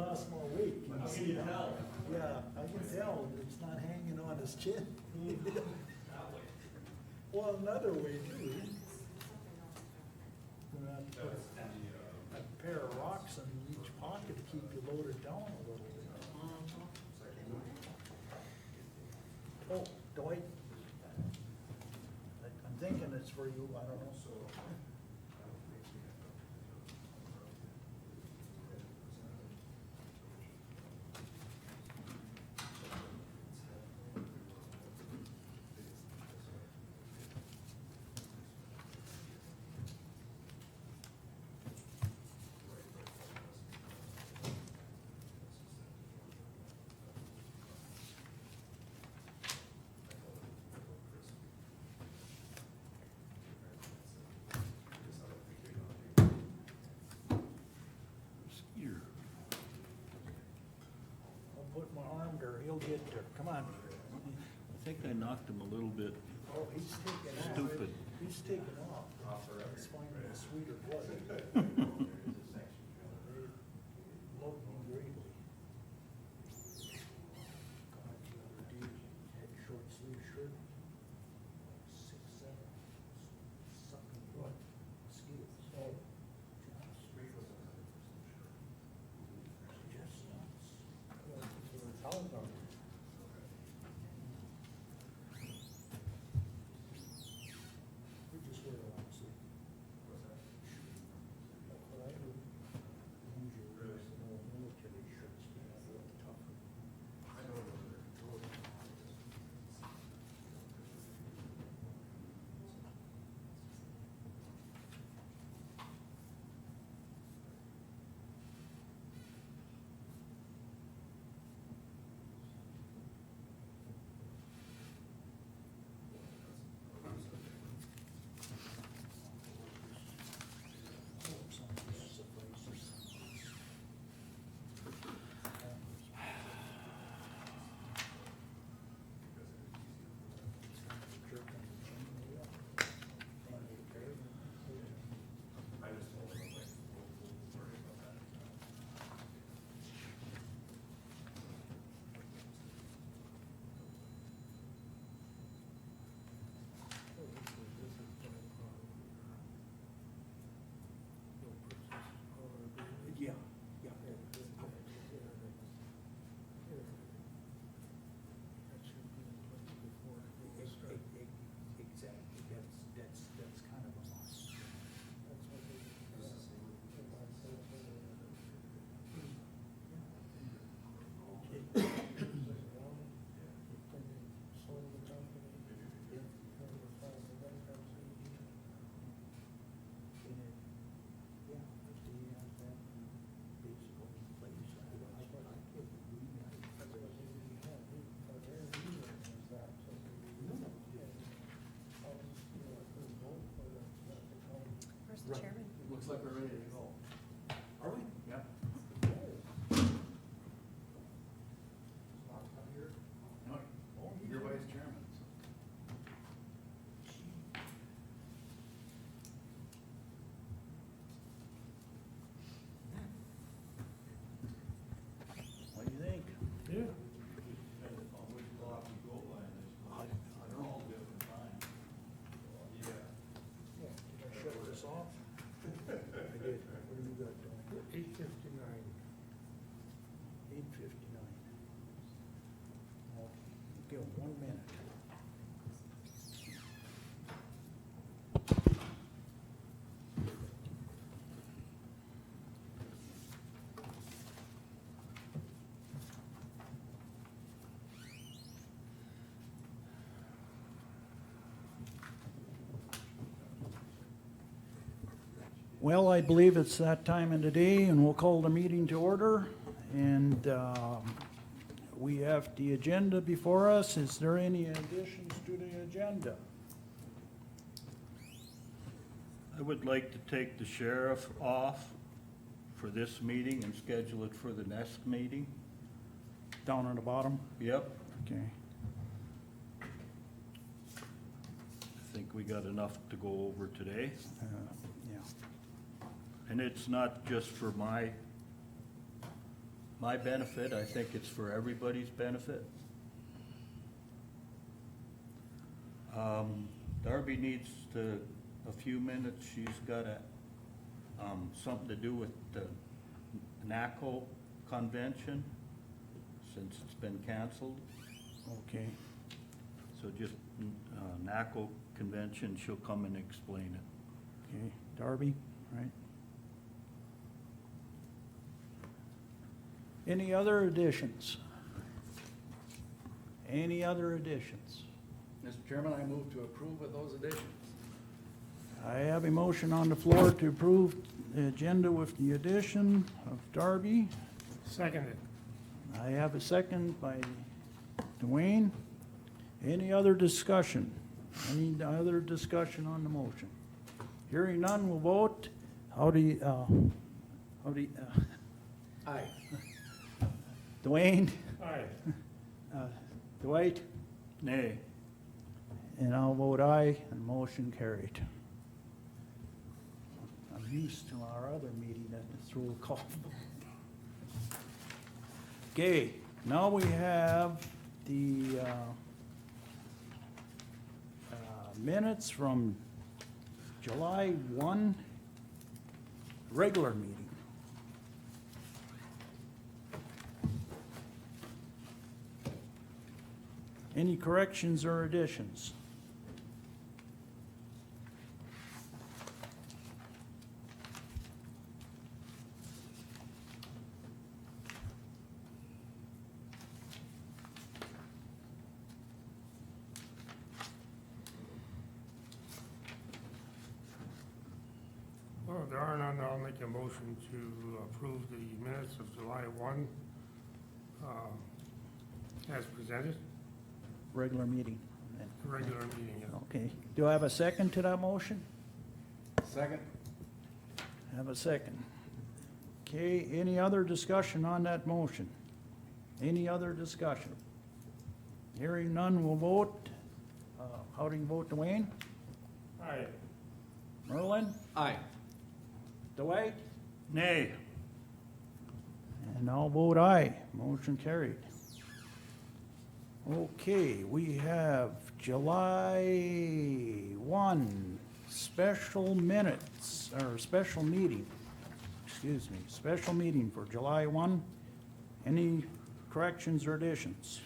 lost more weight. Can you see that? Yeah, I can tell, it's not hanging on his chin. Well, another way too. We're gonna put a pair of rocks in each pocket to keep you loaded down a little bit. Oh, Dwight. I'm thinking it's for you, I don't know. Here. I'll put my arm there, he'll get there, come on. I think I knocked him a little bit. Oh, he's taking off. Stupid. He's taking off. He's finding a sweeter blood. They love me greatly. God, the other day, had short sleeve shirt, 6'7", sucking blood, mosquitoes. Oh, just nuts. We just wear a long sleeve. That's what I do. Usually wear some old military shirts, you know, a little tougher. Hope something suffices. Jerking the chain wheel. And the curve. Yeah, yeah. Exactly, that's kind of a must. Yeah, if they have that baseball place, Where's the Right. chairman? Looks like we're ready to go. Are we? Yeah. No, you're vice chairman. What do you think? Yeah. Yeah, did I shut this off? I did. What do you got doing? 8:59. 8:59. Okay, give him 1 minute. Well, I believe it's that time of the day, and we'll call the meeting to order. And we have the agenda before us. Is there any additions to the agenda? I would like to take the sheriff off for this meeting and schedule it for the next meeting. Down on the bottom? Yep, Okay. I think we got enough to go over today. Yeah. And it's not just for my my benefit, I think it's for everybody's benefit. Darby needs a few minutes, she's got something to do with the NACO convention, since it's been canceled. Okay. So just NACO convention, she'll come and explain it. Okay, Darby, right? Any other additions? Any other additions? Mr. Chairman, I move to approve with those additions. I have a motion on the floor to approve the agenda with the addition of Darby. Seconded. I have a second by Dwayne. Any other discussion? Any other discussion on the motion? Hearing none, we'll vote. Aye. Dwayne, Aye. Dwight, Nay. and I'll vote aye, and motion carried. I'm used to our other meeting that it's roll call. Okay, now we have the minutes from July 1 regular meeting. Any corrections or additions? Well, there are none. I'll make a motion to approve the minutes of July 1 as presented, Regular meeting. the regular meeting. Yeah. Okay, do I have a second to that motion? Second? Have a second. Okay, any other discussion on that motion? Any other discussion? Hearing none, we'll vote. How do you vote, Dwayne? Aye. Merlin? Aye. Dwight? Nay. And I'll vote aye. Motion carried. Okay, we have July 1 special minutes, or special meeting. Excuse me, special meeting for July 1. Any corrections or additions?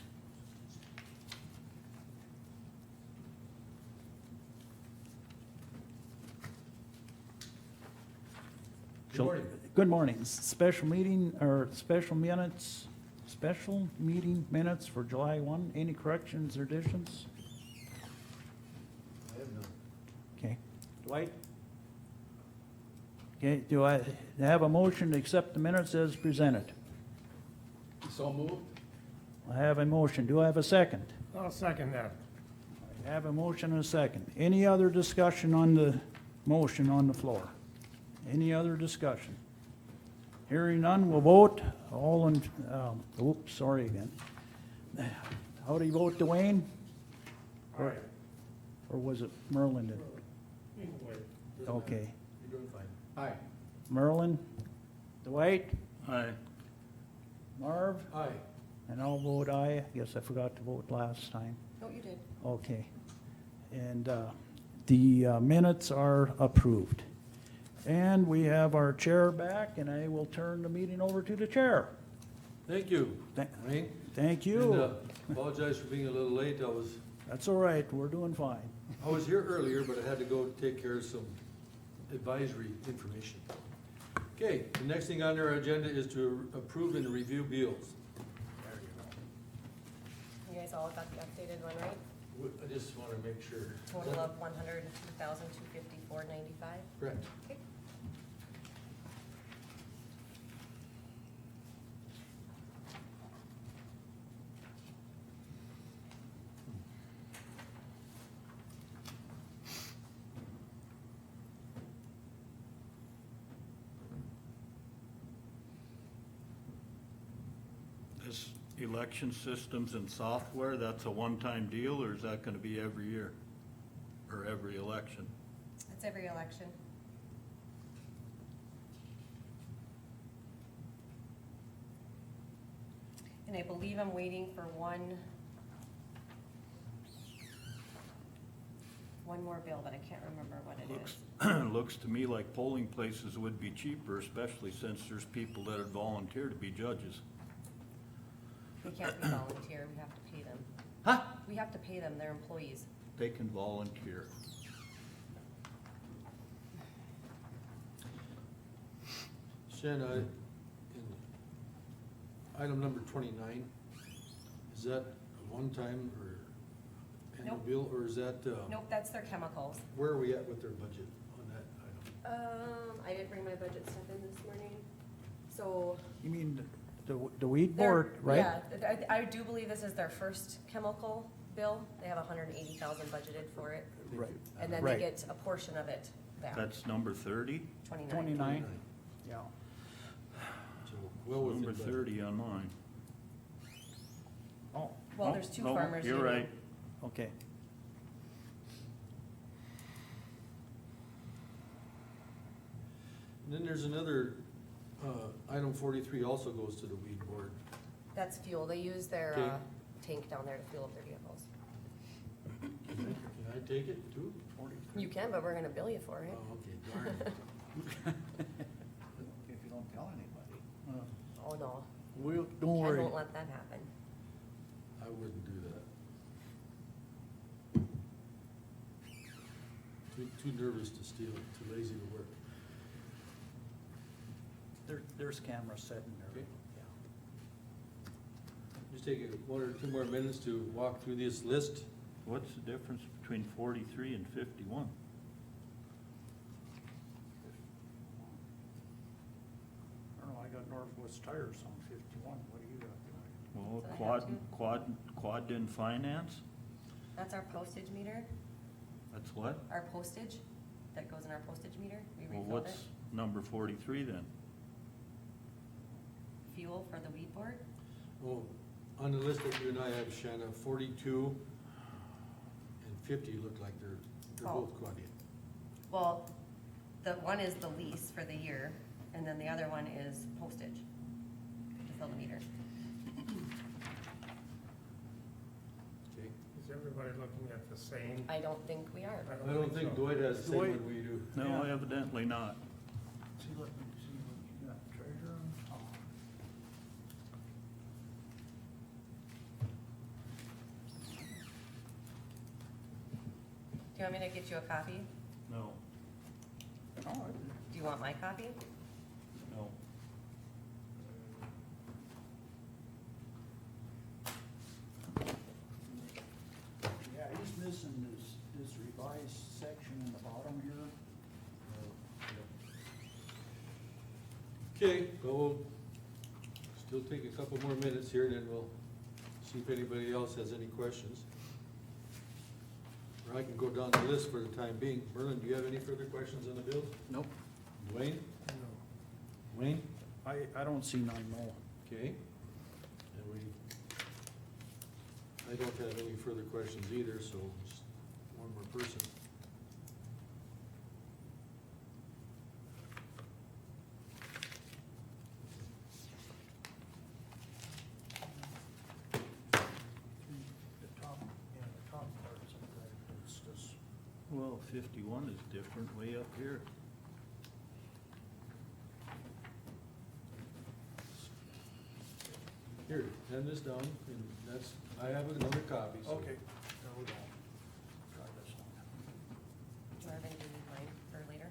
Good morning. Good morning. Special meeting, or special minutes, special meeting minutes for July 1. Any corrections or additions? I have none. Okay. Dwight? Okay, do I have a motion to accept the minutes as presented? So moved? I have a motion. Do I have a second? I'll second that. I have a motion and a second. Any other discussion on the motion on the floor? Any other discussion? Hearing none, we'll vote. All in, oops, sorry again. How do you vote, Dwayne? Aye. Or was it Merlin? that- Either way. Okay. You're doing fine. Aye. Merlin? Dwight? Aye. Marv? Aye. And I'll vote aye. I guess I forgot to vote last time. No, you did. Okay. And the minutes are approved. And we have our chair back, and I will turn the meeting over to the chair. Thank you, Thank- Wayne. Thank And you. apologize for being a little late. That's all right. We're doing fine. I was here earlier, but I had to go take care of some advisory information. Okay, the next thing on our agenda is to approve and review bills. You guys all got the updated one, right? I just want to make sure. Total of $102,254.95. Correct. Okay. This election systems and software, that's a one-time deal, or is that gonna be every year? Or every election? That's every election. And I believe I'm waiting for one more bill, but I can't remember what it is. Looks to me like polling places would be cheaper, especially since there's people that would volunteer to be judges. We can't be volunteer, we have to pay them. Huh? We have to pay them, they're employees. They can volunteer. Shanna, in item number 29, is that a one-time or annual Nope. bill, or is that, Nope, that's their chemicals. where are we at with their budget on that item? I didn't bring my budget stuff in this morning, so. You mean the weed they're- board, right? Yeah, I do believe this is their first chemical bill. They have 180,000 budgeted for it, Thank Right. you. and then they Right. get a portion of it back, That's number 30? 29. 29, yeah. So, well within Number budget. 30 on mine. Oh, Well, Oh, there's two no, farmers. You're union. right. okay. And then there's another, item 43 also goes to the weed board. That's fuel. They use their Okay. tank down there to fuel up their vehicles. Can I take it too? You can, but we're gonna bill you for it. Oh, okay, darn it. If you don't tell anybody. Oh, no. Don't Ken worry. won't let that happen. I wouldn't do that. Too nervous to steal, too lazy to work. There's cameras sitting there. Okay. Yeah. Just take 1 or 2 more minutes to walk through this list. What's the difference between 43 and 51? I don't know, I got Northwest Tires on 51, what do you got? Well, So I have Quad didn't finance? That's our postage meter, That's what? our postage, that goes in our postage meter. We Well, refilled it. what's number 43 then? Fuel for the weed board. Oh, on the list that you and I have, Shanna, 42 and 50 look like they're Oh. both quad in. Well, the one is the lease for the year, and then the other one is postage to fill the meter. Okay. Is everybody looking at the same? I don't think we are. I don't think so. Dwight has the same Dwight- one we do. No, Yeah. evidently not. See, let me see what you got, treasurer. Oh. Do you want me to get you a copy? No, Oh, Do you want my copy? no. yeah, he's missing this revised section in the bottom here. Okay, we'll still take a couple more minutes here, and then we'll see if anybody else has any questions. Or I can go down the list for the time being. Merlin, do you have any further questions on the bills? Nope. Dwayne? No. Wayne? I don't see none, no. Okay. And I don't have any further questions either, so just one more person. The top part's okay, it's just, Well, 51 is different way up here. Here, hand this down, and that's, I have another copy, so. okay, there we go. Try this one. Do you have any you need mine for later?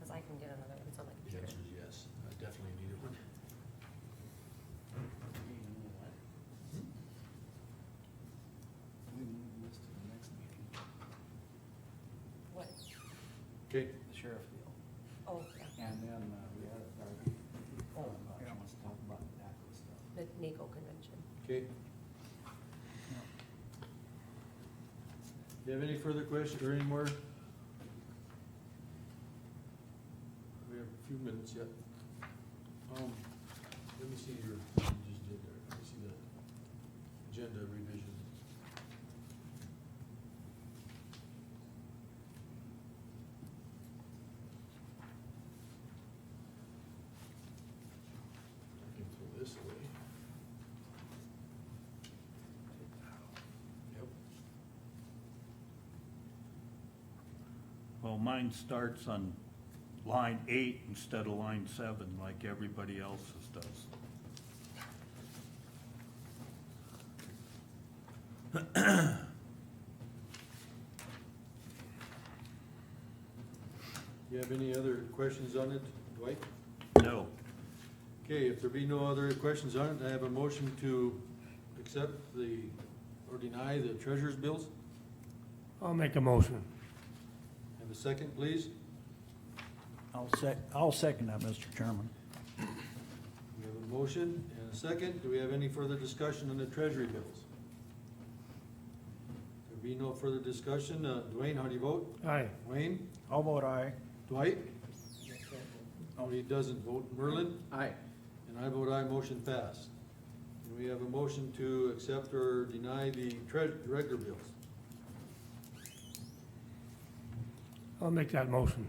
Cause I can get another, it's on my The computer. answer is yes, I definitely need one. We move this to the next meeting, What? Okay, the sheriff deal. Oh, yeah, And then, we had, Oh, she yeah. wants to talk about the NACO stuff. the NACO convention. okay. Do you have any further questions, or any more? We have a few minutes yet. Let me see your, what you just did there, let me see the agenda revision. I can throw this away. Well, mine starts on line 8 instead of line 7, like everybody else's does. You have any other questions on it, Dwight? No. Okay, if there be no other questions on it, I have a motion to accept or deny the treasurer's bills. I'll make a motion. Have a second, please. I'll second that, Mr. Chairman. We have a motion and a second. Do we have any further discussion on the treasury bills? There be no further discussion. Dwayne, how do you vote? Aye. Wayne? How vote aye? Dwight? Oh, he doesn't vote. Merlin? Aye. And I vote aye, motion passed. And we have a motion to accept or deny the regular bills. I'll make that motion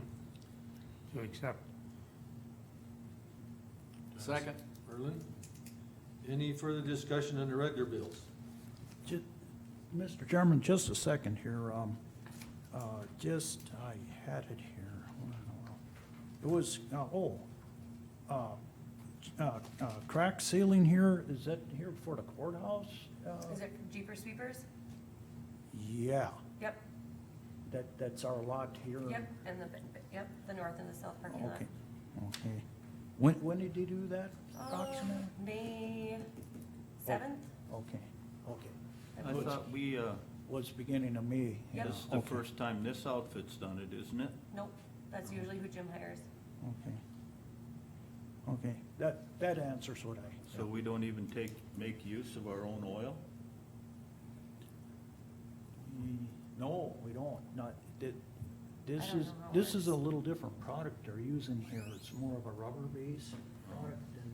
to accept. Second. Merlin? Any further discussion on the regular bills? Mr. Chairman, just a second here, I had it here. It was, crack ceiling here, is that here for the courthouse? Is it Jeepers Sweepers? Yeah, Yep, that's our lot here. yep, and the north and the south parking lot. Okay, okay. When did you do that approximately? May 7th? Okay, okay. I thought we, Was beginning of May. Yep. this is the Okay. first time this outfit's done it, isn't it? Nope, that's usually who Jim hires. Okay. Okay, that answers what I. So we don't even make use of our own oil? No, we don't, not, this I don't is, know how it this is a works. little different product they're using here, it's more of a rubber-based product than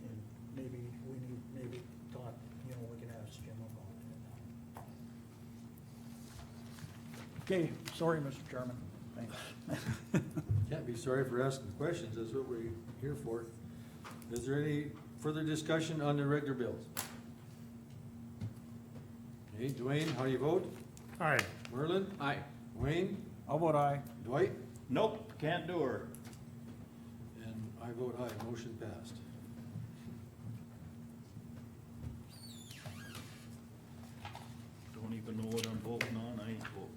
and maybe thought, we can ask Jim about it. Okay, sorry, Mr. Chairman, thanks. Can't be sorry for asking questions, that's what we're here for. Is there any further discussion on the regular bills? Okay, Dwayne, how do you vote? Aye. Merlin? Aye. Wayne? How about I? Dwight? Nope, can't do her. And I vote aye, motion passed. Don't even know what I'm voting on, I ain't voting.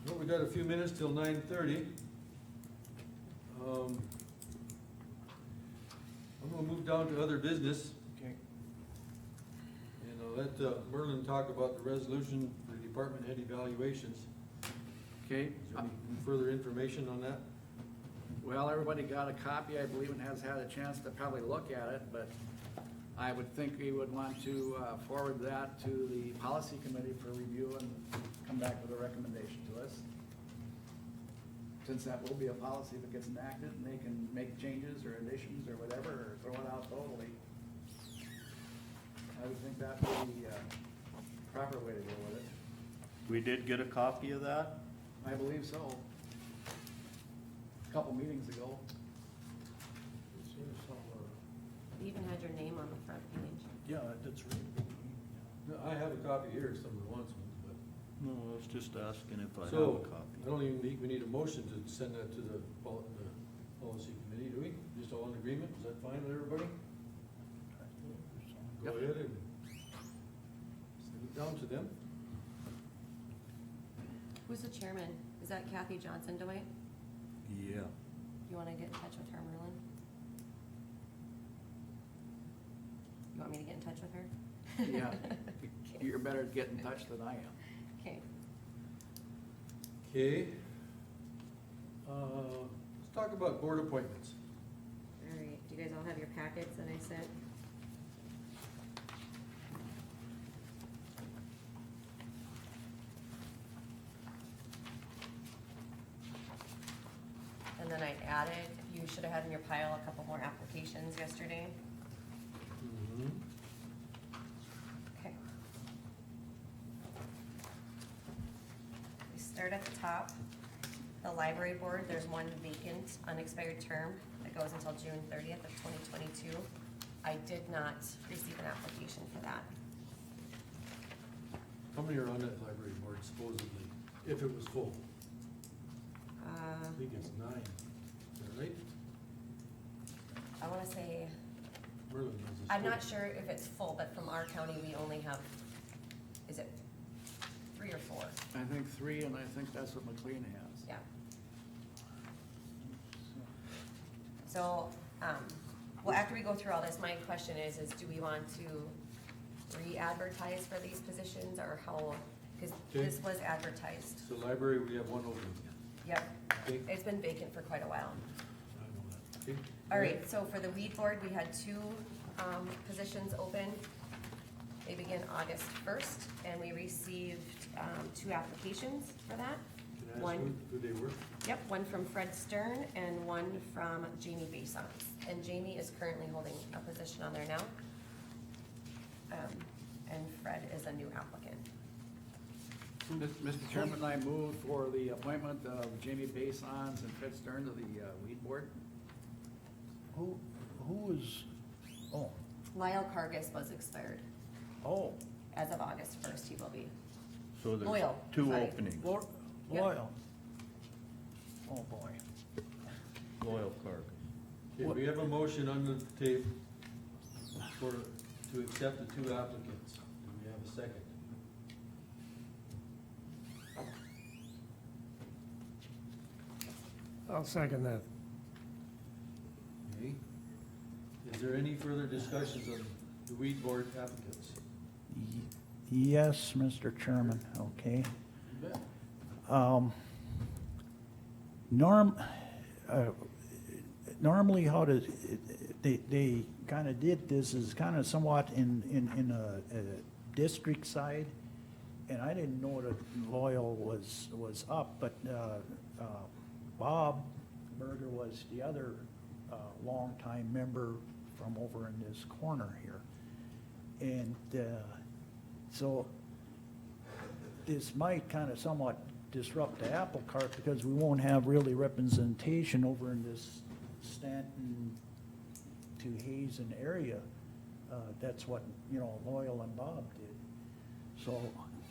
Well, we got a few minutes till 9:30. I'm gonna move down to other business, Okay. and I'll let Merlin talk about the resolution for department head evaluations. Okay, Is there any further information on that? well, everybody got a copy, I believe, and has had a chance to probably look at it, but I would think we would want to forward that to the policy committee for review and come back with a recommendation to us. Since that will be a policy that gets enacted, and they can make changes or additions or whatever, or throw it out totally. I would think that would be a proper way to deal with it. We did get a copy of that? I believe so. A couple meetings ago. It's here somewhere. It even had your name on the front page. Yeah, that's right. No, I have a copy here, some of the ones, but. No, I was just asking if I have So, a copy. I don't even need, we need a motion to send that to the policy committee, do we? Just all in agreement? Is that fine with everybody? Go ahead and send it down to them. Who's the chairman? Is that Kathy Johnson, Dwight? Yeah. You wanna get in touch with her, Merlin? You want me to get in touch with her? Yeah, you're better to get in touch than I am. Okay, Okay. Let's talk about board appointments. all right, do you guys all have your packets that I sent? And then I added, you should have had in your pile a couple more applications yesterday. Okay. We start at the top. The library board, there's one vacant, unexpired term that goes until June 30th of 2022. I did not receive an application for that. How many are on that library board supposedly, if it was full? I think it's 9, is that right? I wanna say, Merlin has a I'm full. not sure if it's full, but from our county, we only have, is it 3 or 4? I think 3, and I think that's what McLean has. Yeah. So, well, after we go through all this, my question is do we want to re-advertise for these positions, or how, because Okay. this was advertised. So library, we have 1 opening. Yep, Okay, it's been vacant for quite a while. I know that. Okay. All right, so for the weed board, we had 2 positions open. They begin August 1st, and we received 2 applications for that. Can I ask One, who they were? yep, one from Fred Stern and one from Jamie Basons. And Jamie is currently holding a position on there now. And Fred is a new applicant. Mr. Chairman, I move for the appointment of Jamie Basons and Fred Stern to the weed board. Who is, oh, Lyle Cargis was expired. oh, As of August 1st, he will be. So there's Loyal, 2 sorry. openings, Yep. Loyal. Oh, boy. Loyal Clark. Okay, we have a motion on the tape to accept the 2 applicants. Do we have a second? I'll second that. Okay. Is there any further discussions on the weed board applicants? Yes, Mr. Chairman, okay. You bet. Normally how does, they kinda did this is kinda somewhat in a district side, and I didn't know that Loyal was up, but, Bob Berger was the other, longtime member from over in this corner here. And, so this might kind of somewhat disrupt the apple cart because we won't have really representation over in this Stanton to Hazen area. That's what, Loyal and Bob did. So,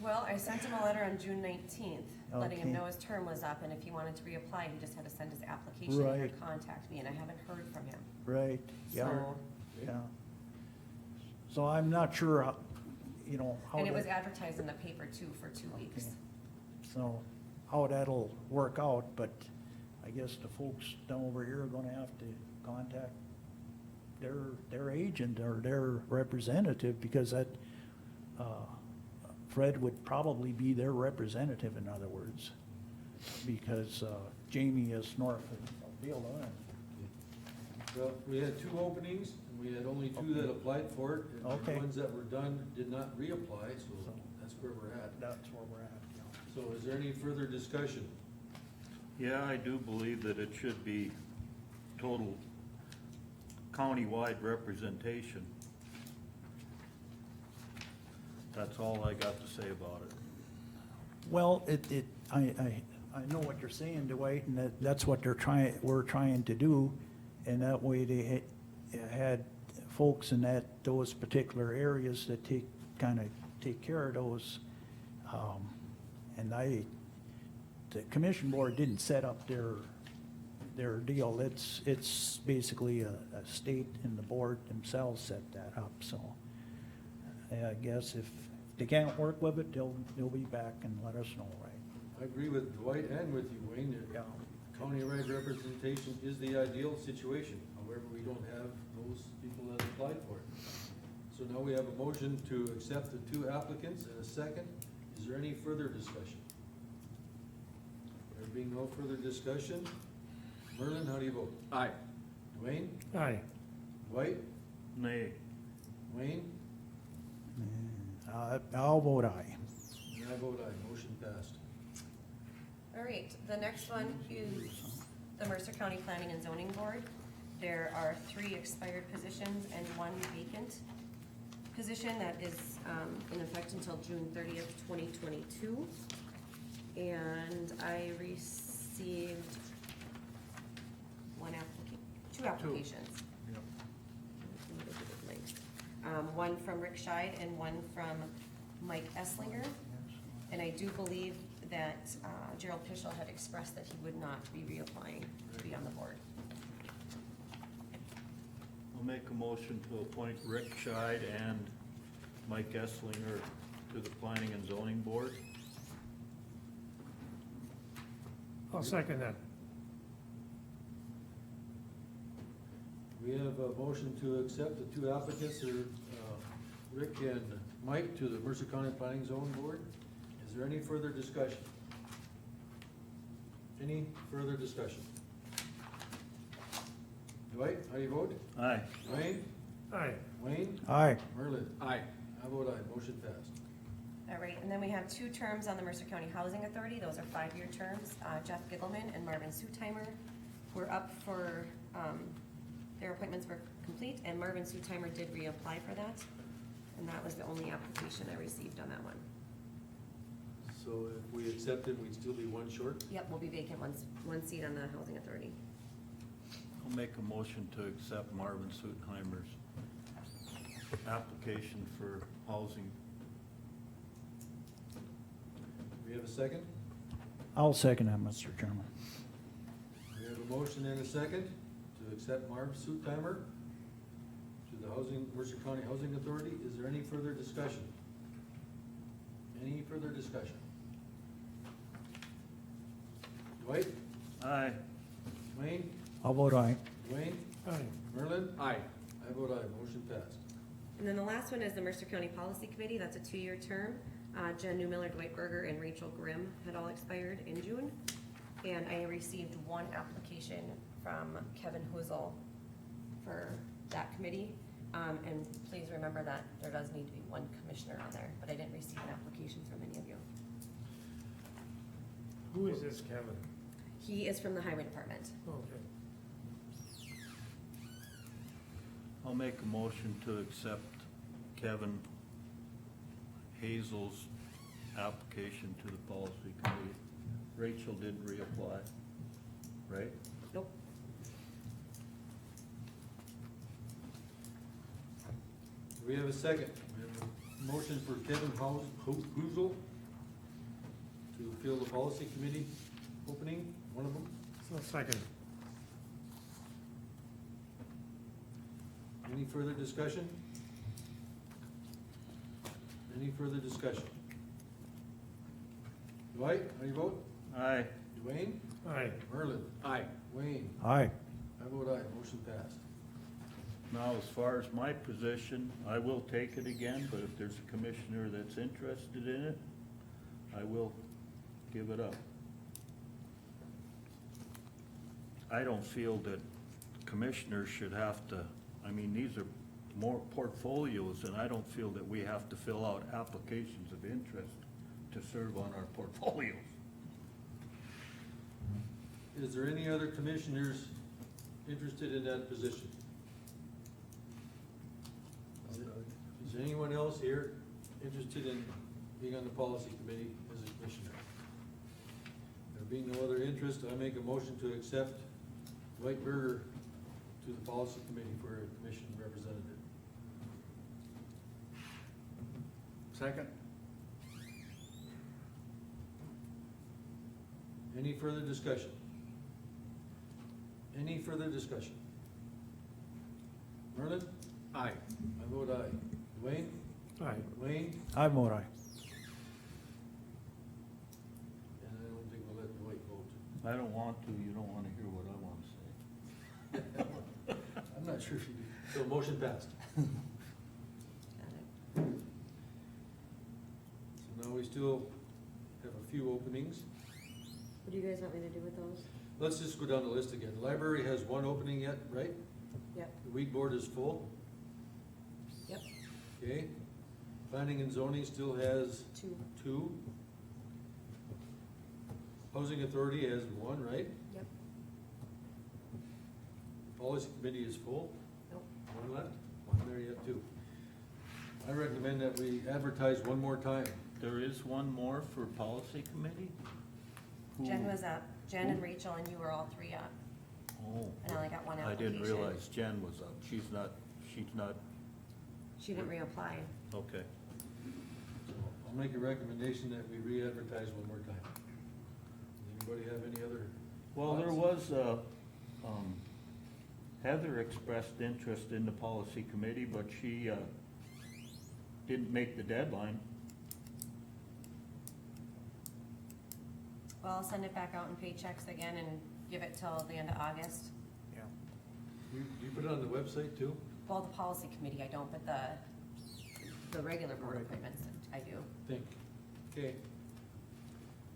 Well, I sent him a letter on June 19th, letting him Okay. know his term was up, and if he wanted to reapply, he just had to send his application in or Right. contact me, and I haven't heard from him. right, yeah, So, yeah. So I'm not sure, how how and it was that, advertised in the paper too for 2 weeks. Okay. so how that'll work out, but I guess the folks down over here are gonna have to contact their agent or their representative, because that, Fred would probably be their representative, in other words, because, Jamie is north of Beulah, and Well, we had 2 openings, and we had only 2 that applied for it, and the Okay. ones that were done did not reapply, so that's where we're at. that's where we're at, So is there any further discussion? Yeah, I do believe that it should be total countywide representation. That's all I got to say about it. Well, I know what you're saying, Dwight, and that's what we're trying to do. And that way they had folks in those particular areas that take care of those. And the commission board didn't set up their deal. It's basically a state and the board themselves set that up, so. I guess if they can't work with it, they'll be back and let us know, right? I agree with Dwight and with you, Wayne, that Yeah. countywide representation is the ideal situation. However, we don't have those people that applied for it. So now we have a motion to accept the 2 applicants and a second. Is there any further discussion? There being no further discussion, Merlin, how do you vote? Aye. Dwayne? Aye. Dwight? Nay. Wayne? I'll vote aye. And I vote aye. Motion passed. All right, the next one is the Mercer County Planning and Zoning Board. There are 3 expired positions and 1 vacant position that is in effect until June 30th, 2022. And I received 2 applications. one from Rick Scheid and one from Mike Esslinger. And I do believe that Gerald Pischel had expressed that he would not be reapplying to be on the board. I'll make a motion to appoint Rick Scheid and Mike Esslinger to the Planning and Zoning Board. I'll second that. We have a motion to accept the two applicants, Rick and Mike, to the Mercer County Planning Zone Board. Is there any further discussion? Any further discussion? Dwight, how do you vote? Aye. Dwayne? Aye. Wayne? Aye. Merlin? Aye. I vote aye, motion passed. All right, and then we have 2 terms on the Mercer County Housing Authority. Those are 5-year terms. Jeff Giggleman and Marvin Sutheimer were up for, their appointments were complete, and Marvin Sutheimer did reapply for that. And that was the only application I received on that one. So if we accept it, we'd still be one short? Yep, we'll be vacant one seat on the Housing Authority. I'll make a motion to accept Marvin Sutheimer's application for housing. Do we have a second? I'll second that, Mr. Chairman. We have a motion and a second to accept Marv Sutheimer to the Mercer County Housing Authority. Is there any further discussion? Any further discussion? Dwight? Aye. Wayne? I'll vote aye. Dwayne? Aye. Merlin? Aye. I vote aye, motion passed. And then the last one is the Mercer County Policy Committee. That's a 2-year term. Jen Newmiller, Dwight Berger, and Rachel Grimm had all expired in June. And I received 1 application from Kevin Hoozle for that committee. And please remember that there does need to be 1 commissioner on there, but I didn't receive an application from any of you. Who is this Kevin? He is from the Highway Department. Okay. I'll make a motion to accept Kevin Hazel's application to the policy committee. Rachel didn't reapply, right? Nope. Do we have a second? We have a motion for Kevin Hoozle to fill the policy committee opening, one of them. So second. Any further discussion? Any further discussion? Dwight, how do you vote? Aye. Dwayne? Aye. Merlin? Aye. Wayne? Aye. I vote aye, motion passed. Now, as far as my position, I will take it again, but if there's a commissioner that's interested in it, I will give it up. I don't feel that commissioners should have to, I mean, these are more portfolios, and I don't feel that we have to fill out applications of interest to serve on our portfolios. Is there any other commissioners interested in that position? Is there anyone else here interested in being on the policy committee as a commissioner? There being no other interest, I make a motion to accept Dwight Berger to the policy committee for a commission representative. Second? Any further discussion? Any further discussion? Merlin? Aye. I vote aye. Dwayne? Aye. Wayne? I vote aye. And I don't think we'll let Dwight vote. I don't want to, you don't wanna hear what I wanna say. I'm not sure if you do. So motion passed. Got it. So now we still have a few openings. What do you guys want me to do with those? Let's just go down the list again. Library has 1 opening yet, right? Yep, The weed board is full, yep, okay? Planning and zoning still has 2, 2. Housing authority has 1, right? yep, Policy committee is full, nope. 1 left, 1 there, you have 2. I recommend that we advertise 1 more time. There is one more for policy committee? Jen Who- was up, Jen and Rachel and you were all 3 up, Oh. and I only got 1 I application. didn't realize Jen was up. She's not She didn't reapply. Okay. So I'll make a recommendation that we re-advertise one more time. Does anybody have any other? Well, there thoughts? was, Heather expressed interest in the policy committee, but she, didn't make the deadline. Well, I'll send it back out in paychecks again and give it till the end of August. Yeah. You put it on the website too? Well, the policy committee I don't, but the regular board Right. appointments I do. Think. Okay,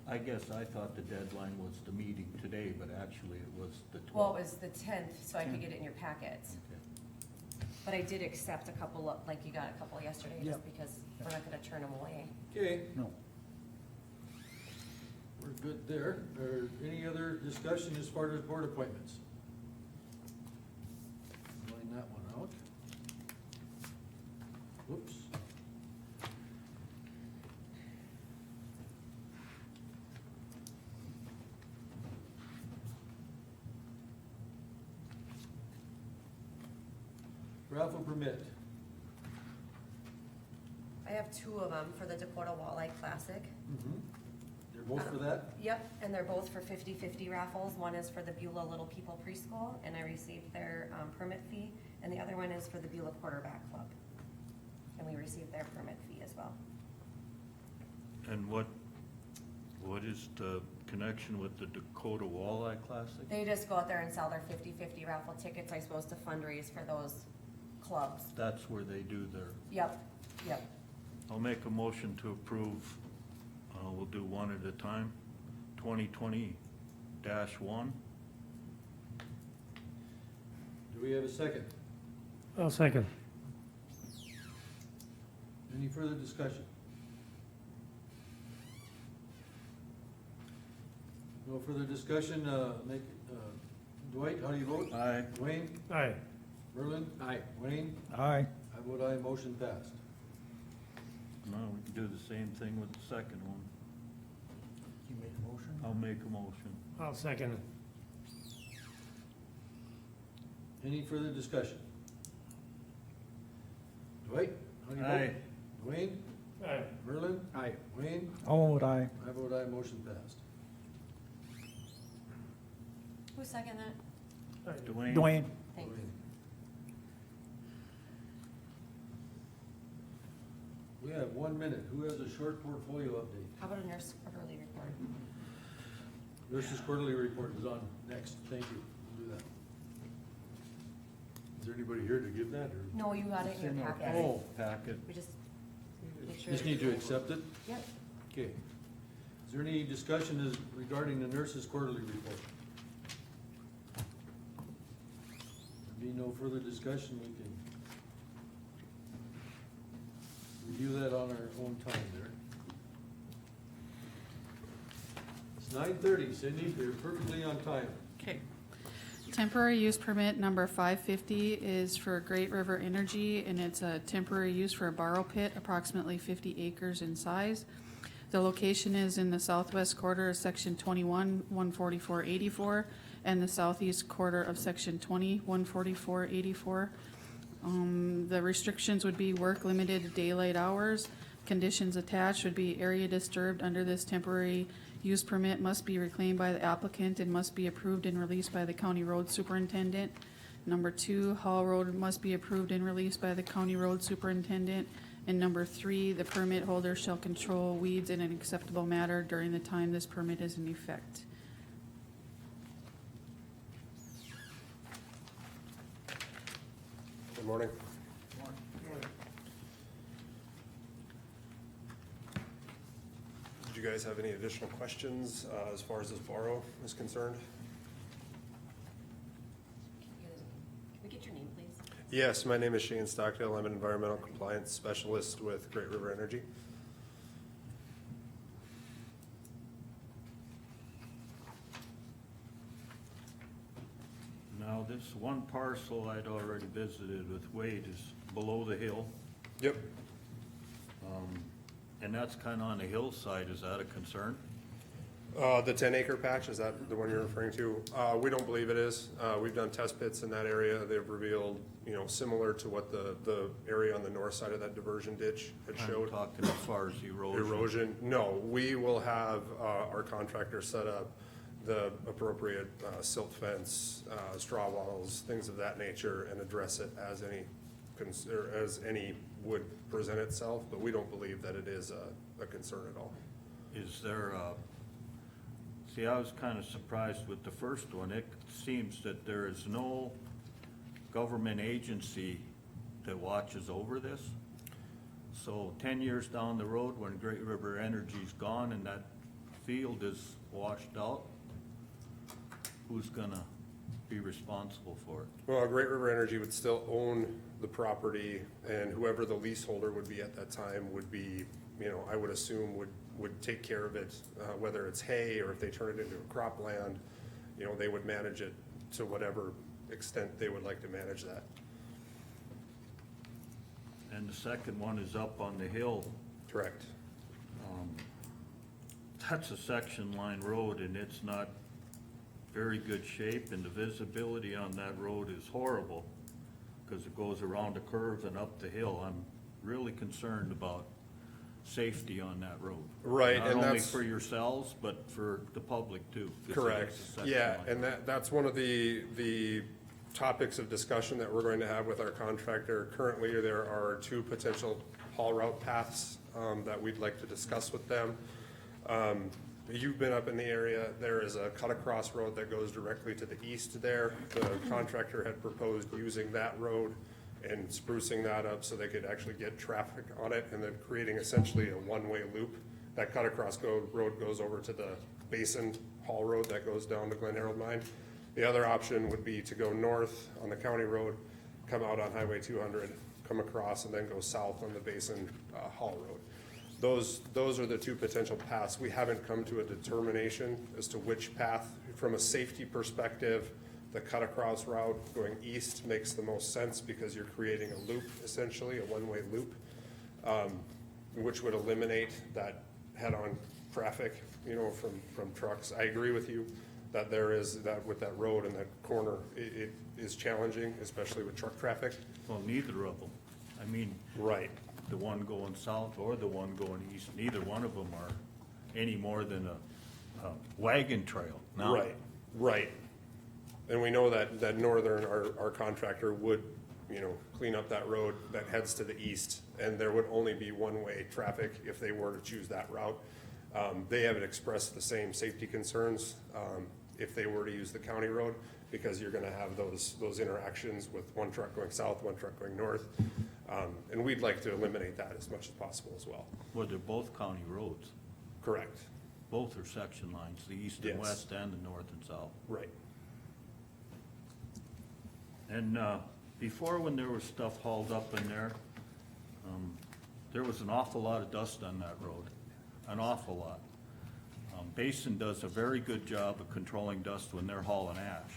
I guess I thought the deadline was the meeting today, but actually it was the 12th. Well, it was the 10th, so I could get it in your packets. Okay. But I did accept a couple, like you got a couple yesterday, just Yep. because we're not gonna turn them away. okay, No. we're good there. Or any other discussion as far as board appointments? Line that one out. Whoops. Raffle permit. I have two of them for the Dakota Walleye Classic. They're both for that? Yep, and they're both for 50/50 raffles. One is for the Beulah Little People Preschool, and I received their permit fee, and the other one is for the Beulah Quarterback Club. And we received their permit fee as well. And what is the connection with the Dakota Walleye Classic? They just go out there and sell their 50/50 raffle tickets, I suppose, to fundraise for those clubs. That's where they do their, Yep, yep. I'll make a motion to approve, we'll do one at a time, 2020-1. Do we have a second? I'll second. Any further discussion? No further discussion, Dwight, how do you vote? Aye. Dwayne? Aye. Merlin? Aye. Wayne? Aye. I vote aye, motion passed. Now, we can do the same thing with the second one. You made a motion? I'll make a motion. I'll second it. Any further discussion? Dwight, how do you vote? Aye. Dwayne? Aye. Merlin? Aye. Wayne? All vote aye. I vote aye, motion passed. Who seconded that? Aye. Dwayne. Thanks. We have 1 minute. Who has a short portfolio update? How about a nurse quarterly report? Nurse's quarterly report is on next. Thank you. We'll do that. Is there anybody here to give that, or? No, you got it in your packet. Oh, Packet. We just make sure. just need to accept it? Yep. Okay. Is there any discussion regarding the nurse's quarterly report? There be no further discussion, we can review that on our own time there. It's 9:30, Cindy, you're perfectly on time. Okay. Temporary use permit number 550 is for Great River Energy, and it's a temporary use for a borrow pit, approximately 50 acres in size. The location is in the southwest quarter of section 21, 144-84, and the southeast quarter of section 20, 144-84. The restrictions would be work limited to daylight hours. Conditions attached would be area disturbed under this temporary use permit must be reclaimed by the applicant and must be approved and released by the county road superintendent. Number 2, Hall Road must be approved and released by the county road superintendent. And number 3, the permit holder shall control weeds in an acceptable manner during the time this permit is in effect. Good morning. Did you guys have any additional questions as far as this borrow is concerned? Can we get your name, please? Yes, my name is Shane Stockdale. I'm an environmental compliance specialist with Great River Energy. Now, this one parcel I'd already visited with Wade is below the hill, Yep. and that's kinda on the hillside. Is that a concern? The 10-acre patch, is that the one you're referring to? We don't believe it is. We've done test pits in that area. They've revealed, similar to what the area on the north side of that diversion ditch had I'm showed. talking as far as erosion. Erosion, no, we will have our contractor set up the appropriate silt fence, straw wattles, things of that nature, and address it as any would present itself, but we don't believe that it is a concern at all. Is there, see, I was kind of surprised with the first one. It seems that there is no government agency that watches over this. So 10 years down the road, when Great River Energy's gone and that field is washed out, who's gonna be responsible for it? Well, Great River Energy would still own the property, and whoever the leaseholder would be at that time would be, I would assume would take care of it, whether it's hay or if they turn it into a cropland, they would manage it to whatever extent they would like to manage that. And the second one is up on the hill. Correct. That's a section line road and it's not very good shape, and the visibility on that road is horrible because it goes around the curve and up the hill. I'm really concerned about safety on that road. Right, and Not only that's- for yourselves, but for the public too. 'cause Correct, it's a section yeah, line and road. that's one of the topics of discussion that we're going to have with our contractor. Currently, there are 2 potential haul route paths that we'd like to discuss with them. You've been up in the area, there is a cut-across road that goes directly to the east there. The contractor had proposed using that road and sprucing that up so they could actually get traffic on it, and then creating essentially a one-way loop. That cut-across road goes over to the Basin Hall Road that goes down to Glen Harold Mine. The other option would be to go north on the county road, come out on Highway 200, come across, and then go south on the Basin Hall Road. Those are the 2 potential paths. We haven't come to a determination as to which path. From a safety perspective, the cut-across route going east makes the most sense because you're creating a loop, essentially, a one-way loop, which would eliminate that head-on traffic, from trucks. I agree with you that there is, that with that road and that corner, it is challenging, especially with truck traffic. Well, neither of them. I mean, Right. the one going south or the one going east, neither one of them are any more than a wagon trail now. Right. And we know that Northern, our contractor, would, clean up that road that heads to the east, and there would only be one-way traffic if they were to choose that route. They haven't expressed the same safety concerns if they were to use the county road, because you're gonna have those interactions with one truck going south, one truck going north. And we'd like to eliminate that as much as possible as well. Well, they're both county roads. Correct. Both are section lines, the east Yes. and west and the north and south. Right. And before, when there was stuff hauled up in there was an awful lot of dust on that road, an awful lot. Basin does a very good job of controlling dust when they're hauling ash,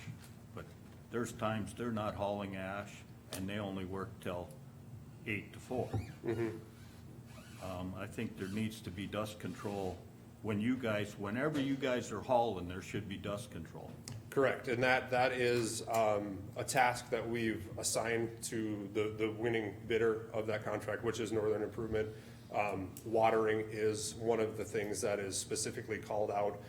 but there's times they're not hauling ash and they only work till 8 to 4. I think there needs to be dust control whenever you guys are hauling, there should be dust control. Correct, and that is a task that we've assigned to the winning bidder of that contract, which is Northern Improvement. Watering is one of the things that is specifically called out.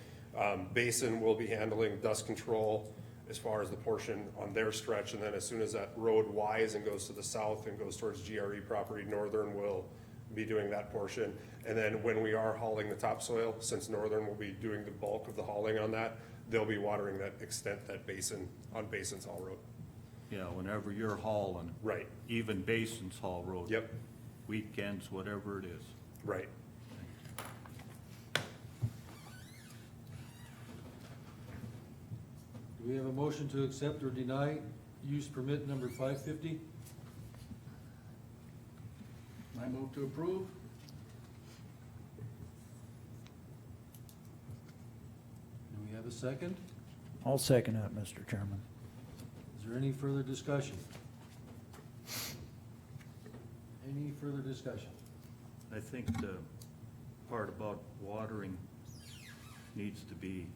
Basin will be handling dust control as far as the portion on their stretch, and then as soon as that road wise and goes to the south and goes towards GRE property, Northern will be doing that portion. And then when we are hauling the topsoil, since Northern will be doing the bulk of the hauling on that, they'll be watering that extent, that basin, on Basin's Hall Road. Yeah, whenever you're hauling. Right. Even Basin's Hall Road. Yep, Weekends, whatever it is. right. Do we have a motion to accept or deny use permit number 550? I move to approve. Do we have a second? I'll second that, Mr. Chairman. Is there any further discussion? Any further discussion? I think the part about watering needs to be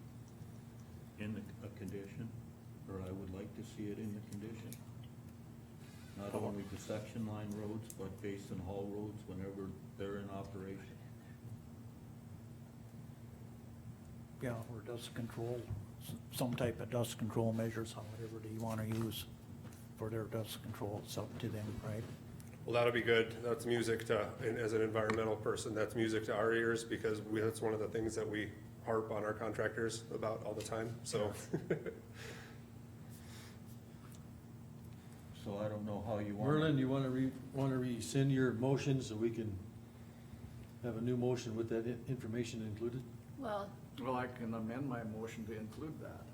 in a condition, or I would like to see it in the condition. Not only the section line roads, but Basin Hall roads whenever they're in operation. Yeah, or dust control, some type of dust control measures, however do you wanna use for their dust control, it's up to them, right? Well, that'll be good. That's music to, and as an environmental person, that's music to our ears because that's one of the things that we harp on our contractors about all the time, so. So I don't know how you want. Merlin, you wanna rescind your motion so we can have a new motion with that information included? Well, Well, I can amend my motion to include that.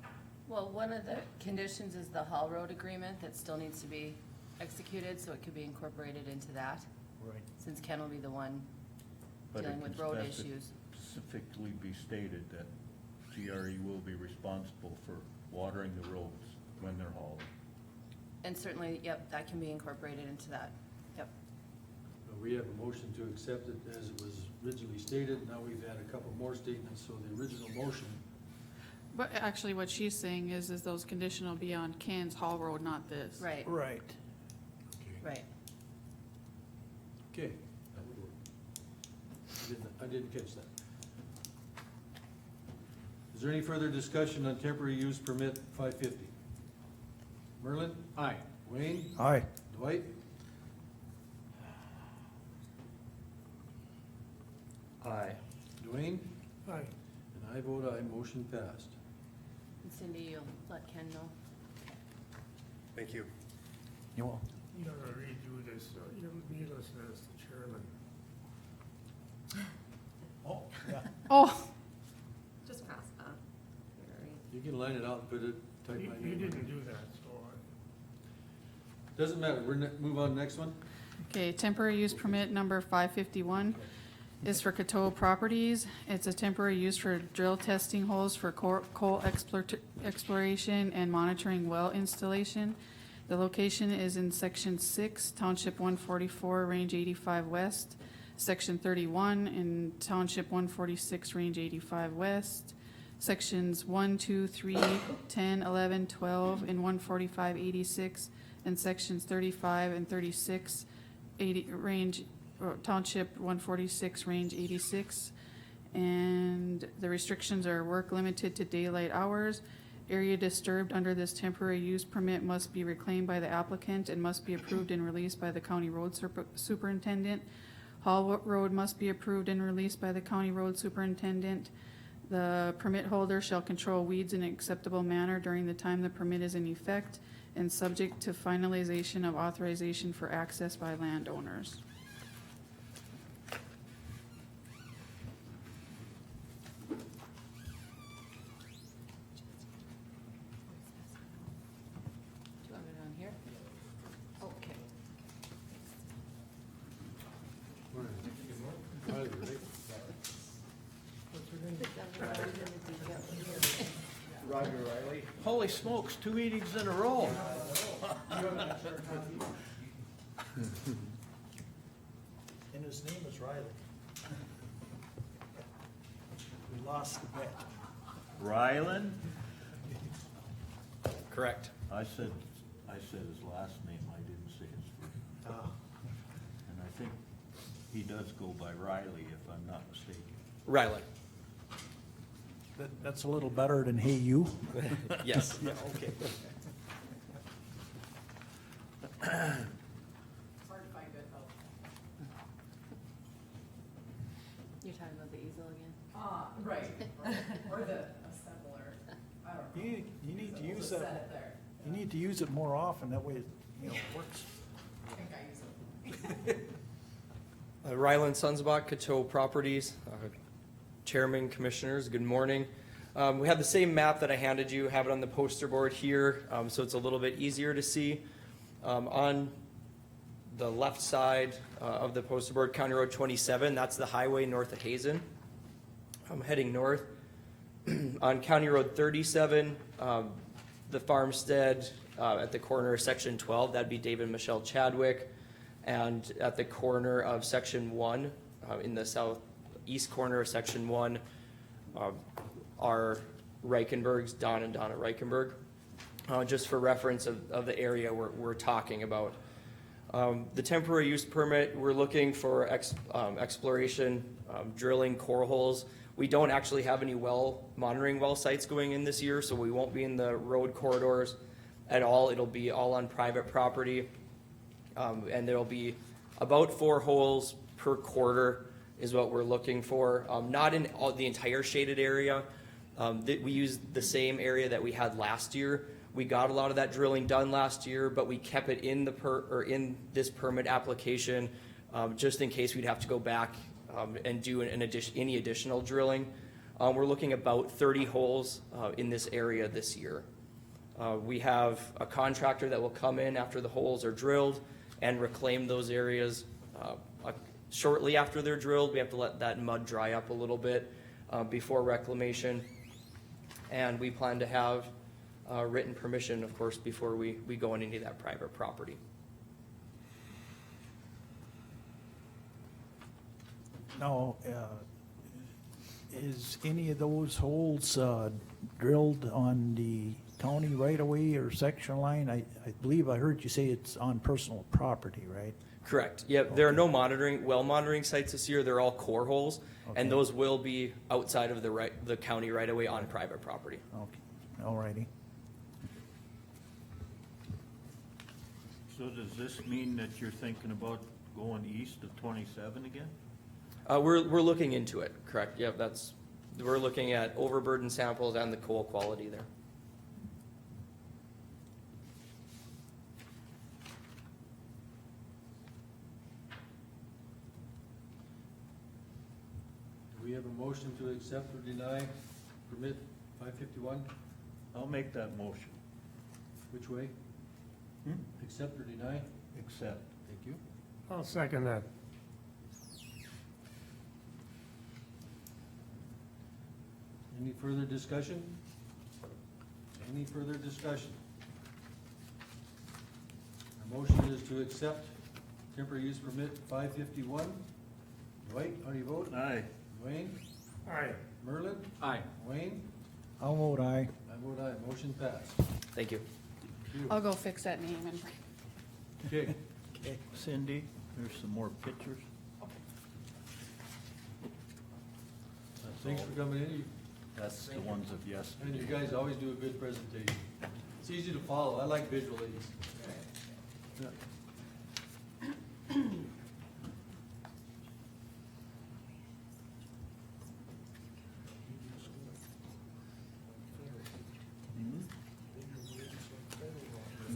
well, one of the conditions is the Hall Road agreement that still needs to be executed, so it could be incorporated into that, Right. since Ken will be the one But it dealing can with road issues. specifically be stated that GRE will be responsible for watering the roads when they're hauled. And certainly, yep, that can be incorporated into that, yep. We have a motion to accept it as it was originally stated. Now we've had a couple more statements, so the original motion. But actually, what she's saying is those conditional be on Ken's Hall Road, not this. Right, Right. right. Okay, that would work. I didn't catch that. Is there any further discussion on temporary use permit 550? Merlin? Aye. Wayne? Aye. Dwight? Aye. Dwayne? Aye. And I vote aye, motion passed. And Cindy, you'll let Ken know. Thank you. You will. You gotta redo this, you need us as the chairman. Oh, yeah. Oh, Just pass that. You can line it out and put it, type You my you name. didn't do that, so Doesn't matter, move on to the next one. okay, temporary use permit number 551 is for Coteau Properties. It's a temporary use for drill testing holes for coal exploration and monitoring well installation. The location is in Section 6, Township 144, Range 85 West, Section 31 in Township 146, Range 85 West, Sections 1, 2, 3, 10, 11, 12, and 145, 86, and Sections 35 and 36, Township 146, Range 86. And the restrictions are work limited to daylight hours. Area disturbed under this temporary use permit must be reclaimed by the applicant and must be approved and released by the county road superintendent. Hall Road must be approved and released by the county road superintendent. The permit holder shall control weeds in an acceptable manner during the time the permit is in effect and subject to finalization of authorization for access by landowners. Do you want it on here? Okay. Riley, right? Roger Riley. Holy smokes, 2 meetings in a row. And his name is Riley. We lost the bet. Ryland? Correct. I said his last name, I didn't say his first. And I think he does go by Riley, if I'm not mistaken. Ryland. That's a little better than hey you. Yes. Yeah, okay. You're talking about the easel again? Right, or the assembler, I don't know. You need to We'll use just set that, it there. you need to use it more often, that way it, works. I think I use it. Ryland Sunsbach, Coteau Properties, Chairman, Commissioners, good morning. We have the same map that I handed you, have it on the poster board here, so it's a little bit easier to see. On the left side of the poster board, County Road 27, that's the highway north of Hazen. I'm heading north. On County Road 37, the farmstead at the corner of Section 12, that'd be David and Michelle Chadwick. And at the corner of Section 1, in the southeast corner of Section 1, are Reichenbergs, Don and Donna Reichenberg, just for reference of the area we're talking about. The temporary use permit, we're looking for exploration, drilling core holes. We don't actually have any monitoring well sites going in this year, so we won't be in the road corridors at all. It'll be all on private property. And there'll be about 4 holes per quarter is what we're looking for. Not in all the entire shaded area. We use the same area that we had last year. We got a lot of that drilling done last year, but we kept it in in this permit application, just in case we'd have to go back and do any additional drilling. We're looking about 30 holes in this area this year. We have a contractor that will come in after the holes are drilled and reclaim those areas. Shortly after they're drilled, we have to let that mud dry up a little bit before reclamation. And we plan to have written permission, of course, before we go on any of that private property. Now, is any of those holes drilled on the county right of way or section line? I believe I heard you say it's on personal property, right? Correct. Yep. There are no well monitoring sites this year. They're all core holes, and those will be outside of the county right away on private property. Okay, all righty. So does this mean that you're thinking about going east of 27 again? We're looking into it. Correct. Yep. We're looking at overburden samples and the coal quality there. Do we have a motion to accept or deny permit 551? I'll make that motion. Which way? Accept or deny? Accept. Thank you. I'll second that. Any further discussion? Any further discussion? Our motion is to accept temporary use permit 551. Dwight, how do you vote? Aye. Dwayne? Aye. Merlin? Aye. Wayne? I'll vote aye. I vote aye. Motion passed. Thank you. Thank you. I'll go fix that name and Okay. Okay, Cindy, there's some more pictures. Thanks for coming in. That's the ones of yesterday. And you guys always do a good presentation. It's easy to follow. I like visual aids. Yeah. Mm-hmm.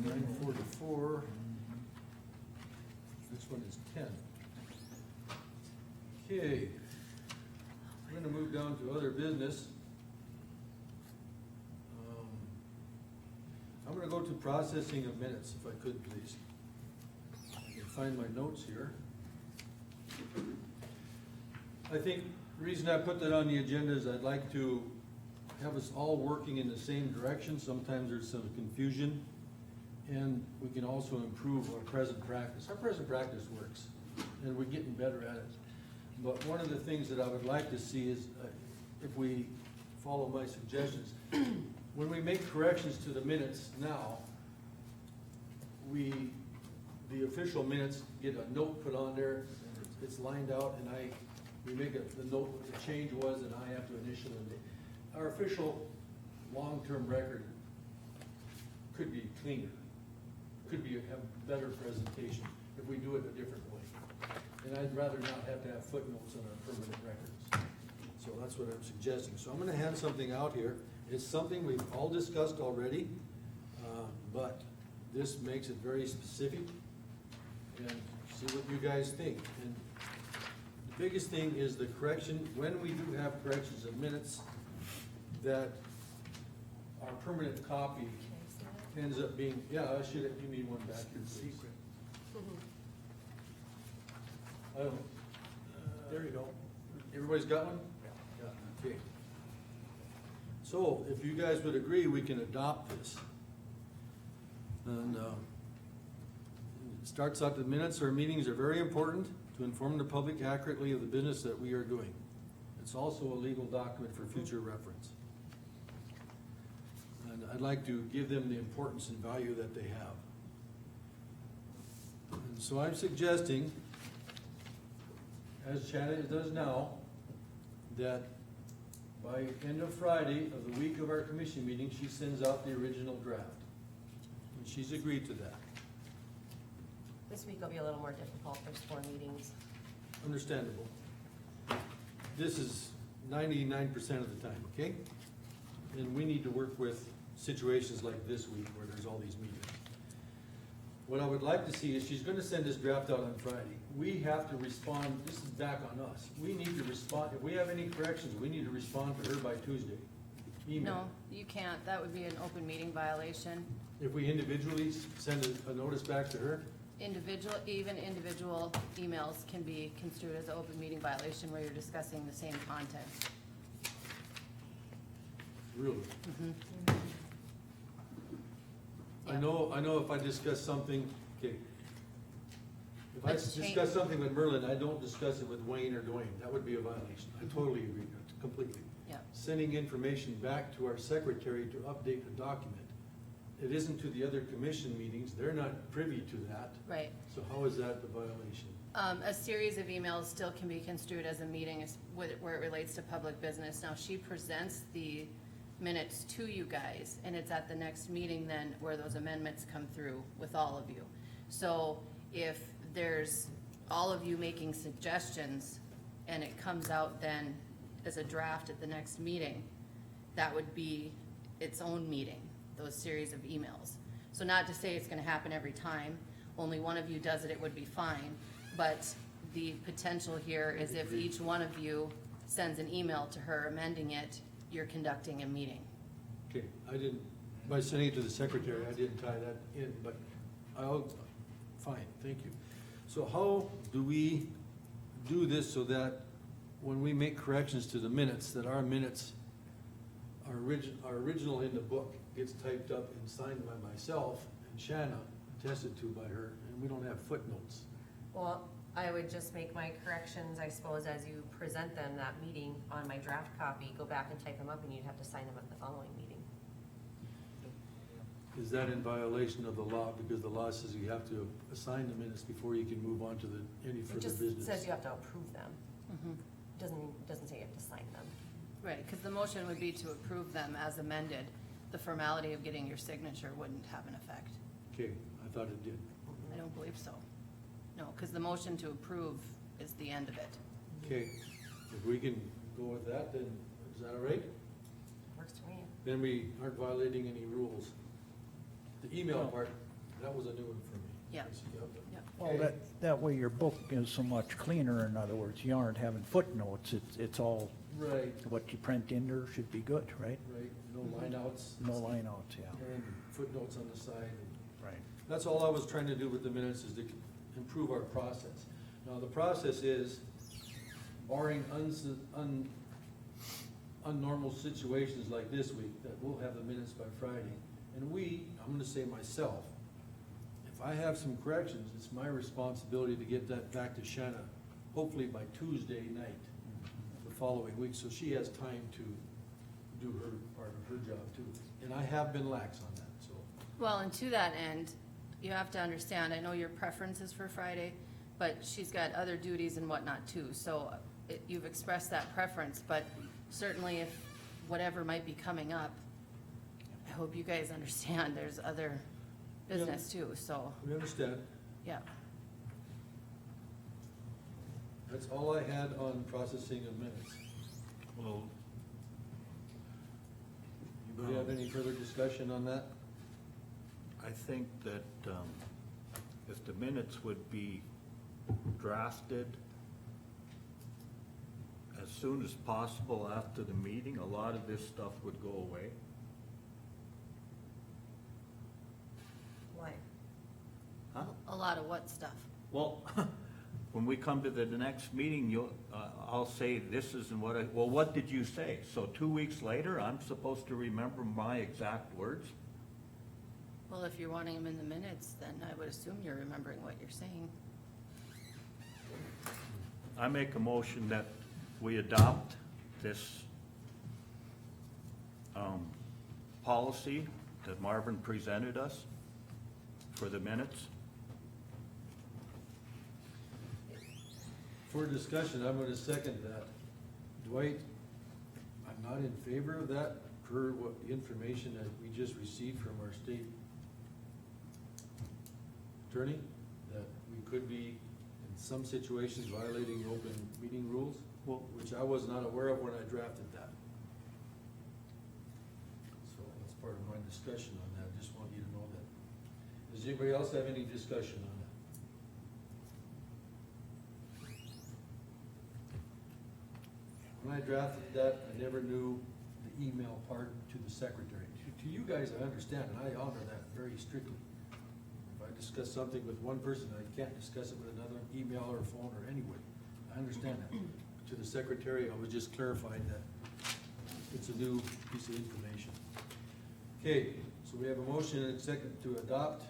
944. This one is 10. Okay. We're gonna move down to other business. I'm gonna go to processing of minutes, if I could, please. I can find my notes here. I think the reason I put that on the agenda is I'd like to have us all working in the same direction. Sometimes there's some confusion, and we can also improve our present practice. Our present practice works, and we're getting better at it. But one of the things that I would like to see is, if we follow my suggestions, when we make corrections to the minutes now, the official minutes get a note put on there, and it's lined out, and we make the note what the change was, and I have to initial it. Our official long-term record could be cleaner, could have better presentation if we do it a different way. And I'd rather not have to have footnotes on our permanent records. So that's what I'm suggesting. So I'm gonna hand something out here. It's something we've all discussed already, but this makes it very specific, and see what you guys think. And the biggest thing is the correction, when we do have corrections of minutes, that our permanent copy ends up being, yeah, you need one back here, please. There you go. Everybody's got one? Yeah. Okay. So, if you guys would agree, we can adopt this. And it starts out, the minutes or meetings are very important to inform the public accurately of the business that we are doing. It's also a legal document for future reference. I'd like to give them the importance and value that they have. And so I'm suggesting, as Shannon does now, that by end of Friday of the week of our commission meeting, she sends out the original draft. And she's agreed to that. This week will be a little more difficult, there's 4 meetings. Understandable. This is 99% of the time, okay? And we need to work with situations like this week where there's all these meetings. What I would like to see is she's gonna send this draft out on Friday. We have to respond, this is back on us. We need to respond, if we have any corrections, we need to respond to her by Tuesday. Email. No, you can't. That would be an open meeting violation. If we individually send a notice back to her, Even individual emails can be construed as an open meeting violation where you're discussing the same content. really. I Yeah. know if I discuss something, okay. If I Let's change- discuss something with Merlin, I don't discuss it with Wayne or Dwayne, that would be a violation. I totally agree, completely. Yeah. Sending information back to our secretary to update the document. It isn't to the other commission meetings, they're not privy to that, Right. so how is that the violation? A series of emails still can be construed as a meeting where it relates to public business. Now, she presents the minutes to you guys, and it's at the next meeting then where those amendments come through with all of you. So if there's all of you making suggestions and it comes out then as a draft at the next meeting, that would be its own meeting, those series of emails. So not to say it's gonna happen every time, only one of you does it, it would be fine. But the potential here is if each one of you sends an email to her amending it, you're conducting a meeting. Okay, I didn't, by sending it to the secretary, I didn't tie that in, but fine, thank you. So how do we do this so that when we make corrections to the minutes, that our minutes, our original in the book gets typed up and signed by myself and Shanna, attested to by her, and we don't have footnotes? Well, I would just make my corrections, I suppose, as you present them that meeting on my draft copy, go back and type them up, and you'd have to sign them at the following meeting. Is that in violation of the law? Because the law says you have to assign the minutes before you can move on to any It further just business. says you have to approve them, Mhm. doesn't say you have to sign them. Right, because the motion would be to approve them as amended. The formality of getting your signature wouldn't have an effect. Okay, I thought it did. I don't believe so. No, because the motion to approve is the end of it. Okay, if we can go with that, then is that all right? Works for me. Then we aren't violating any rules. The email part, that was a new one for me. Yeah. Yep. Well, that way your book is so much cleaner, in other words, you aren't having footnotes, it's all, Right, what you print in there should be good, right? right, no lineouts. No lineouts, yeah. And footnotes on the side. and Right. That's all I was trying to do with the minutes, is to improve our process. Now, the process is, barring unnormal situations like this week, that we'll have the minutes by Friday. And I'm gonna say myself, if I have some corrections, it's my responsibility to get that back to Shanna, hopefully by Tuesday night, the following week, so she has time to do her part of her job too. And I have been lax on that, so. Well, and to that end, you have to understand, I know your preference is for Friday, but she's got other duties and whatnot too. So you've expressed that preference, but certainly if whatever might be coming up, I hope you guys understand there's other business too, so, We understand. yeah. That's all I had on processing of minutes. Well, Anybody have any further discussion on that? I think that if the minutes would be drafted as soon as possible after the meeting, a lot of this stuff would go away. Why? Huh? A lot of what stuff? Well, when we come to the next meeting, I'll say, this isn't what well, what did you say? So 2 weeks later, I'm supposed to remember my exact words? Well, if you're wanting them in the minutes, then I would assume you're remembering what you're saying. I make a motion that we adopt this policy that Marvin presented us for the minutes. For discussion, I'm gonna second that. Dwight, I'm not in favor of that per what the information that we just received from our state attorney, that we could be in some situations violating open meeting rules, which I was not aware of when I drafted that. So that's part of my discussion on that. Just want you to know that. Does anybody else have any discussion on that? When I drafted that, I never knew the email part to the secretary. To you guys, I understand, and I honor that very strictly. If I discuss something with one person, I can't discuss it with another, email or phone or anyway. I understand that. To the secretary, I was just clarifying that it's a new piece of information. Okay, so we have a motion and a second to adopt.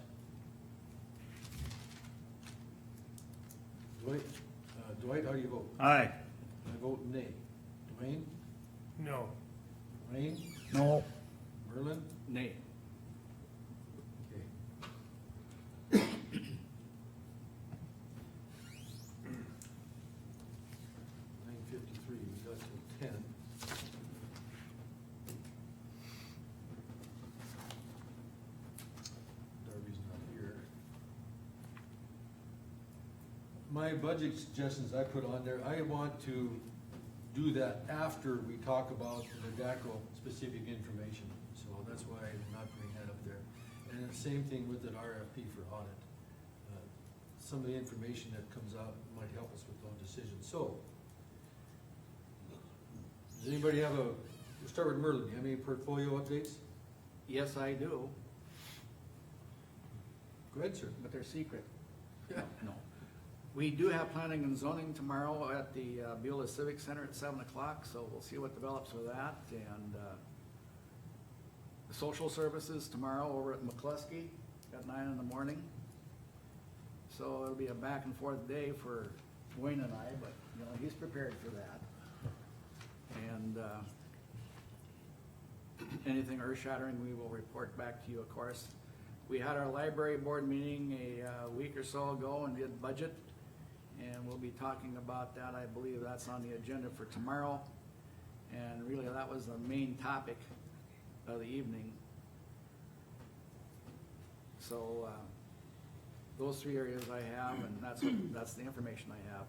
Dwight, how do you vote? Aye. I vote nay. Dwayne? No. Wayne? No, Merlin? Nay. Okay. 9:53, we got till 10. Darby's not here. My budget suggestions I put on there, I want to do that after we talk about the DACO specific information. So that's why I'm not putting that up there. And the same thing with an RFP for audit. Some of the information that comes out might help us with those decisions. So, does anybody have we'll start with Merlin. Do you have any portfolio updates? Yes, I do, Go ahead, sir. but they're secret. Yeah. No. We do have planning and zoning tomorrow at the Beulah Civic Center at 7 o'clock, so we'll see what develops with that. And the social services tomorrow over at McCluskey at 9 in the morning. So it'll be a back and forth day for Wayne and I, but, you know, he's prepared for that. And anything earth-shattering, we will report back to you, of course. We had our library board meeting a week or so ago and did budget. And we'll be talking about that. I believe that's on the agenda for tomorrow. And really, that was the main topic of the evening. So, those three areas I have, and that's the information I have.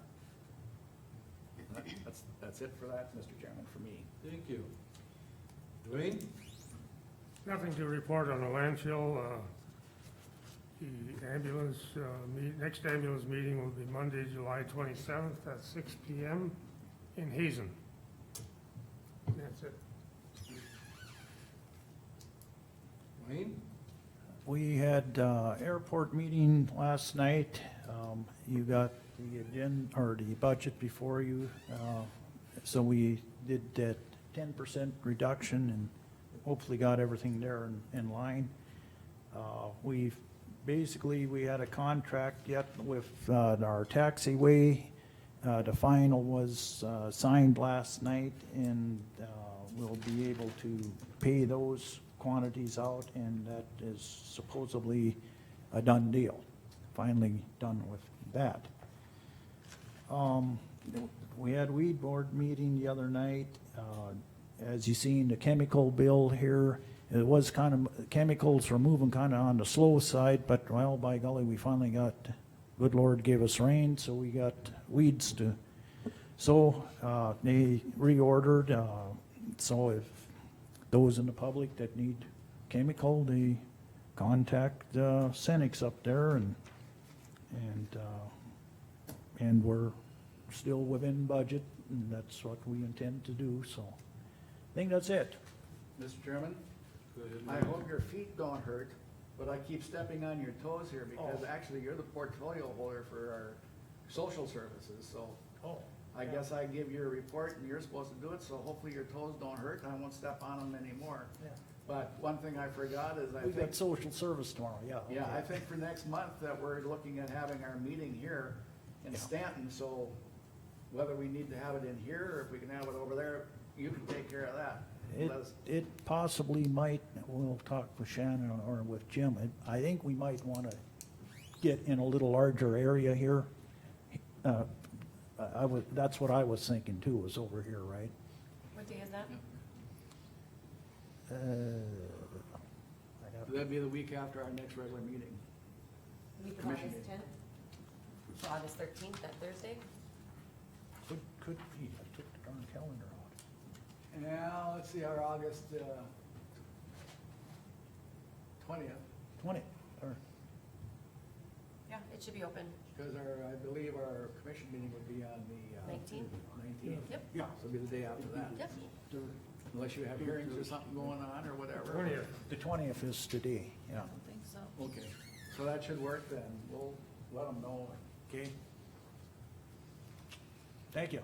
That's it for that, Mr. Chairman, for me. Thank you. Dwayne? Nothing to report on the landfill. The ambulance, next ambulance meeting will be Monday, July 27th at 6 PM in Hazen. That's it. Wayne? we had, airport meeting last night. You got the agenda, or the budget before you. So we did that 10% reduction and hopefully got everything there in line. We had a contract yet with our taxiway. The final was signed last night, and we'll be able to pay those quantities out, and that is supposedly a done deal. Finally done with that. We had weed board meeting the other night. As you seen, the chemical bill here, it was kind of, chemicals were moving kind of on the slow side, but well, by golly, we finally got, good Lord gave us rain, so we got weeds to, so they reordered. So if those in the public that need chemical, they contact Cenex up there, and we're still within budget, and that's what we intend to do, so I think that's it. Mr. Chairman, Go ahead, I Wayne. hope your feet don't hurt, but I keep stepping on your toes here because actually you're the portfolio holder for our social services, so I guess I give you a report and you're supposed to do it, so hopefully your toes don't hurt, I won't step on them anymore. Yeah. But one thing I forgot is I We think, got social service tomorrow, yeah. yeah, okay. I think for next month that we're looking at having our meeting here in Yeah. Stanton, so whether we need to have it in here or if we can have it over there, you can take care of that. It possibly might, we'll talk with Shannon or with Jim. I think we might want to get in a little larger area here. That's what I was thinking too, was over here, right? What day is that? I'd have to- That'd be the week after our next regular meeting. Week of Commission August meeting. 10th? So August 13th, that Thursday? Could be, I took the darn calendar out. Yeah, let's see, our August, 20th, 20, or, Yeah, it should be open. because I believe our commission meeting would be on the. 19th? 19th. Yep. Yeah, so it'll be the day after that. Yep. Unless you have hearings or something going on or whatever. 20th. the 20th is today, yeah. I don't think so. Okay, so that should work then. We'll let them know. Okay. Thank you.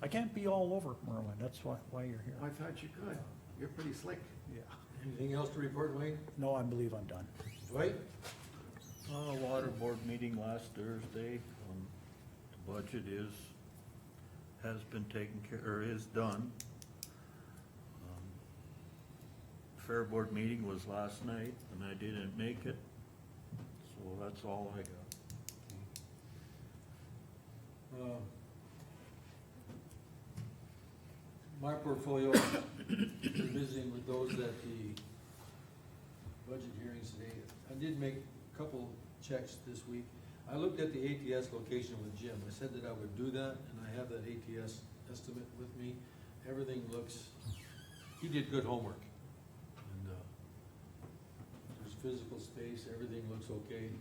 I can't be all over, Merlin, that's why you're I here. thought you could. You're pretty slick. Yeah. Anything else to report, Wayne? No, I believe I'm done. Dwight? Water board meeting last Thursday, the budget has been taken care, or is done. Fair board meeting was last night, and I didn't make it, so that's all I got. My portfolio, we're visiting with those at the budget hearings today. I did make a couple checks this week. I looked at the ATS location with Jim. I said that I would do that, and I have that ATS estimate with me. Everything looks, he did good homework. And, there's physical space, everything looks okay.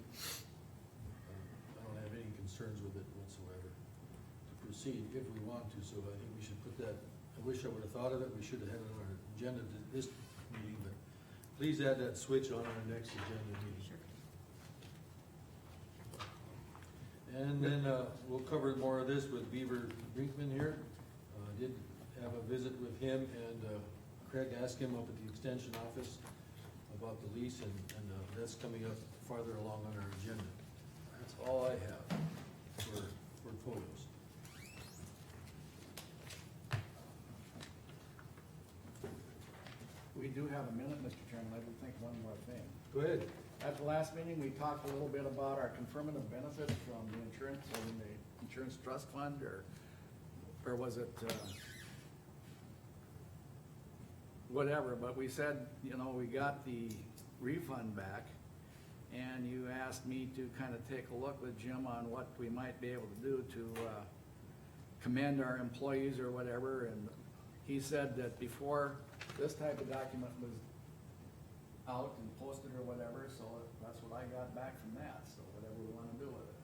I don't have any concerns with it whatsoever to proceed if we want to, so I think we should put that, I wish I would've thought of it, we should have had it on our agenda to this meeting, but please add that switch on our next agenda meeting. And then, we'll cover more of this with Beaver Brinkman here. Did have a visit with him, and Craig asked him up at the extension office about the lease, and that's coming up farther along on our agenda. That's all I have for portfolios. We do have a minute, Mr. Chairman. I do think one more thing. Go ahead. At the last meeting, we talked a little bit about our confirmative benefits from the insurance, or in the insurance trust fund, or was it, whatever, but we said, you know, we got the refund back, and you asked me to kind of take a look with Jim on what we might be able to do to, commend our employees or whatever, and he said that before this type of document was out and posted or whatever, so that's what I got back from that, so whatever we wanna do with it.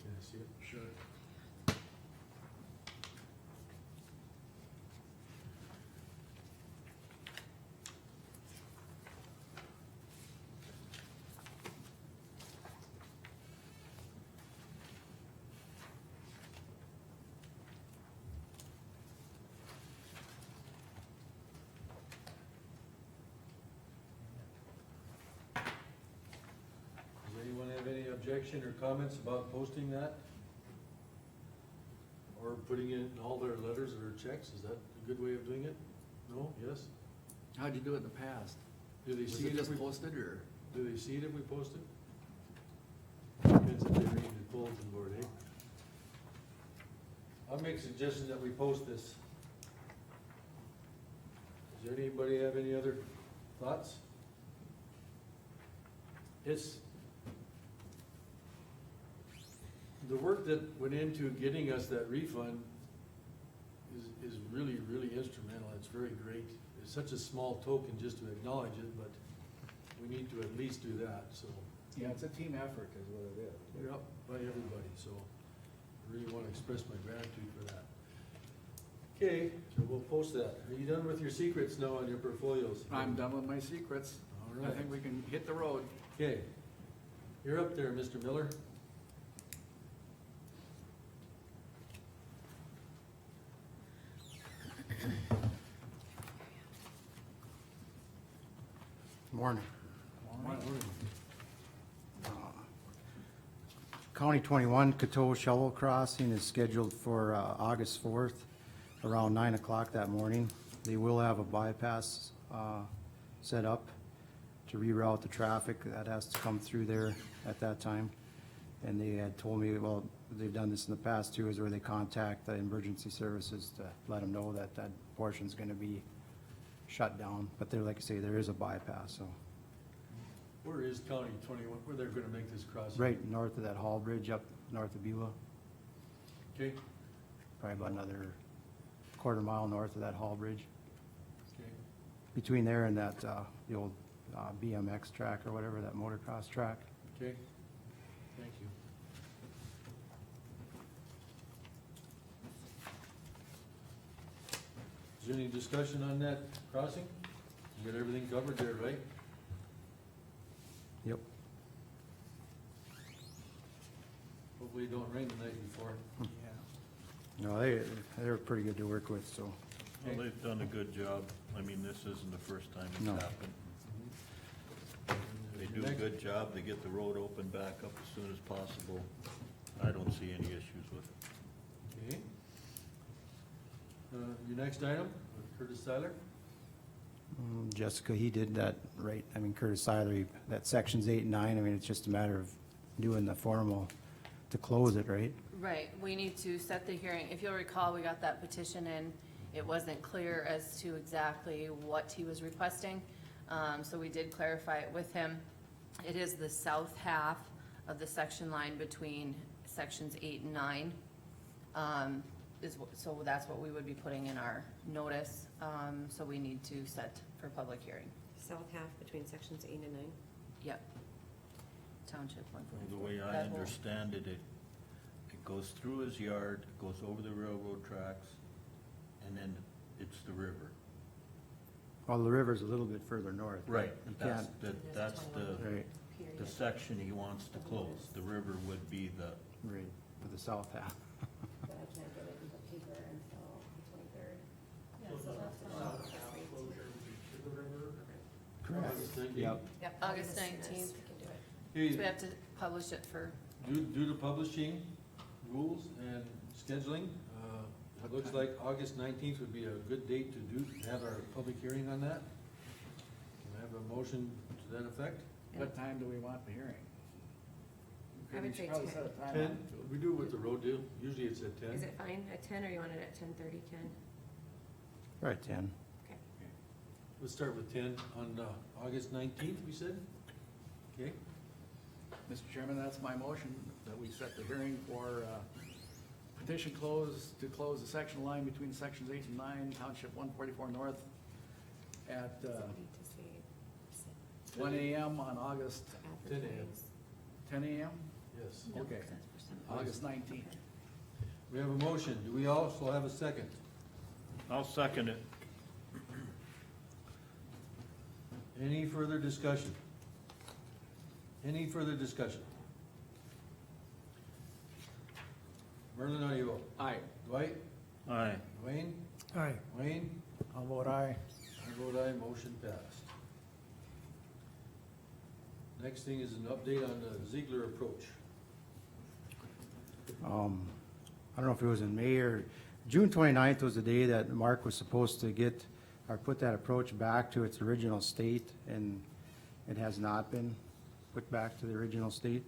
Can I see it? Sure. Does anyone have any objection or comments about posting that? Or putting it in all their letters or checks? Is that a good way of doing it? No? Yes? How'd you do it in the past? Do they Was see it it if just we, posted, or? do they see it if we post it? Depends if they read the bulletin board, eh? I'll make a suggestion that we post this. Does anybody have any other thoughts? It's, the work that went into getting us that refund is really, really instrumental. It's very great. It's such a small token just to acknowledge it, but we need to at least do that, so. Yeah, it's a team effort is what it is. We're up by everybody, so I really want to express my gratitude for that. Okay, so we'll post that. Are you done with your secrets now on your portfolios? I'm done with my secrets. All I right. think we can hit the road. Okay, you're up there, Mr. Miller. Morning. County 21 Coteau Shovel Crossing is scheduled for August 4th around 9 o'clock that morning. They will have a bypass set up to reroute the traffic that has to come through there at that time. And they had told me, well, they've done this in the past too, is where they contact the emergency services to let them know that that portion's gonna be shut down. But there, like I say, there is a bypass, so. Where is County 21, where they're gonna make this crossing? Right north of that Hall Bridge up north of Beulah, Okay, probably about another quarter-mile north of that Hall Bridge. okay. Between there and that, the old BMX track or whatever, that motocross track. Okay, thank you. Is there any discussion on that crossing? You got everything covered there, right? Yep. Hopefully it don't rain the night before. No, they're pretty good to work with, so. Well, they've done a good job. I mean, this isn't the first time it's No. happened. They do a good job. They get the road open back up as soon as possible. I don't see any issues with it. Okay. Your next item, Curtis Seiler? Jessica, he did that right, I mean, Curtis Seiler, that sections 8 and 9, I mean, it's just a matter of doing the formal to close it, right? Right, we need to set the hearing. If you'll recall, we got that petition in. It wasn't clear as to exactly what he was requesting, so we did clarify it with him. It is the south half of the section line between sections 8 and 9. So that's what we would be putting in our notice, so we need to set for public hearing. South half between sections 8 and 9. Yep. Township The 144. way I That whole- understand it, it goes through his yard, goes over the railroad tracks, and then it's the river. Well, the river's a little bit further north. You That's can't, that's right, the section he wants to close. The river would be the, right, for the south half. But I can't get it in the paper until the 23rd. Correct. Yep. Yep. August as soon as 19th. we can do it. So we Okay, have to publish it for, due to publishing rules and scheduling, it looks like August 19th would be a good date to have our public hearing on that. Can I have a motion to that effect? What time do we want the hearing? I would We should say probably 10. set a time 10, on it. we do it with the road deal, usually it's at 10. Is it fine at 10 or you want it at 10:30, Ken? Right, 10. Okay. Let's start with 10 on August 19th, we said? Okay, Mr. Chairman, that's my motion, that we set the hearing for petition to close the section line between sections 8 and 9, Township 144 North, at Does it need to say 1 AM on August, 10 a.m. advertise? 10 AM? yes. no, Okay. that's for some. August 19th. We have a motion, do we also have a second? I'll second it. Any further discussion? Any further discussion? Merlin, how do you vote? Aye. Dwight? Aye. Wayne? Aye. Wayne? How vote aye? I vote aye, motion passed. Next thing is an update on the Ziegler approach. I don't know if it was in May or, June 29th was the day that Mark was supposed to get, or put that approach back to its original state, and it has not been put back to the original state.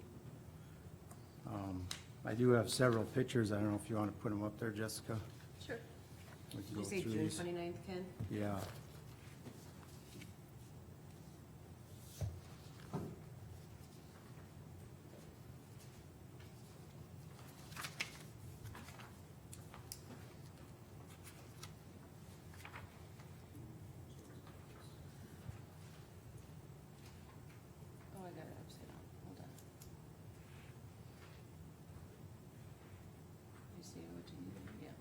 I do have several pictures, I don't know if you wanna put them up there, Jessica? Sure. We can Did go you say through June these. 29th, Ken? Yeah. Oh, I got it upside down, hold on. You see what you need, yeah.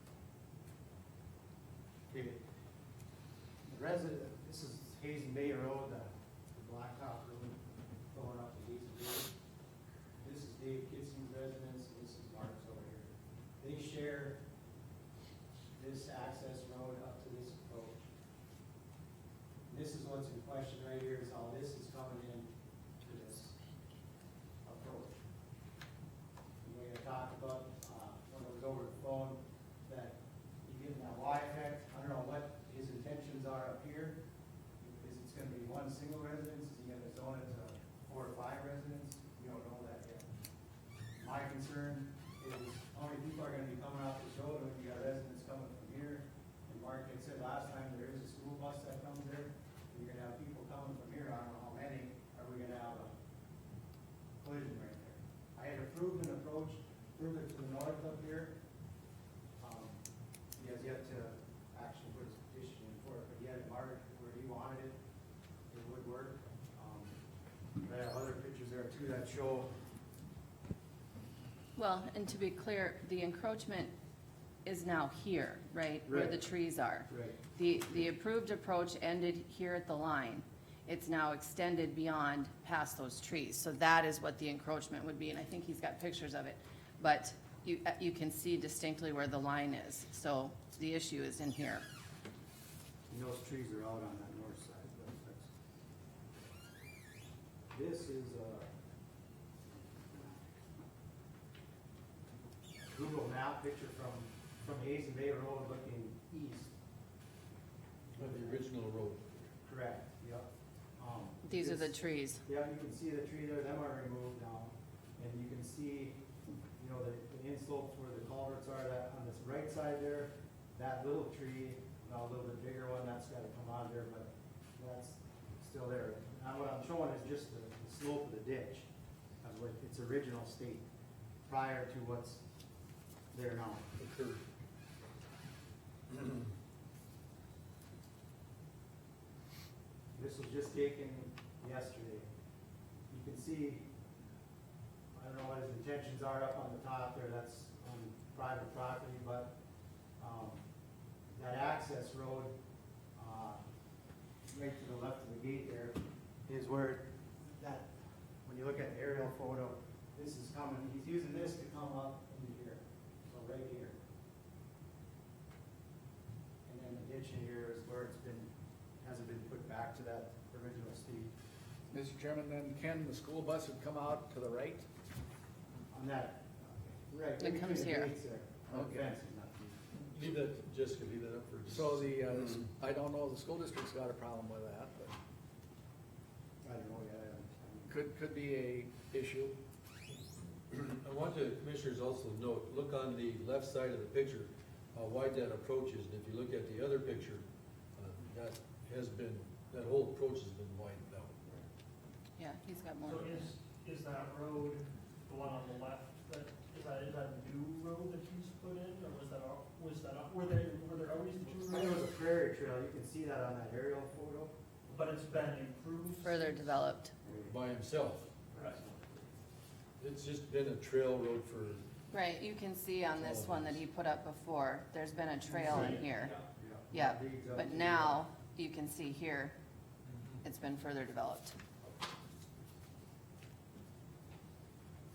Okay. The resident, this is Hazen Bay Road, the blacktop road going up to Hazen Bay. This is Dave Kitson's residence, and this is Mark's over here. They share this access road up to this approach. This is what's in question right here, is how this is coming in to this approach. We had talked about, when it was over the phone, that you getting that Wi-Fi here, is it's gonna be one single residence, is he gonna zone it to 4 or 5 residents? We don't know that yet. My concern is how many people are gonna be coming off this road when you got residents coming from here? And Mark had said last time, there is a school bus that comes there, you're gonna have people coming from here, I don't know how many, are we gonna have a collision right there? I had approved an approach further to the north up here. He has yet to actually put his petition in for it, but he had it marked where he wanted it, it would work. But I have other pictures there too that show. Well, and to be clear, the encroachment is now here, right? Where the Right. trees are. Right. The approved approach ended here at the line. It's now extended beyond past those trees. So that is what the encroachment would be, and I think he's got pictures of it. But you can see distinctly where the line is. So the issue is in here. And those trees are out on that north side, but that's. This is a Google map picture from Hazen Bay Road looking east. On the original road. Correct, yep. These are the this- trees. Yeah, you can see the tree there, them are removed now, and you can see, you know, the inslopes where the culverts are, that on this right side there, that little tree, now a little bit bigger one, that's gotta come out there, but that's still there. Now what I'm showing is just the slope of the ditch, of what its original state, prior to what's there now. Occurred. This was just taken yesterday. You can see, I don't know what his intentions are up on the top there, that's on private property, but, that access road, right to the left of the gate there, is where that, when you look at the aerial photo, this is coming, he's using this to come up into here, so right here. And then the ditch in here is where it's been, hasn't been put back to that original state. Mr. Chairman, then Ken, the school bus would come out to the right? On that, right. It in comes between the here. gates there. The Okay. fence is not deep. Leave that, Jessica, leave that up for. So I don't know, the school district's got a problem with that, but I don't know yet. could be a issue. I want the commissioners also to note, look on the left side of the picture, how wide that approach is, and if you look at the other picture, that has been, that whole approach has been widened out. Yeah, he's got more. So is that road, the one on the left, is that a new road that he's put in, or were there always the two There was roads? a prairie trail, you can see that on that aerial photo. But it's been improved? Further developed. By himself. Right. It's just been a trail road for, Right, you can see on this one that he put up before, there's been a trail in here. Yeah. Yep, but now you can see here, it's been further developed.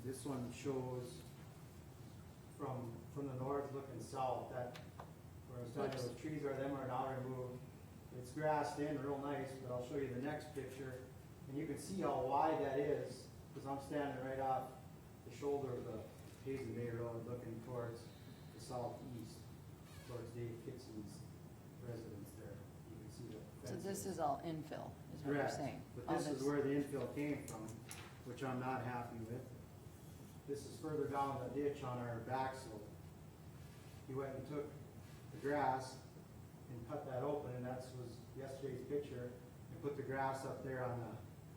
This one shows from the north looking south, that, where I was telling you those trees are, them are now removed. It's grassed in real nice, but I'll show you the next picture, and you can see how wide that is, because I'm standing right off the shoulder of the Hazen Bay Road, looking towards the southeast, towards Dave Kitson's residence there. You can see the So fences. this is all infill, is what you're Correct, saying. but All this is where the infill came from, which I'm not happy with. This is further down the ditch on our back slope. He went and took the grass and cut that open, and that was yesterday's picture, and put the grass up there on the,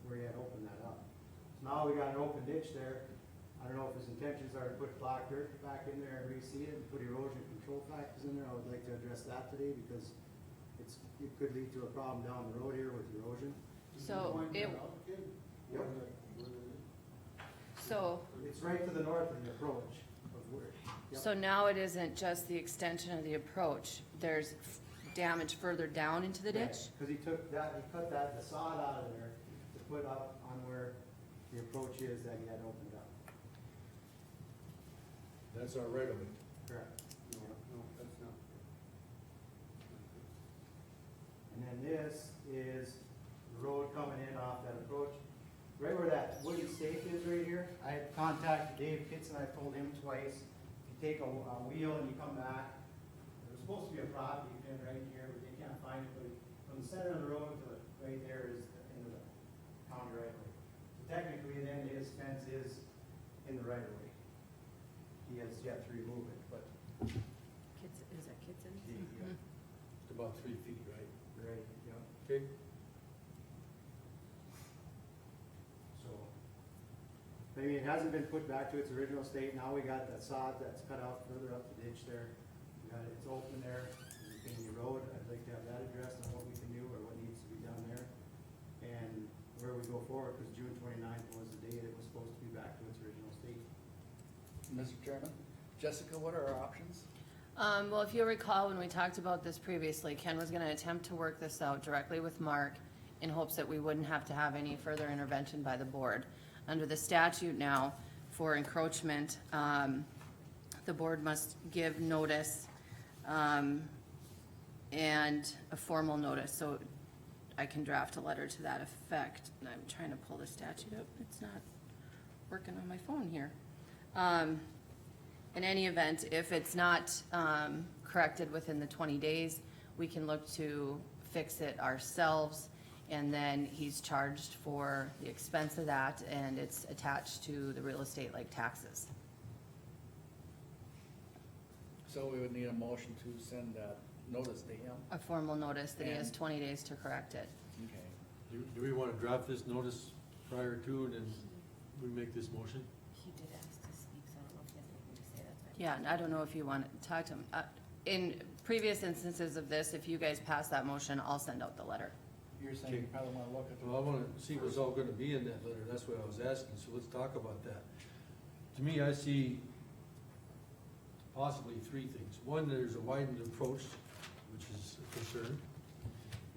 where he had opened that up. So now we got an open ditch there. I don't know if his intentions are to put black dirt back in there and reseed it and put erosion control factors in there. I would like to address that today, because it could lead to a problem down the road here with erosion. So it, Yep. so, It's right to the north of the approach of where. Yep. so now it isn't just the extension of the approach, there's damage further down into the ditch? Because he took that, he cut that, the sod out of there to put up on where the approach is that he had opened up. that's our right of way. Correct. No, that's not. And then this is the road coming in off that approach. Right where that wooden stake is right here, I had contacted Dave Kitson, I told him twice, you take a wheel and you come back. There's supposed to be a property pin right here, but they can't find it, but from the the center of the road to right there is the end of the county right of way. So technically, then his fence is in the right of way. He has yet to remove it, but, Kids, is that kids in? It's about 3 feet, right? right, yeah. Okay. So, I mean, it hasn't been put back to its original state. Now we got that sod that's cut out further up the ditch there. We got it's open there, it's a Kennedy Road. I'd like to have that addressed on what we can do or what needs to be done there. And where we go forward, because June 29th was the day that it was supposed to be back to its original state. Mr. Chairman, Jessica, what are our options? Well, if you'll recall, when we talked about this previously, Ken was gonna attempt to work this out directly with Mark in hopes that we wouldn't have to have any further intervention by the board. Under the statute now, for encroachment, the board must give notice, and a formal notice, so I can draft a letter to that effect. And I'm trying to pull the statute up, it's not working on my phone here. In any event, if it's not corrected within the 20 days, we can look to fix it ourselves, and then he's charged for the expense of that, and it's attached to the real estate like taxes. So we would need a motion to send that notice to him. A formal notice that he has And- 20 days to correct it. Okay. Do we want to draft this notice prior to, and then we make this motion? He did ask to speak, so I don't know if he has anything to say, that's why. Yeah, and I don't know if you want to talk to him. In previous instances of this, if you guys pass that motion, I'll send out the letter. You're saying you probably wanna look at the. Well, I want to see what's all going to be in that letter, that's what I was asking, so let's talk about that. To me, I see possibly 3 things. One, there's a widened approach, which is a concern.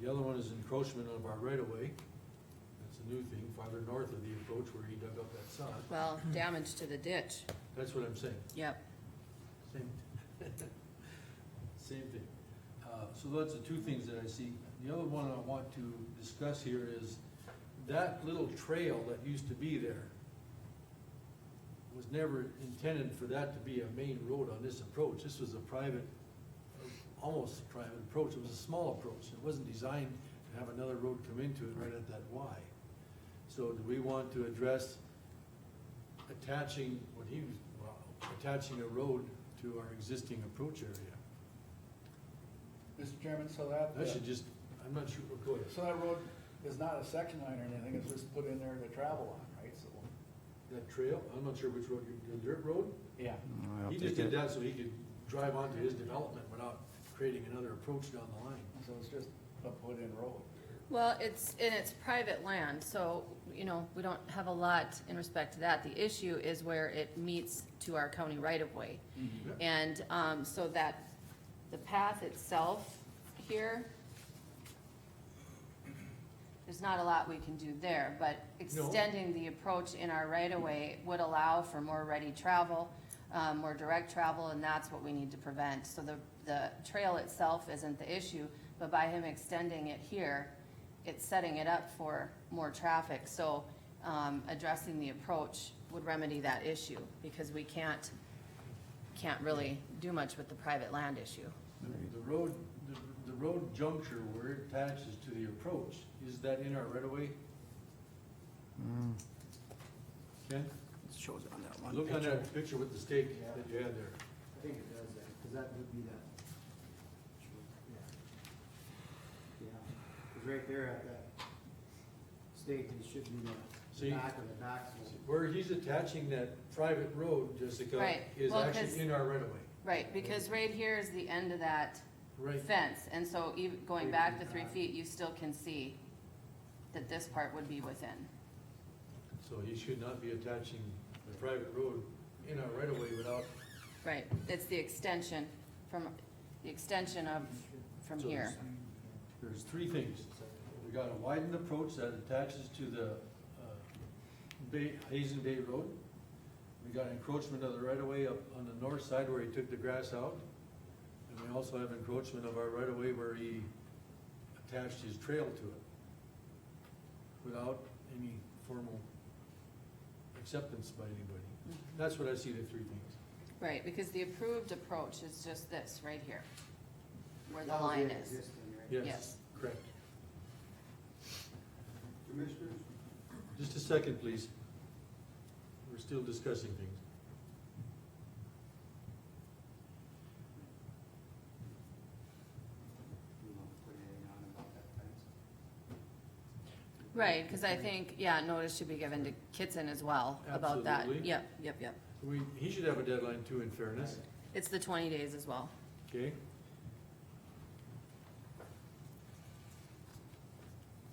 The other one is encroachment of our right-of-way. That's a new thing, farther north of the approach where he dug up that sod. Well, damage to the ditch. That's what I'm saying. Yep. Same, same thing. So those are 2 things that I see. The other one I want to discuss here is that little trail that used to be there was never intended for that to be a main road on this approach. This was a private, almost a private approach. It was a small approach. It wasn't designed to have another road come into it right at that Y. So do we want to address attaching what he was, well, attaching a road to our existing approach area? Mr. Chairman, so that. That should just, I'm not sure, go ahead. So that road is not a section line or anything, it's just put in there to travel on, right, so. That trail, I'm not sure which road, the dirt road? Yeah. I'll He just take did it. that so he could drive onto his development without creating another approach down the line. So it's just a put-in road. Well, it's private land, so, you know, we don't have a lot in respect to that. The issue is where it meets to our county right-of-way. And, so that, the path itself here, there's not a lot we can do there, but extending the approach in our right-of-way would allow for more ready travel, more direct travel, and that's what we need to prevent. So the trail itself isn't the issue, but by him extending it here, it's setting it up for more traffic. So, addressing the approach would remedy that issue, because we can't really do much with the private land issue. The road juncture where it attaches to the approach, is that in our right-of-way? Ken? It shows it on that one Look on picture. that picture with the stake that you had there. I think it does that, because that would be that. Yeah, because right there at that stake, it should be See? the back of the back. Where he's attaching that private road, Jessica, Right. is Well, actually 'cause- in our right-of-way. Right, because right here is the end of that Right. fence, and so even going back the 3 feet, you still can see that this part would be within. So he should not be attaching the private road in our right-of-way without. Right, it's the extension from So here. There's 3 things. We got a widened approach that attaches to the Hazen Bay Road. We got encroachment of the right-of-way up on the north side where he took the grass out. And we also have encroachment of our right-of-way where he attached his trail to it without any formal acceptance by anybody. That's what I see, the 3 things. Right, because the approved approach is just this, right here, where the That was line it is. existing, right? Yes, Yes. correct. second, please. We're still discussing things. You want to put anything on about that fence? Right, because I think, yeah, notice should be given to Kitson as well about that. Absolutely. Yep. He should have a deadline too, in fairness, It's the 20 days as well. okay?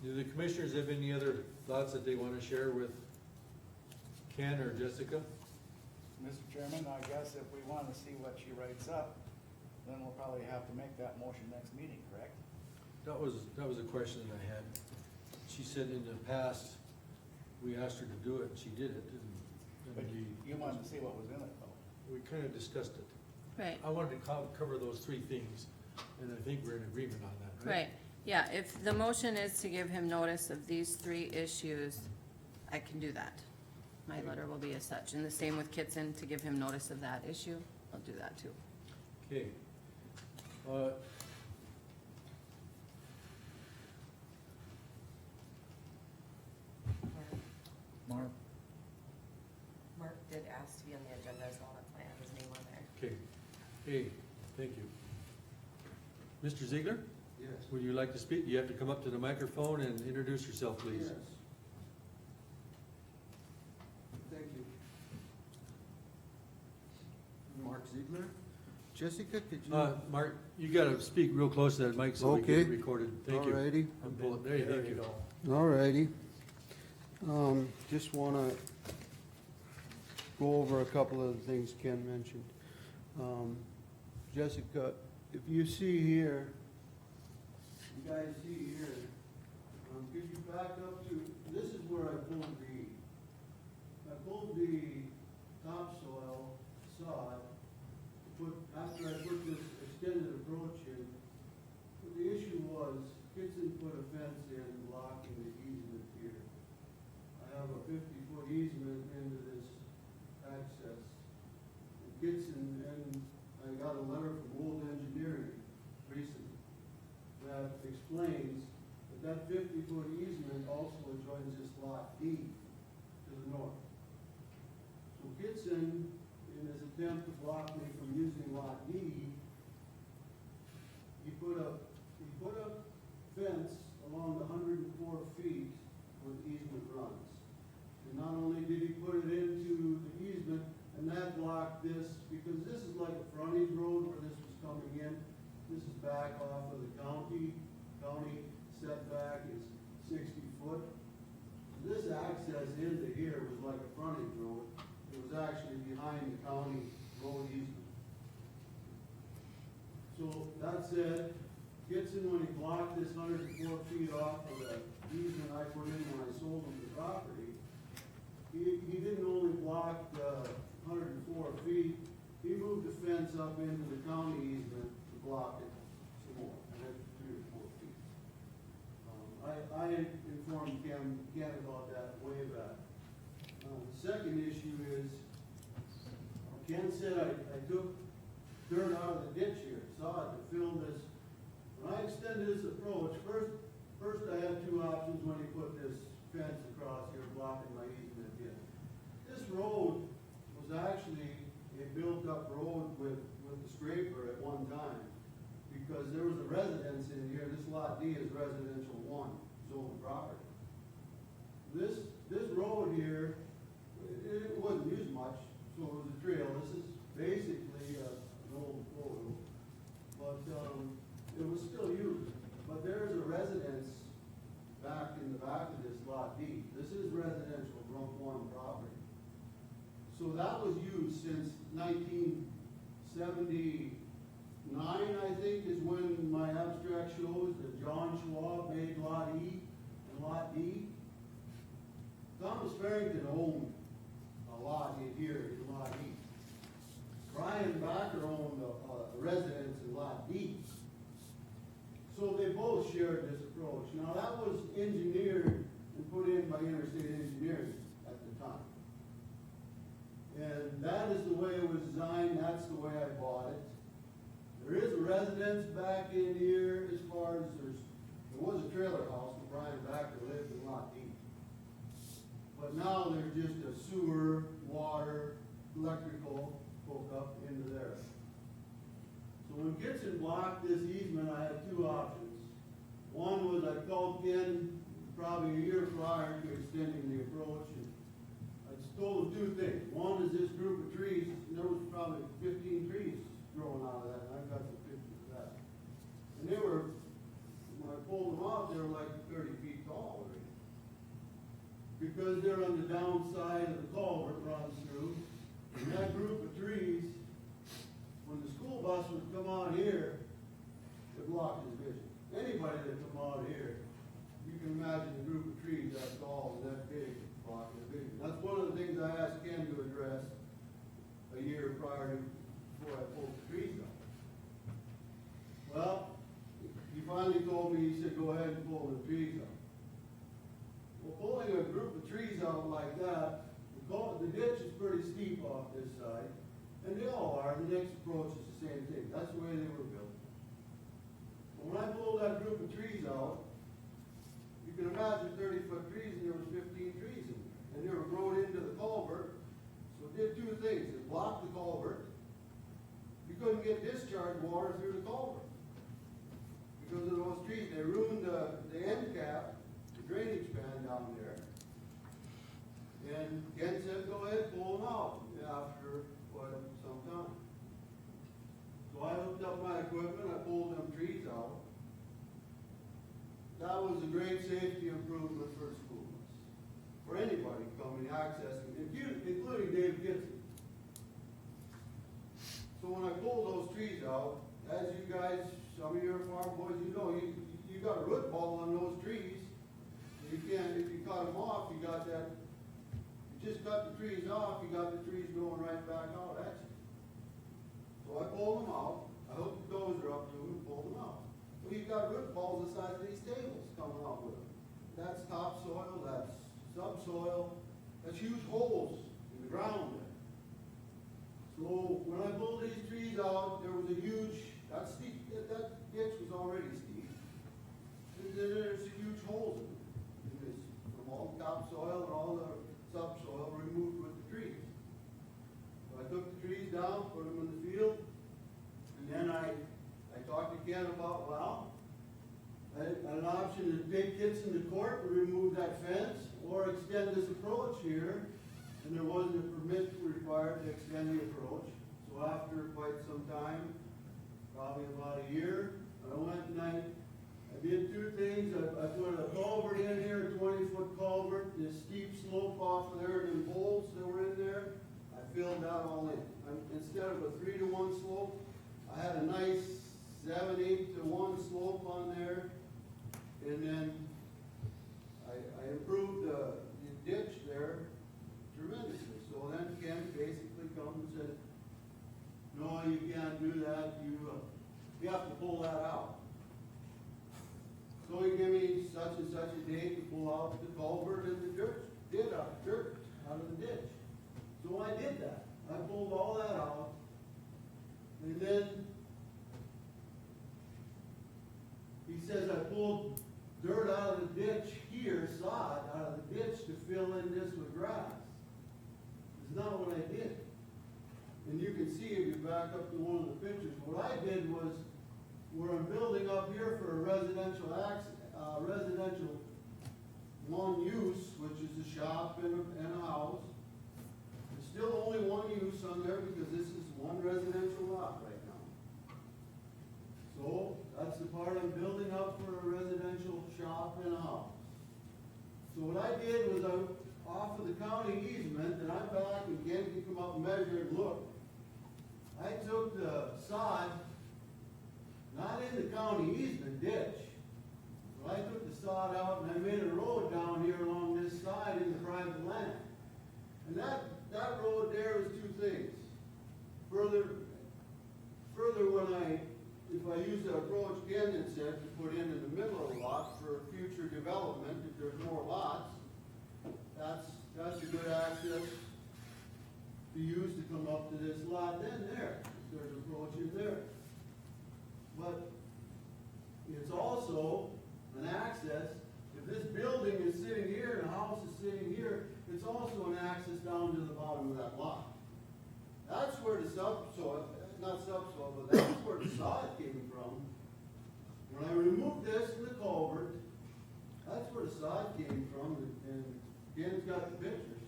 Do the commissioners have any other thoughts that they want to share with Ken or Jessica? Mr. Chairman, I guess if we want to see what she writes up, then we'll probably have to make that motion next meeting, correct? That was a question that I had. She said in the past, we asked her to do it, and she did it, and But you wanted to see what was in it, though. we kind of discussed it. Right, I wanted to cover those three things, and I think we're in agreement on that, right? right. Yeah, if the motion is to give him notice of these 3 issues, I can do that. My letter will be as such, and the same with Kitson, to give him notice of that issue, I'll do that too. Okay. Mark? Mark did ask to be on the agenda as well, that's why I have his name on there. Okay. Hey, thank you. Mr. Ziegler, Yes. would you like to speak? You have to come up to the microphone and introduce yourself, please. Thank you. Mark Ziegler. Jessica, could you? Mark, you gotta speak real close to that mic so we get it Okay. recorded. Thank you. Alrighty. And pull it, there you go. Alrighty. Just wanna go over a couple of the things Ken mentioned. Jessica, if you see here, you guys see here, could you back up to, this is where I pulled the topsoil sod, after I put this extended approach in. But the issue was, Kitson put a fence in blocking the easement here. I have a 50-foot easement into this access. And Kitson, and I got a letter from Old Engineering recently that explains that 50-foot easement also joins this lot D to the north. So Kitson, in his attempt to block me from using lot D, he put a fence along the 104 feet where the easement runs. And not only did he put it into the easement, and that blocked this, because this is like a frontage road where this was coming in. This is back off of the county. County setback is 60 foot. This access into here was like a frontage road. It was actually behind the county road easement. So that said, Kitson, when he blocked this 104 feet off of the easement I put in when I sold him the property, he didn't only block the 104 feet, he moved the fence up into the county easement to block it some more, another 3 or 4 feet. I informed Ken about that way back. The second issue is, Ken said I took dirt out of the ditch here, sod to fill this. When I extended this approach, first I had 2 options when he put this fence across here blocking my easement in. This road was actually a built-up road with the scraper at one time, because there was a residence in here. This lot D is residential 1 zone property. This road here, it wasn't used much, so it was a trail. This is basically an old photo, but it was still used. But there's a residence back in the back of this lot D. This is residential Rump 1 property. So that was used since 1979, I think, is when my abstract shows that John Schwab made lot E and lot D. Thomas Farrington owned a lot in here in lot E. Brian Backer owned a residence in lot D. So they both shared this approach. Now that was engineered and put in by Interstate Engineering at the time. And that is the way it was designed, that's the way I bought it. There is a residence back in here as far as there was a trailer house where Brian Backer lived in lot D. But but now there's just a sewer, water, electrical hookup into there. So when Gibson blocked this easement, I had two options. One was I called Ken probably a year prior to extending the approach, and I told him two things. One is this group of trees, and there was probably 15 trees growing out of that, and I've got some pictures of that. And they were, when I pulled them out, they were like 30 feet tall already. Because they're on the downside of the culvert runs through, and that group of trees, when the school bus would come out here, it blocked his vision. Anybody that come out here, you can imagine a group of trees that tall and that big blocking the vision. That's one of the things I asked Ken to address a year prior to, before I pulled the trees out. Well, he finally told me, he said, go ahead and pull the trees out. Well, pulling a group of trees out like that, the ditch is pretty steep off this side, and they all are. The next approach is the same thing. That's the way they were built. But when I pulled that group of trees out, you can imagine 30-foot trees, and there was 15 trees in there. And they were grown into the culvert, so it did two things. It blocked the culvert. You couldn't get discharge water through the culvert because of those trees. They ruined the end cap, the drainage span down there. And Ken said, go ahead, pull them out after quite some time. So I hooked up my equipment, I pulled them trees out. That was a great safety improvement for the school bus, for anybody coming, accessing, including Dave Gibson. So when I pulled those trees out, as you guys, some of your farm boys, you know, you got a root ball on those trees. You can't, if you cut them off, you got that, you just cut the trees off, you got the trees going right back out at you. So I pulled them out, I hooked the dozer up to them and pulled them out. Well, you've got root balls the size of these tables coming out with them. That's topsoil, that's subsoil, that's huge holes in the ground there. So when I pulled these trees out, there was a huge, that ditch was already steep. There's huge holes in this, from all the topsoil and all the subsoil removed with the trees. So I took the trees down, put them in the field, and then I talked to Ken about, well, an option to take Gibson to court and remove that fence, or extend this approach here, and there wasn't a permit required to extend the approach. So after quite some time, probably about a year, I went and I did two things. I put a culvert in here, a 20-foot culvert, this steep slope off of there, and the holes that were in there, I filled that all in. Instead of a 3-to-1 slope, I had a nice 7-8-to-1 slope on there, and then I improved the ditch there tremendously. So then Ken basically comes and said, no, you can't do that, you have to pull that out. So he gave me such and such a date to pull out the culvert and the dirt out of the ditch. So I did that. I pulled all that out, and then he says I pulled dirt out of the ditch here, sod out of the ditch to fill in this with grass. It's not what I did. And you can see if you back up to one of the pictures, what I did was, where I'm building up here for a residential one use, which is a shop and a house. There's still only one use on there because this is one residential lot right now. So that's the part I'm building up for a residential shop and a house. So what I did was I off of the county easement, and I'm back and Ken can come up and measure and look. I took the sod, not in the county easement ditch, but I took the sod out and I made a road down here along this side in the private land. And that road there is two things. Further when if I use the approach Ken had said to put in the middle of the lot for future development, if there's more lots, that's a good access to use to come up to this lot then there. There's approach in there. But it's also an access. If this building is sitting here and the house is sitting here, it's also an access down to the bottom of that lot. That's where the subsoil, not subsoil, but that's where the sod came from. When I removed this and the culvert, that's where the sod came from, and Ken's got the pictures.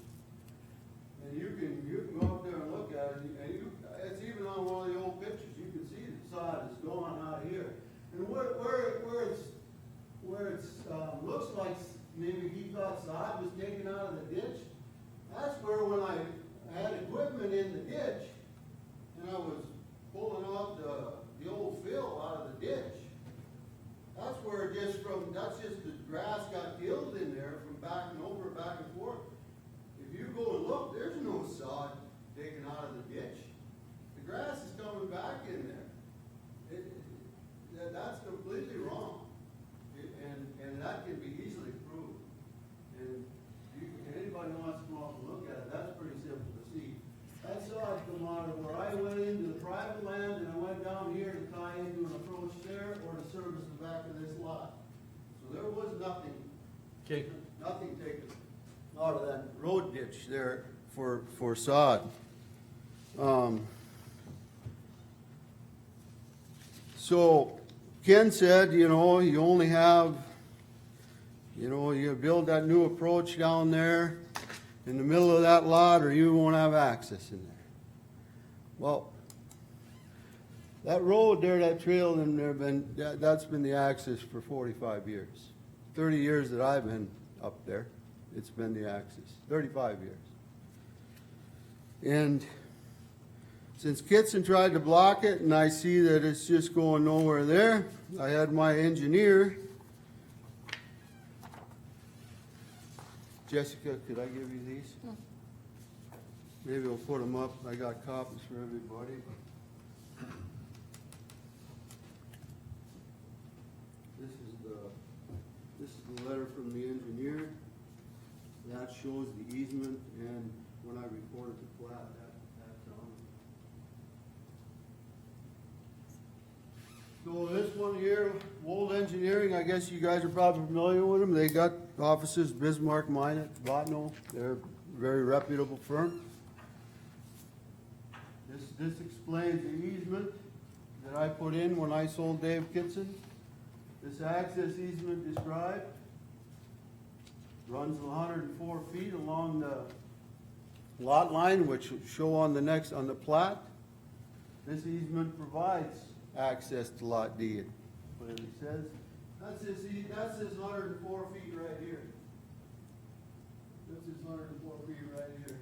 And you can go up there and look at it, and it's even on one of the old pictures, you can see the sod is going out of here. And where it's, looks like maybe he thought sod was taken out of the ditch, that's where when I had equipment in the ditch, and I was pulling out the old fill out of the ditch, that's where that's just the grass got killed in there from backing over, back and forth. If you go and look, there's no sod taken out of the ditch. The grass is coming back in there. That's completely wrong. And that can be easily proved. And if anybody wants to come up and look at it, that's pretty simple to see. That sod come out of where I went into the private land and I went down here to tie into an approach there or to service the back of this lot. So there was nothing, Okay, nothing taken out of that road ditch there for sod. So Ken said, you know, you only have, you know, you build that new approach down there in the middle of that lot or you won't have access in there. Well, that road there, that trail in there, that's been the access for 45 years. 30 years that I've been up there, it's been the access, 35 years. And since Kitson tried to block it and I see that it's just going nowhere there, I had my engineer, Jessica, could I give you these? Maybe I'll put them up, I got copies for everybody. This is the letter from the engineer. That shows the easement and when I recorded the plat, So this one here, Wold Engineering, I guess you guys are probably familiar with them. They got offices, Bismarck, Minot, Botno. They're a very reputable firm. This explains the easement that I put in when I sold Dave Kitson. This access easement described runs 104 feet along the lot line, which will show on the plat. This easement provides access to lot D. But it says, that's this 104 feet right here. This is 104 feet right here.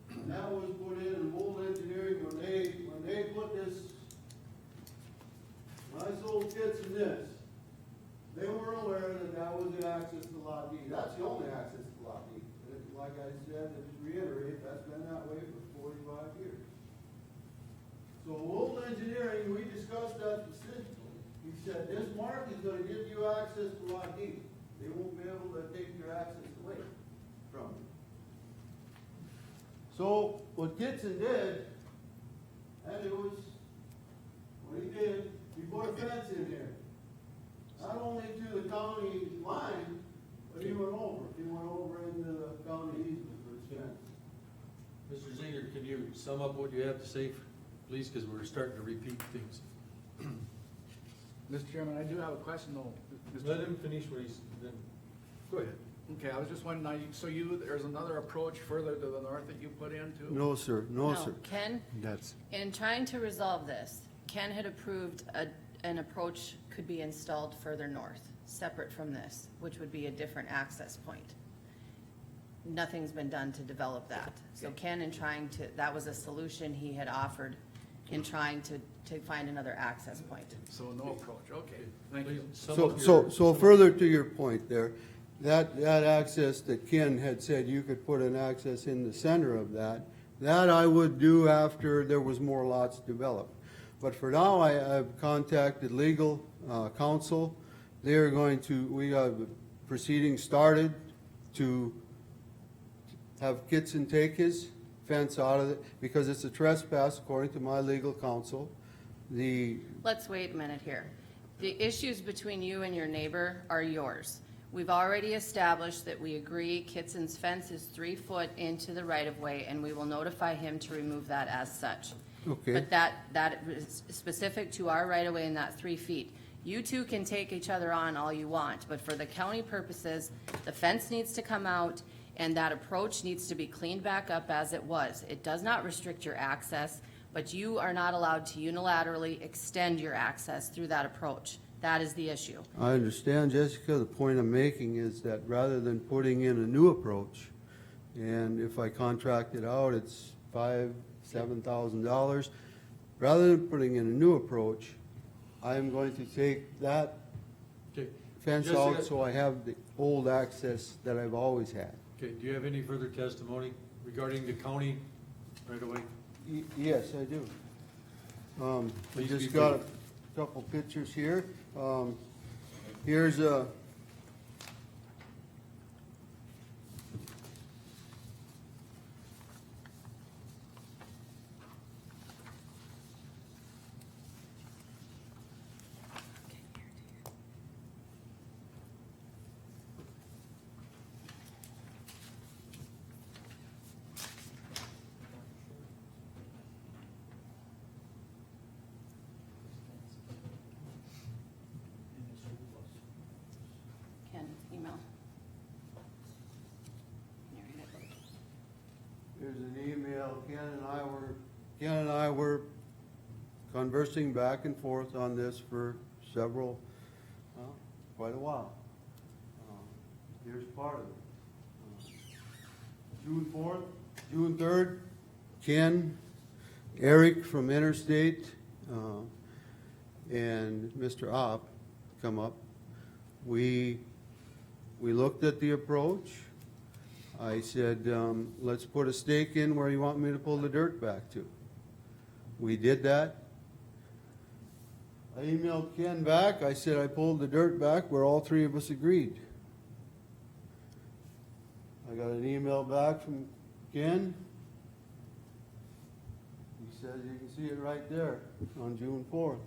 And that was put in Wold Engineering when they put this, when I sold Kitson this, they weren't aware that was the access to lot D. That's the only access to lot D. And like I said, to reiterate, that's been that way for 45 years. So Wold Engineering, we discussed that specifically. He said, this mark is gonna give you access to lot D. They won't be able to take your access away from you. So what Kitson did, and it was, what he did, he put a fence in here. Not only to the county line, but he went over. He went over into the county easement for his fence. Mr. Zinger, can you sum up what you have to say, please, because we're starting to repeat things. Mr. Chairman, I do have a question though. Let him finish what he's, then, go ahead. Okay, I was just wondering, so there's another approach further to the north that you put in too? No, sir. No, sir. Ken, That's, in trying to resolve this, Ken had approved an approach could be installed further north, separate from this, which would be a different access point. Nothing's been done to develop that. So Ken, in trying to, that was a solution he had offered in trying to find another access point. So no approach, okay, thank you. So further to your point there, that access that Ken had said you could put an access in the center of that I would do after there was more lots developed. But for now, I've contacted legal counsel. They're going to, we have proceedings started to have Kitson take his fence out of it because it's a trespass according to my legal counsel. Let's wait a minute here. The issues between you and your neighbor are yours. We've already established that we agree Kitson's fence is 3 foot into the right-of-way, and we will notify him to remove that as such. Okay. But that is specific to our right-of-way in that 3 feet. You two can take each other on all you want, but for the county purposes, the fence needs to come out, and that approach needs to be cleaned back up as it was. It does not restrict your access, but you are not allowed to unilaterally extend your access through that approach. That is the issue. I understand, Jessica. The point I'm making is that rather than putting in a new approach, and if I contract it out, it's $7,000. Rather than putting in a new approach, I am going to take that Okay. fence Jessica- out so I have the old access that I've always had. Okay, do you have any further testimony regarding the county right away? Yes, I do. I Please be just got a brief. couple pictures here. Here's a Ken, email. Can you read it? Here's an email, Ken and I were conversing back and forth on this for quite a while. Here's part of it. June 4th, June 3rd, Ken, Eric from Interstate, and Mr. Opp come up. We looked at the approach. I said, let's put a stake in where you want me to pull the dirt back to. We did that. I emailed Ken back. I said I pulled the dirt back where all three of us agreed. I got an email back from Ken. He says you can see it right there on June 4th.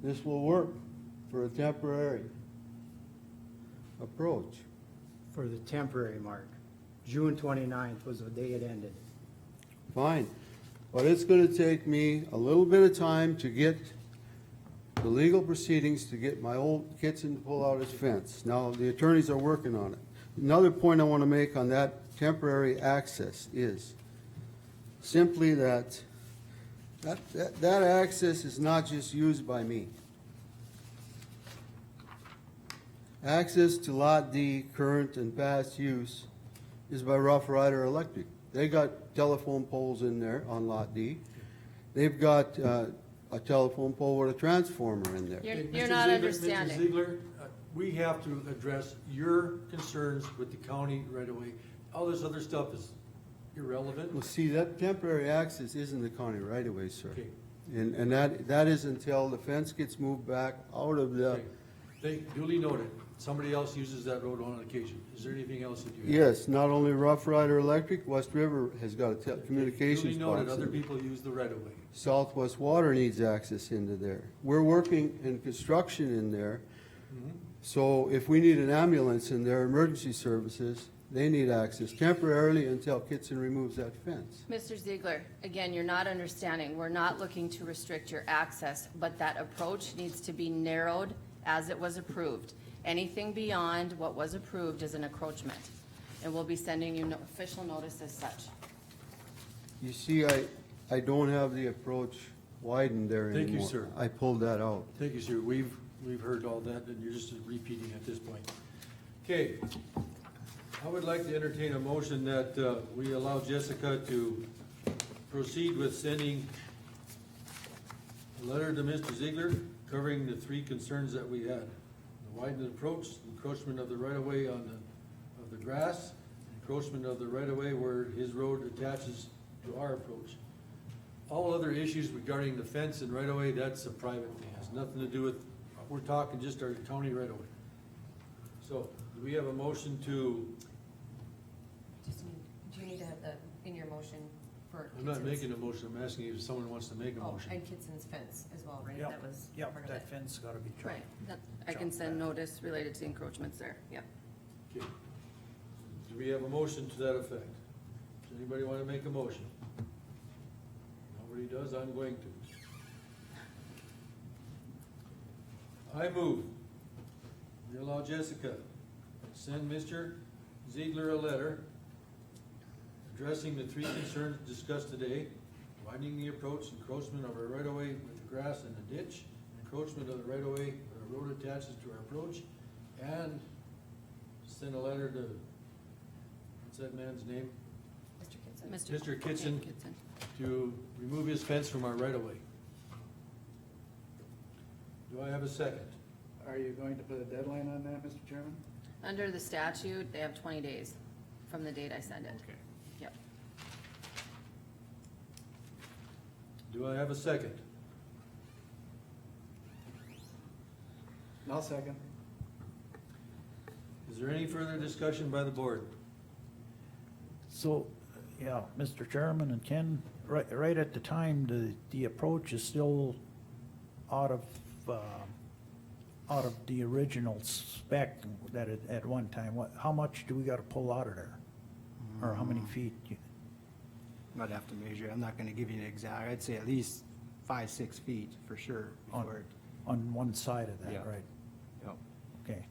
This will work for a temporary approach. For the temporary mark. June 29th was the day it ended. Fine, but it's gonna take me a little bit of time to get the legal proceedings to get my old Kitson to pull out his fence. Now, the attorneys are working on it. Another point I wanna make on that temporary access is simply that access is not just used by me. Access to Lot D, current and past use, is by Rough Rider Electric. They got telephone poles in there on Lot D. They've got a telephone pole with a transformer in there. You're Okay, you're Mr. not Ziegler- understanding. Mr. Ziegler, we have to address your concerns with the county right away. All this other stuff is irrelevant. Well, see, that temporary access isn't the county right away, sir. Okay. And that is until the fence gets moved back out of the, Okay. They duly noted. Somebody else uses that road on occasion. Is there anything else that you have? yes, not only Rough Rider Electric, West River has got a communications Duly noted, box other in there. people use the right of way. Southwest Water needs access into there. We're working in construction in there. So if we need an ambulance in there, emergency services, they need access temporarily until Kitson removes that fence. Mr. Ziegler, again, you're not understanding. We're not looking to restrict your access, but that approach needs to be narrowed as it was approved. Anything beyond what was approved is an encroachment, and we'll be sending you official notice as such. You see, I don't have the approach widened there anymore. Thank you, sir. I pulled that out. Thank you, sir. We've heard all that, and you're just repeating at this point. Okay. I would like to entertain a motion that we allow Jessica to proceed with sending a letter to Mr. Ziegler covering the three concerns that we had. The widened approach, encroachment of the right-of-way of the grass, encroachment of the right-of-way where his road attaches to our approach. All other issues regarding the fence and right-of-way, that's a private thing, has nothing to do with, we're talking just our county right-of-way. So, do we have a motion to, Do you need to have the, in your motion, for I'm not Kitson's. making a motion, I'm asking you if someone wants to make a Oh, motion. and Kitson's fence as well, right? Yep, That was yep, part of that it. fence gotta be chopped. Right, I can send notice related to encroachments there, yep. Okay. Do we have a motion to that effect? Does anybody want to make a motion? Nobody does, I'm going to. I move, we allow Jessica, send Mr. Ziegler a letter addressing the three concerns discussed today: widening the approach, encroachment of our right-of-way with the grass and the ditch, encroachment of the right-of-way where the road attaches to our approach, and send a letter to, what's that man's name? Mr. Kitson. Mr. Kitson. Kitson. To remove his fence from our right-of-way. Do I have a second? Are you going to put a deadline on that, Mr. Chairman? Under the statute, they have 20 days from the date I send it. Okay. Yep. Do I have a second? I'll second. Is there any further discussion by the board? So, yeah, Mr. Chairman and Ken, right at the time, the approach is still out of the original spec that it, at one time, how much do we gotta pull out of there? Or how many feet? I'd have to measure, I'm not gonna give you an exact, I'd say at least 5, 6 feet for sure On, before it, on one side of that, Yeah. right? yep. Okay.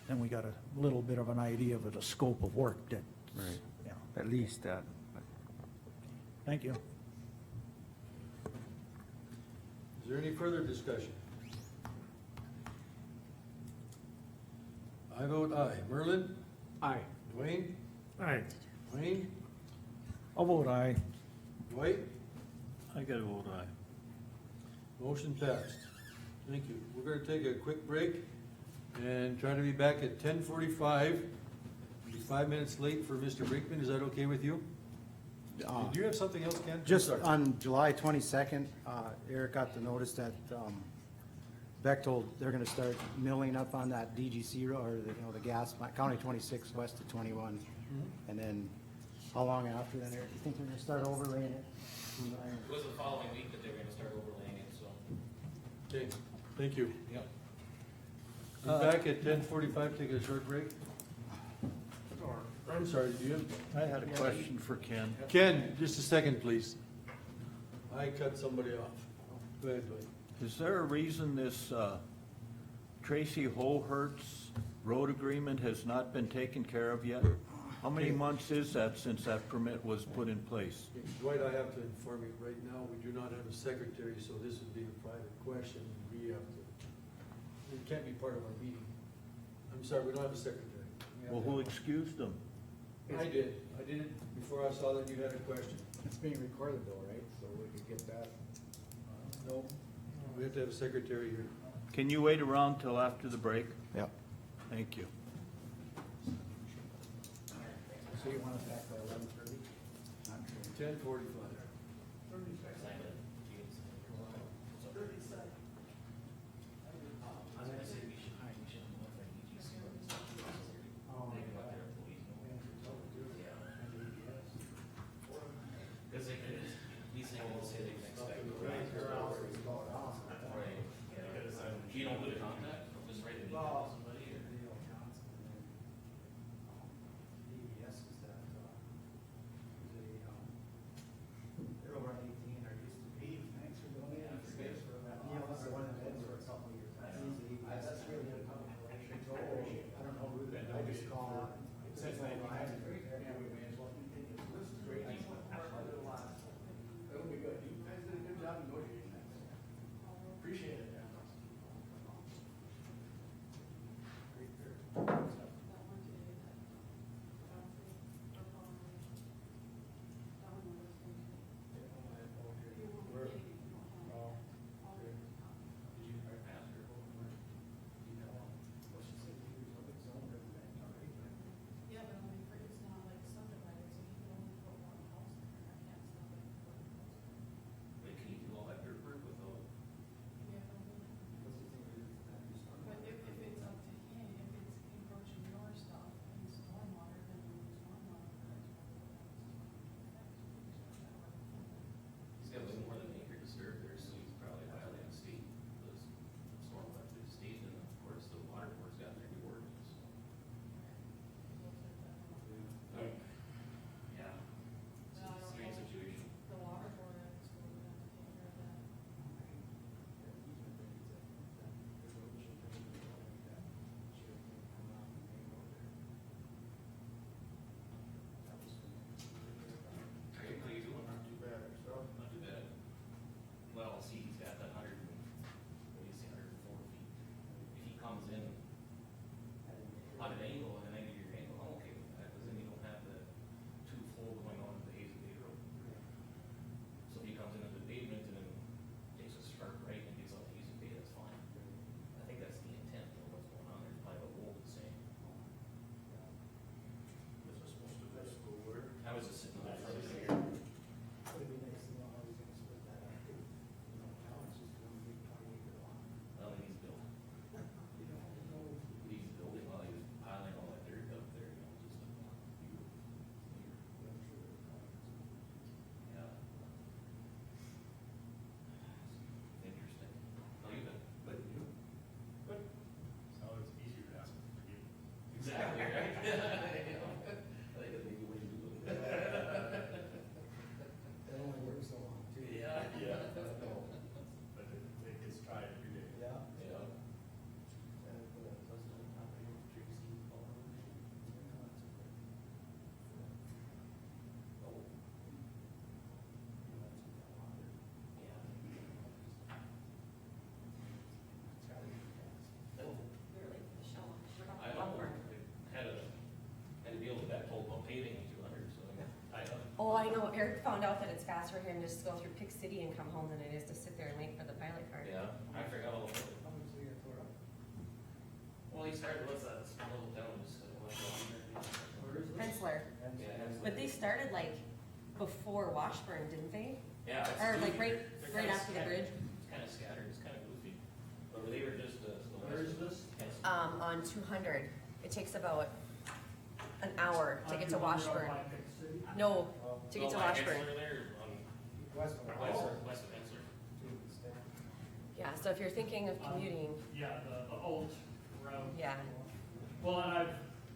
Then we got a little bit of an idea of the scope of work that. Right. Yeah, At least that, but thank you. Is there any further discussion? I vote aye. Merlin? Aye. Dwayne? Aye. Dwayne? I'll vote aye. Dwight? I gotta vote aye. Motion passed. Thank you. We're gonna take a quick break and try to be back at 10:45. Be 5 minutes late for Mr. Brinkman. Is that okay with you? Do you have something else, Ken? I'm just sorry. on July 22nd, Eric got the notice that, Bechtold, they're gonna start milling up on that DGC road, or the gas, County 26 west of 21. Mm-hmm. And then, how long after that, Eric, you think they're gonna start overlaying it? It was the following week that they were gonna start overlaying it, so. Okay, thank you. Yep. Be back at 10:45, take a short break. I'm sorry, do you have? I had a question for Ken. Ken, just a second, please. I cut somebody off. Go ahead, Dwight. Is there a reason this Tracy Hohertz road agreement has not been taken care of yet? How many months is that since that permit was put in place? Dwight, I have to inform you, right now, we do not have a secretary, so this would be a private question. We have to, it can't be part of our meeting. I'm sorry, we don't have a secretary. Well, who excused them? I did it before I saw that you had a question. It's being recorded though, right? So we could get that. No, we have to have a secretary here. Can you wait around till after the break? Yep. Thank you. So you want it back by 11:30? 10:45. Because they could, these things will say they can expect. Do you know who to contact? Just write an email to somebody or? no, Eric found out that it's faster for him just to go through Pick City and come home than it is to sit there and wait for the pilot card. Yeah, I forgot all about it. Well, he started with that little town, just Hensler. But they started like before Washburn, didn't they? Yeah. it's Or like goofy. right, They're right kinda after the scattered. bridge. It's kinda scattered, it's kinda goofy. But they were just, Where is this? On 200. It takes about an hour to get to Washburn. No, to get to Washburn. West of West of Hensler. Yeah, so if you're thinking of commuting, Yeah, the old route. yeah. Well, and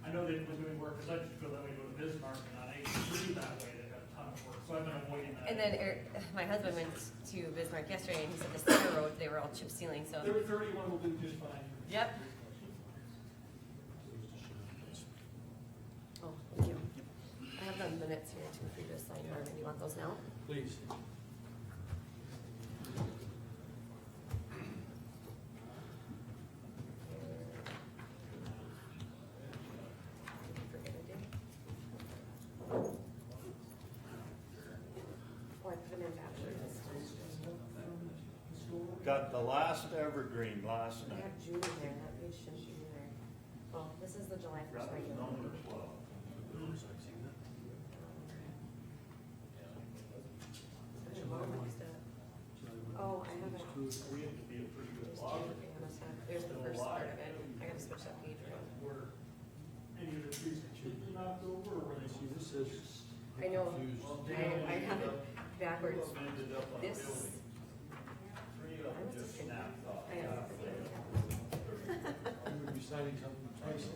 I know they've been doing work, because I just go that way, go to Bismarck, and on 83 that way, they've got a ton of work, so I've been avoiding that. And then my husband went to Bismarck yesterday and he said the center road, they were all chip sealing, so. 31 will do just fine. Yep. Oh, thank you. I have the minutes here too for you to sign, Marvin. You want those now? Please. Forget I did. Oh, I put them in backwards. Got the last evergreen last I night. have June in there, that page shouldn't be in there. Oh, this is the July 1st regular. Oh, I have it. There's the first part of it. I gotta switch that page around. Were any of the trees completely knocked over, or were they? This says I know, I have it backwards. This. I must have taken- I have it. you would be signing something twice.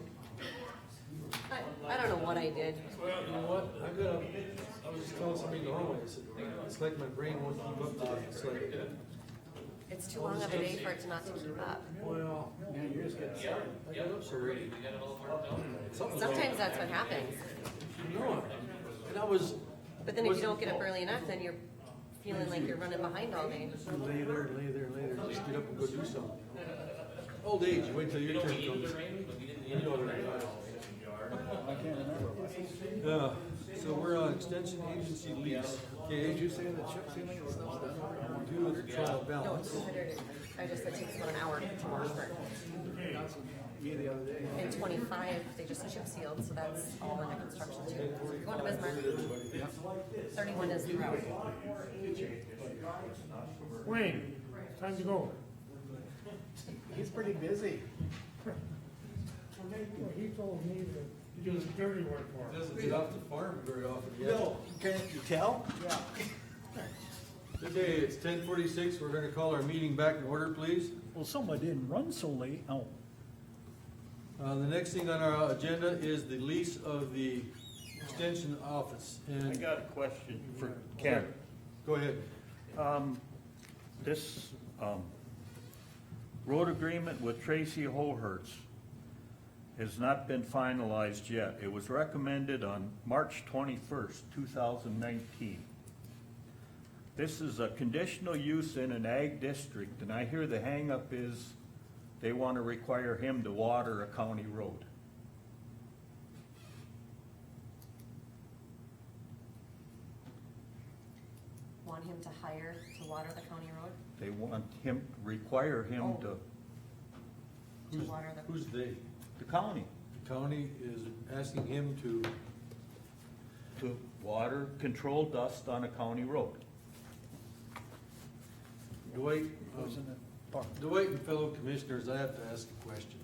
I don't know what I did. You know what, I was just telling somebody the wrong way, I said, it's like my brain won't keep up today, it's like, It's too long of a day for it to not to keep up. well, You just get started. I got up so early. We got it all marked down. Something's wrong. Sometimes that's what happens. No, and I was, But then if you don't get up early enough, then you're feeling like you're running behind all day. lay there, just get up and go do something. Old age, you wait till your turn Needed comes. the rain, but we didn't need You it. know the rain. Yeah, so we're on extension agency lease. Okay, did you say that chip sealing and stuff? Do the trial No, balance. 200, I just, it takes about an hour to Washburn. And 25, they just chip sealed, so that's all in the construction too. Going to Bismarck. 31 is the route. Wayne, time to go. He's pretty busy. He told me that he does dirty work for him. Doesn't get off the farm very often yet. No, can't you tell? Yeah. Okay, it's 10:46, we're gonna call our meeting back in order, please. Well, somebody didn't run so late. Oh, The next thing on our agenda is the lease of the extension office, I and, got a question for Ken. go ahead. This, road agreement with Tracy Holhertz has not been finalized yet. It was recommended on March 21st, 2019. This is a conditional use in an ag district, and I hear the hangup is they want to require him to water a county road. Want him to hire to water the county road? They want him, require him to, To water the, Who's they? the county, The county is asking him to water, control dust on a county road. Dwight, wasn't it? Park? Dwight and fellow commissioners, I have to ask a question.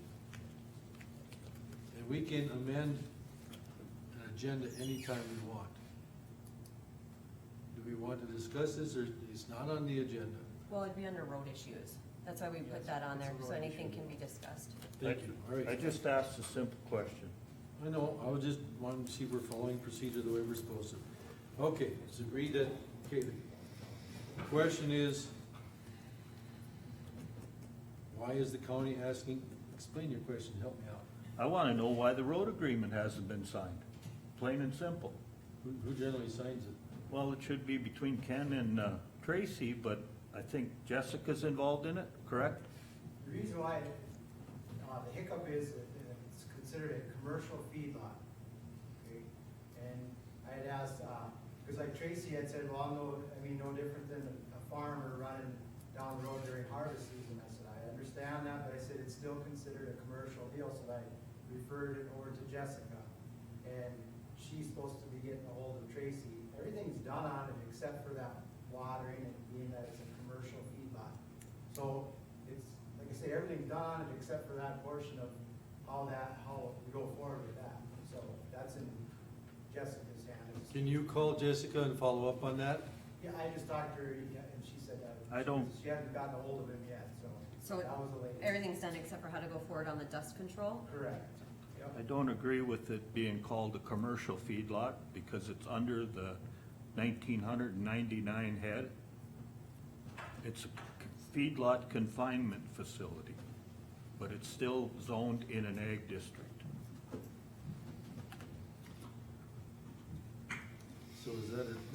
And we can amend an agenda anytime we want. Do we want to discuss this, or it's not on the agenda? well, it'd be under road issues. That's why we put that on there, so anything can be discussed. Thank you, all right. I just asked a simple question. I know, I was just wanting to see if we're following procedure the way we're supposed to. Okay, it's agreed that, okay, the question is, why is the county asking, explain your question, help me out. I want to know why the road agreement hasn't been signed, plain and simple. Who generally signs it? Well, it should be between Ken and Tracy, but I think Jessica's involved in it, correct? The reason why, the hiccup is that it's considered a commercial feedlot. Okay? And I had asked, because Because like Tracy had said, well, no different than a farmer running down the road during harvest season. I said, I understand that, but I said it's still considered a commercial deal, so I referred it over to Jessica. And she's supposed to be getting a hold of Tracy. Everything's done on it except for that watering and being that it's a commercial feedlot. So it's, like I say, everything's done on it except for that portion of how we go forward with that. So that's in Jessica's hands. Can you call Jessica and follow up on that? Yeah, I just talked to her, yeah, and she said that. She hadn't gotten a hold of him yet, so that was the latest. Everything's done except for how to go forward on the dust control? Correct. Yep. I don't agree with it being called a commercial feedlot because it's under the 1999 head. It's a feedlot confinement facility, but it's still zoned in an ag district. So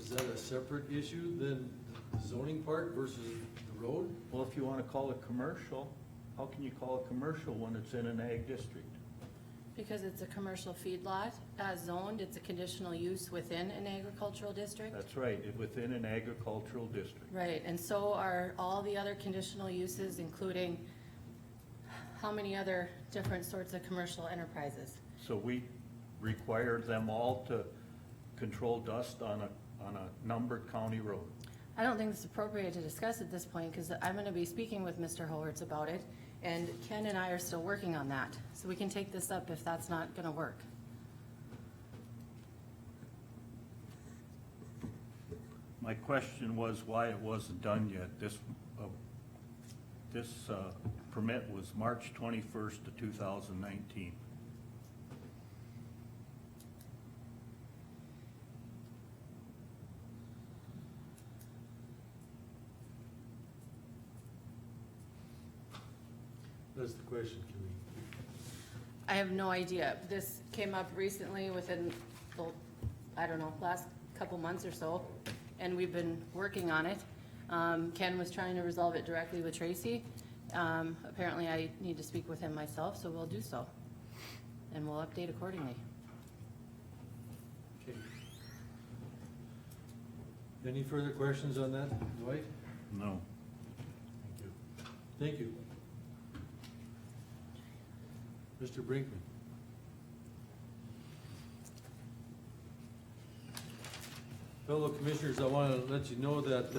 is that a separate issue than the zoning part versus the road? Well, if you want to call it commercial, how can you call it commercial when it's in an ag district? Because it's a commercial feedlot, zoned, it's a conditional use within an agricultural district. That's right, within an agricultural district. Right, and so are all the other conditional uses, including how many other different sorts of commercial enterprises? So we require them all to control dust on a numbered county road. I don't think it's appropriate to discuss at this point, because I'm gonna be speaking with Mr. Howards about it, and Ken and I are still working on that, so we can take this up if that's not gonna work. My question was why it wasn't done yet. This permit was March 21st of 2019. That's the question, can we? I have no idea. This came up recently within the, I don't know, last couple months or so, and we've been working on it. Ken was trying to resolve it directly with Tracy. Apparently I need to speak with him myself, so we'll do so. And we'll update accordingly. Okay. Any further questions on that, Dwight? No. Thank you. Thank you. Mr. Brinkman. Fellow commissioners, I want to let you know that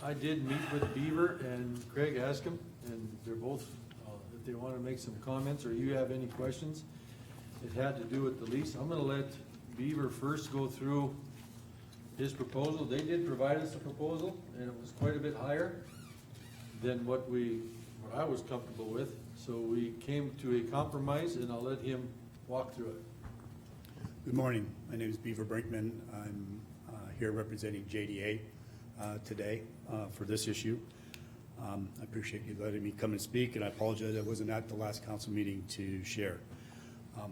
I did meet with Beaver and Craig Askham, and they're both, if they want to make some comments or you have any questions, it had to do with the lease. I'm going to let Beaver first go through his proposal. They did provide us a proposal, and it was quite a bit higher than what I was comfortable with. So we came to a compromise, and I'll let him walk through it. Good morning. My name is Beaver Brinkman. I'm here representing JDA today for this issue. I appreciate you letting me come and speak, and I apologize I wasn't at the last council meeting to share. I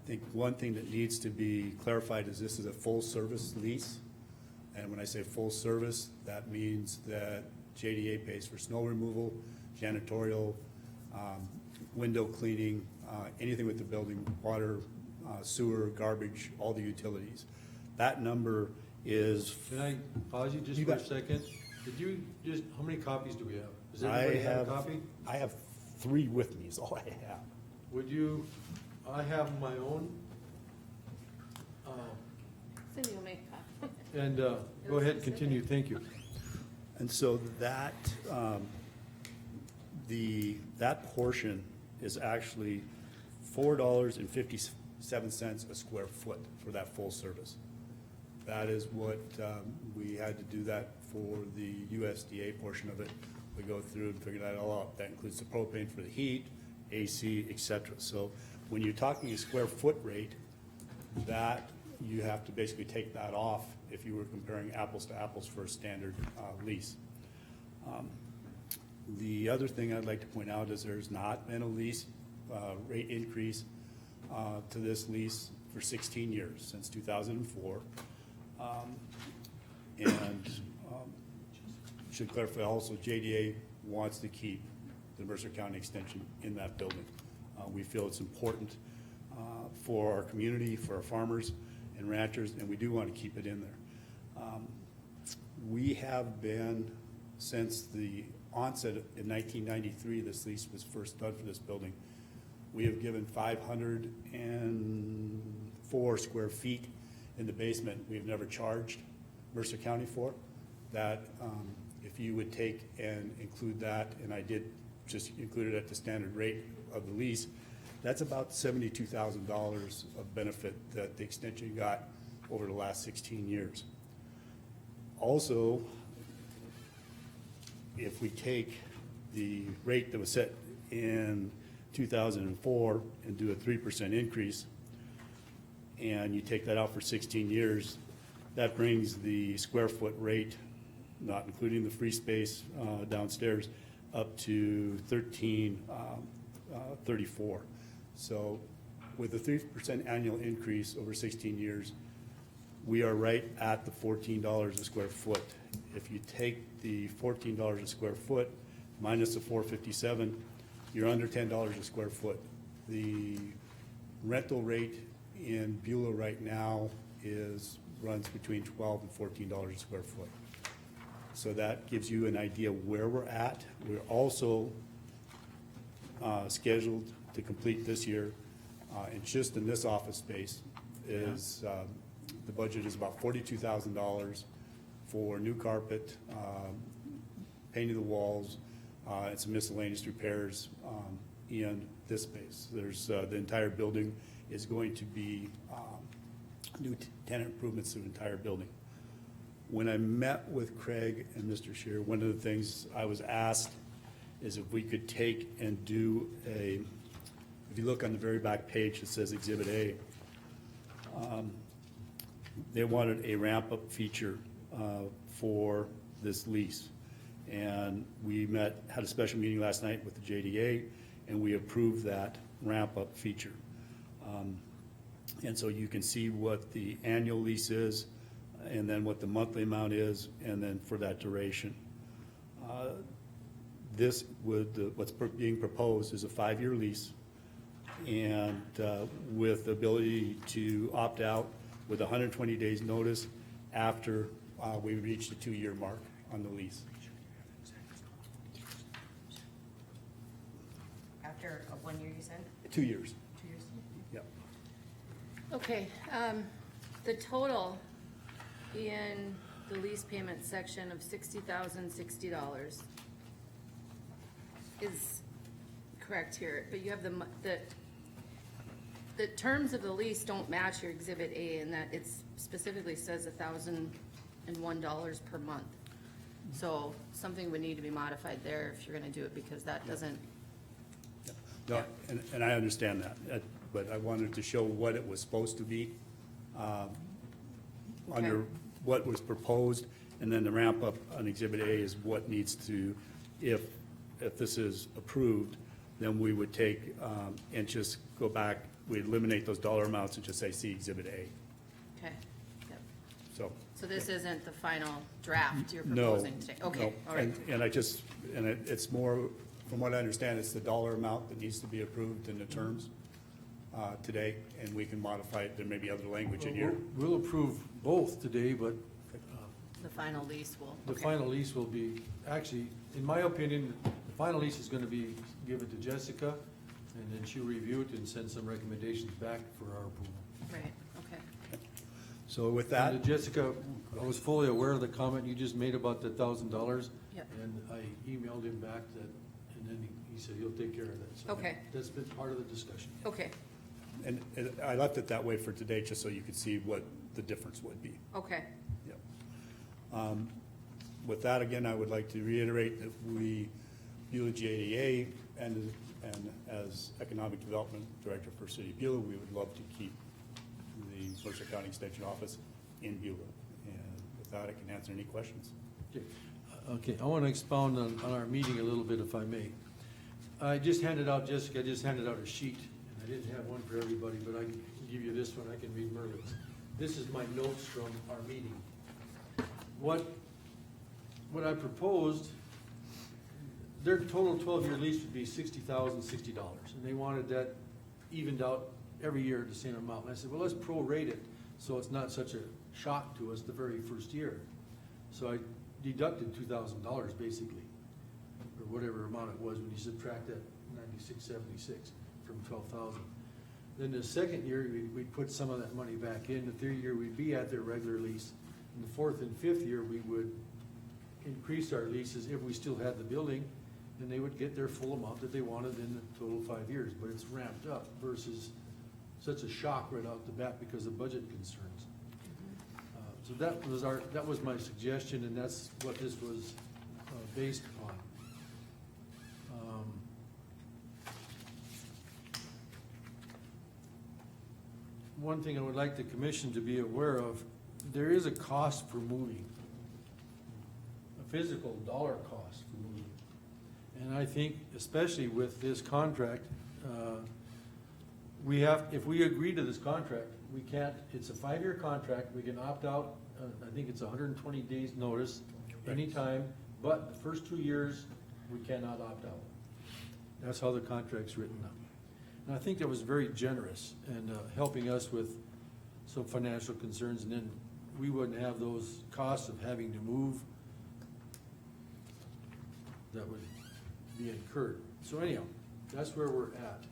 think one thing that needs to be clarified is this is a full-service lease. And when I say full service, that means that JDA pays for snow removal, janitorial, window cleaning, anything with the building, water, sewer, garbage, all the utilities. That number is. Can I pause you just for a second? Did you just, how many copies do we have? Does I everybody have a have, copy? I have 3 with me is all I have. Would you, I have my own. Cindy will make a copy. And go ahead, continue, thank you. And so that, that portion is actually $4.57 a square foot for that full service. That is what, we had to do that for the USDA portion of it. We go through and figure that all out. That includes the propane for the heat, AC, et cetera. So when you're talking a square foot rate, that you have to basically take that off if you were comparing apples to apples for a standard lease. The other thing I'd like to point out is there's not been a lease rate increase to this lease for 16 years, since 2004. And should clarify also, JDA wants to keep the Mercer County Extension in that building. We feel it's important for our community, for our farmers and ranchers, and we do want to keep it in there. We have been, since the onset in 1993, this lease was first done for this building, we have given 504 square feet in the basement. We've never charged Mercer County for. That, if you would take and include that, and I did just include it at the standard rate of the lease, that's about $72,000 of benefit that the extension got over the last 16 years. Also, if we take the rate that was set in 2004 and do a 3% increase, and you take that out for 16 years, that brings the square foot rate, not including the free space downstairs, up to 1334. So with a 3% annual increase over 16 years, we are right at the $14 a square foot. If you take the $14 a square foot minus the $457, you're under $10 a square foot. The rental rate in Beulah right now runs between $12 and $14 a square foot. So that gives you an idea where we're at. We're also scheduled to complete this year, and just in this office space is, the budget is about $42,000 for new carpet, painting the walls, and some miscellaneous repairs in this space. There's, the entire building is going to be new tenant improvements to the entire building. When I met with Craig and Mr. Scheer, one of the things I was asked is if we could take and do if you look on the very back page, it says Exhibit A. They wanted a ramp-up feature for this lease. And we had a special meeting last night with the JDA, and we approved that ramp-up feature. And so you can see what the annual lease is, and then what the monthly amount is, and then for that duration. What's being proposed is a 5-year lease, and with the ability to opt out with 120 days notice after we reach the 2-year mark on the lease. After 1 year, you said? 2 years. 2 years? Yep. Okay, the total in the lease payment section of $60,060 is correct here, but you have the terms of the lease don't match your Exhibit A in that it specifically says $1,001 per month. So something would need to be modified there if you're gonna do it, because that doesn't. No, and I understand that, but I wanted to show what it was supposed to be, under what was proposed, and then the ramp up on Exhibit A is what needs to, if this is approved, then we would take, and just go back, we eliminate those dollar amounts and just say, see Exhibit A, Okay, yep. so. So this isn't the final draft you're No, proposing today? Okay, no. all right. And it's more, from what I understand, it's the dollar amount that needs to be approved in the terms today, and we can modify it. There may be other language in here. We'll approve both today, but The final lease will. the okay. final lease will be, actually, in my opinion, the final lease is gonna be given to Jessica, and then she'll review it and send some recommendations back for our approval. Right, okay. So with that, And Jessica, I was fully aware of the comment you just made about the $1,000. Yep. And I emailed him back that, and then he said he'll take care of that. So Okay. That's been part of the discussion. Okay, and I left it that way for today, just so you could see what the difference would be. okay. Yep. With that, again, I would like to reiterate that we, Beulah JDA, and as Economic Development Director for City of Beulah, we would love to keep the Mercer County Extension Office in Beulah. And with that, I can answer any questions. Okay, I want to expound on our meeting a little bit, if I may. Jessica just handed out a sheet, and I didn't have one for everybody, but I can give you this one, I can read Merlin's. This is my notes from our meeting. What I proposed, their total 12-year lease would be $60,060, and they wanted that evened out every year at the same amount. And I said, well, let's prorate it, so it's not such a shock to us the very first year. So I deducted $2,000 basically, or whatever amount it was when you subtract that 9676 from 12,000. Then the second year, we'd put some of that money back in. The third year, we'd be at their regular lease. In the fourth and fifth year, we would increase our leases if we still had the building, and they would get their full amount that they wanted in the total 5 years. But it's ramped up versus such a shock right out the bat because of budget concerns. So that was my suggestion, and that's what this was based upon. One thing I would like the commission to be aware of, there is a cost for moving, a physical dollar cost for moving. And I think, especially with this contract, if we agree to this contract, we can't, it's a 5-year contract, we can opt out, I think it's 120 days notice, anytime, but the first 2 years, we cannot opt out. That's how the contract's written up. And I think that was very generous and helping us with some financial concerns, and then we wouldn't have those costs of having to move that would be incurred. So anyhow, that's where we're at.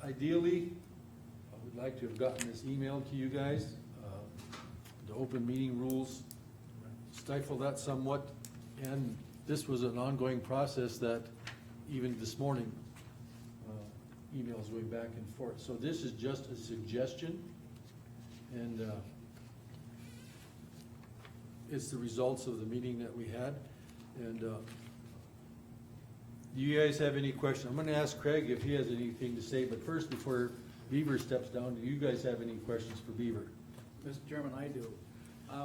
Ideally, I would like to have gotten this emailed to you guys. The open meeting rules stifle that somewhat, and this was an ongoing process that even this morning, emails going back and forth. So this is just a suggestion, and it's the results of the meeting that we had. And do you guys have any questions? I'm gonna ask Craig if he has anything to say, but first, before Beaver steps down, do you guys have any questions for Beaver? Mr. Chairman, I do.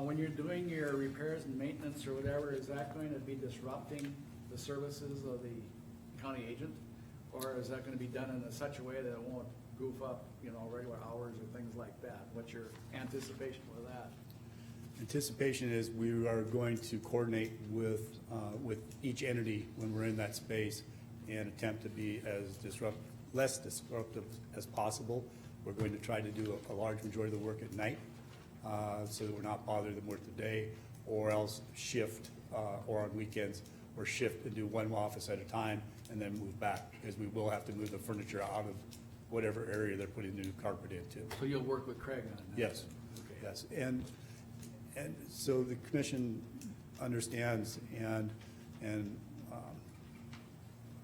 When you're doing your repairs and maintenance or whatever, is that going to be disrupting the services of the county agent? Or is that gonna be done in such a way that it won't goof up, regular hours or things like that? What's your anticipation with that? Anticipation is we are going to coordinate with each entity when we're in that space and attempt to be as less disruptive as possible. We're going to try to do a large majority of the work at night, so that we're not bothering them with the day, or else shift, or on weekends, or shift and do one office at a time and then move back, because we will have to move the furniture out of whatever area they're putting the new carpet into. So you'll work with Craig on that? Yes, yes. And so the commission understands, and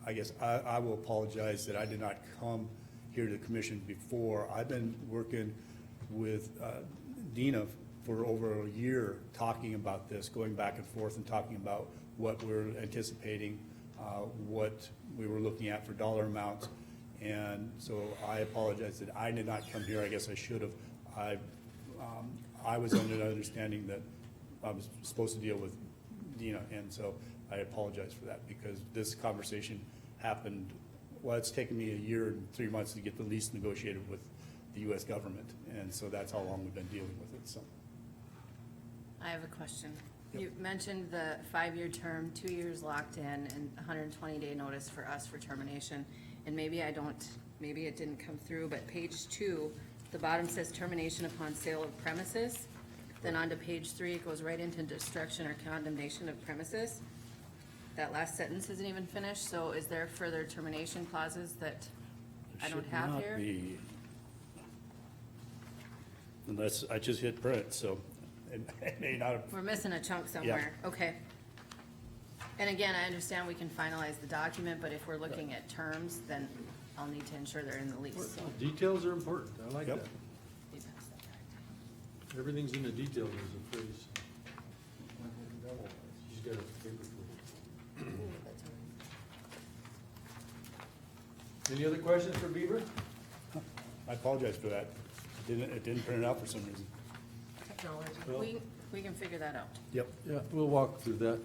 I guess I will apologize that I did not come here to the commission before. I've been working with Dina for over a year, talking about this, going back and forth and talking about what we're anticipating, what we were looking at for dollar amounts. And so I apologize that I did not come here. I guess I should have. I was under the understanding that I was supposed to deal with Dina, and so I apologize for that, because this conversation happened, well, it's taken me a year and 3 months to get the lease negotiated with the US government, and so that's how long we've been dealing with it, so. I have a question. Yep. You mentioned the 5-year term, 2 years locked in, and 120-day notice for us for termination. And maybe it didn't come through, but page 2, the bottom says termination upon sale of premises. Then on to page 3, it goes right into destruction or condemnation of premises. That last sentence isn't even finished, so is there further termination clauses that I don't have here? Should not be, unless I just hit print, so it may not have. We're missing a chunk somewhere, okay. And again, I understand we can finalize the document, but if we're looking at terms, then I'll need to ensure they're in the lease. Details are important, I like Yep. that. Everything's in the details, there's a phrase. She's got a paper for it. Any other questions for Beaver? I apologize for that. It didn't print it out for some reason. Technology. We can figure that out. Yep. Yeah, we'll walk through that.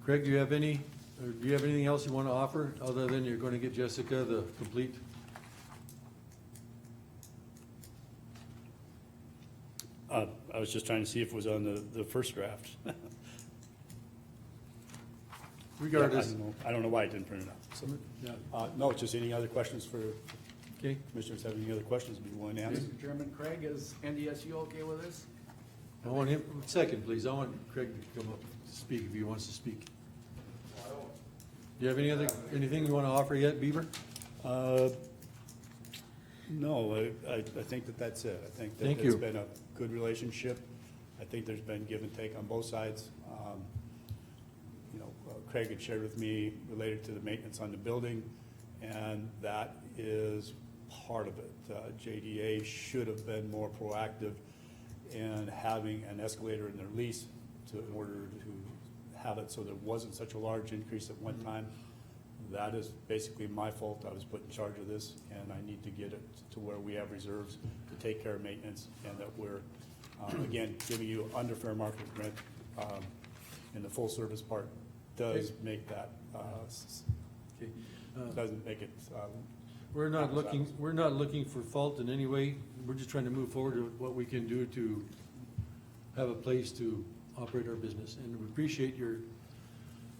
Craig, do you have anything else you want to offer, other than you're going to get Jessica the complete? I was just trying to see if it was on the first draft. Regardless. I don't know why it didn't print it out, so. Yeah. No, just any other questions for Okay, commissioners have any other questions, be willing to answer? Mr. Chairman, Craig, is NDSU okay with this? I want him, second, please, I want Craig to come up to speak if he wants to speak. Do you have anything you want to offer yet, Beaver? No, I think that's it. I think that Thank it's you. been a good relationship. I think there's been give and take on both sides. You know, Craig had shared with me related to the maintenance on the building, and that is part of it. JDA should have been more proactive in having an escalator in their lease in order to have it so there wasn't such a large increase at one time. That is basically my fault. I was put in charge of this, and I need to get it to where we have reserves to take care of maintenance, and that we're, again, giving you under fair market rent in the full service part does make that, Okay. doesn't make it. We're not looking for fault in any way. We're just trying to move forward with what we can do to have a place to operate our business. And we appreciate your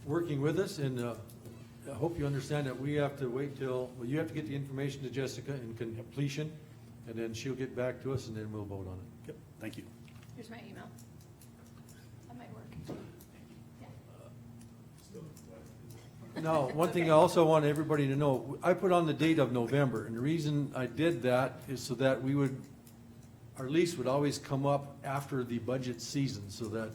working with us, and I hope you understand that we have to wait till, well, you have to get the information to Jessica in completion, and then she'll get back to us, and then we'll vote on it. Yep, thank you. Here's my email. That might work. Now, one thing I also want everybody to know, I put on the date of November, and the reason I did that is so that our lease would always come up after the budget season, so that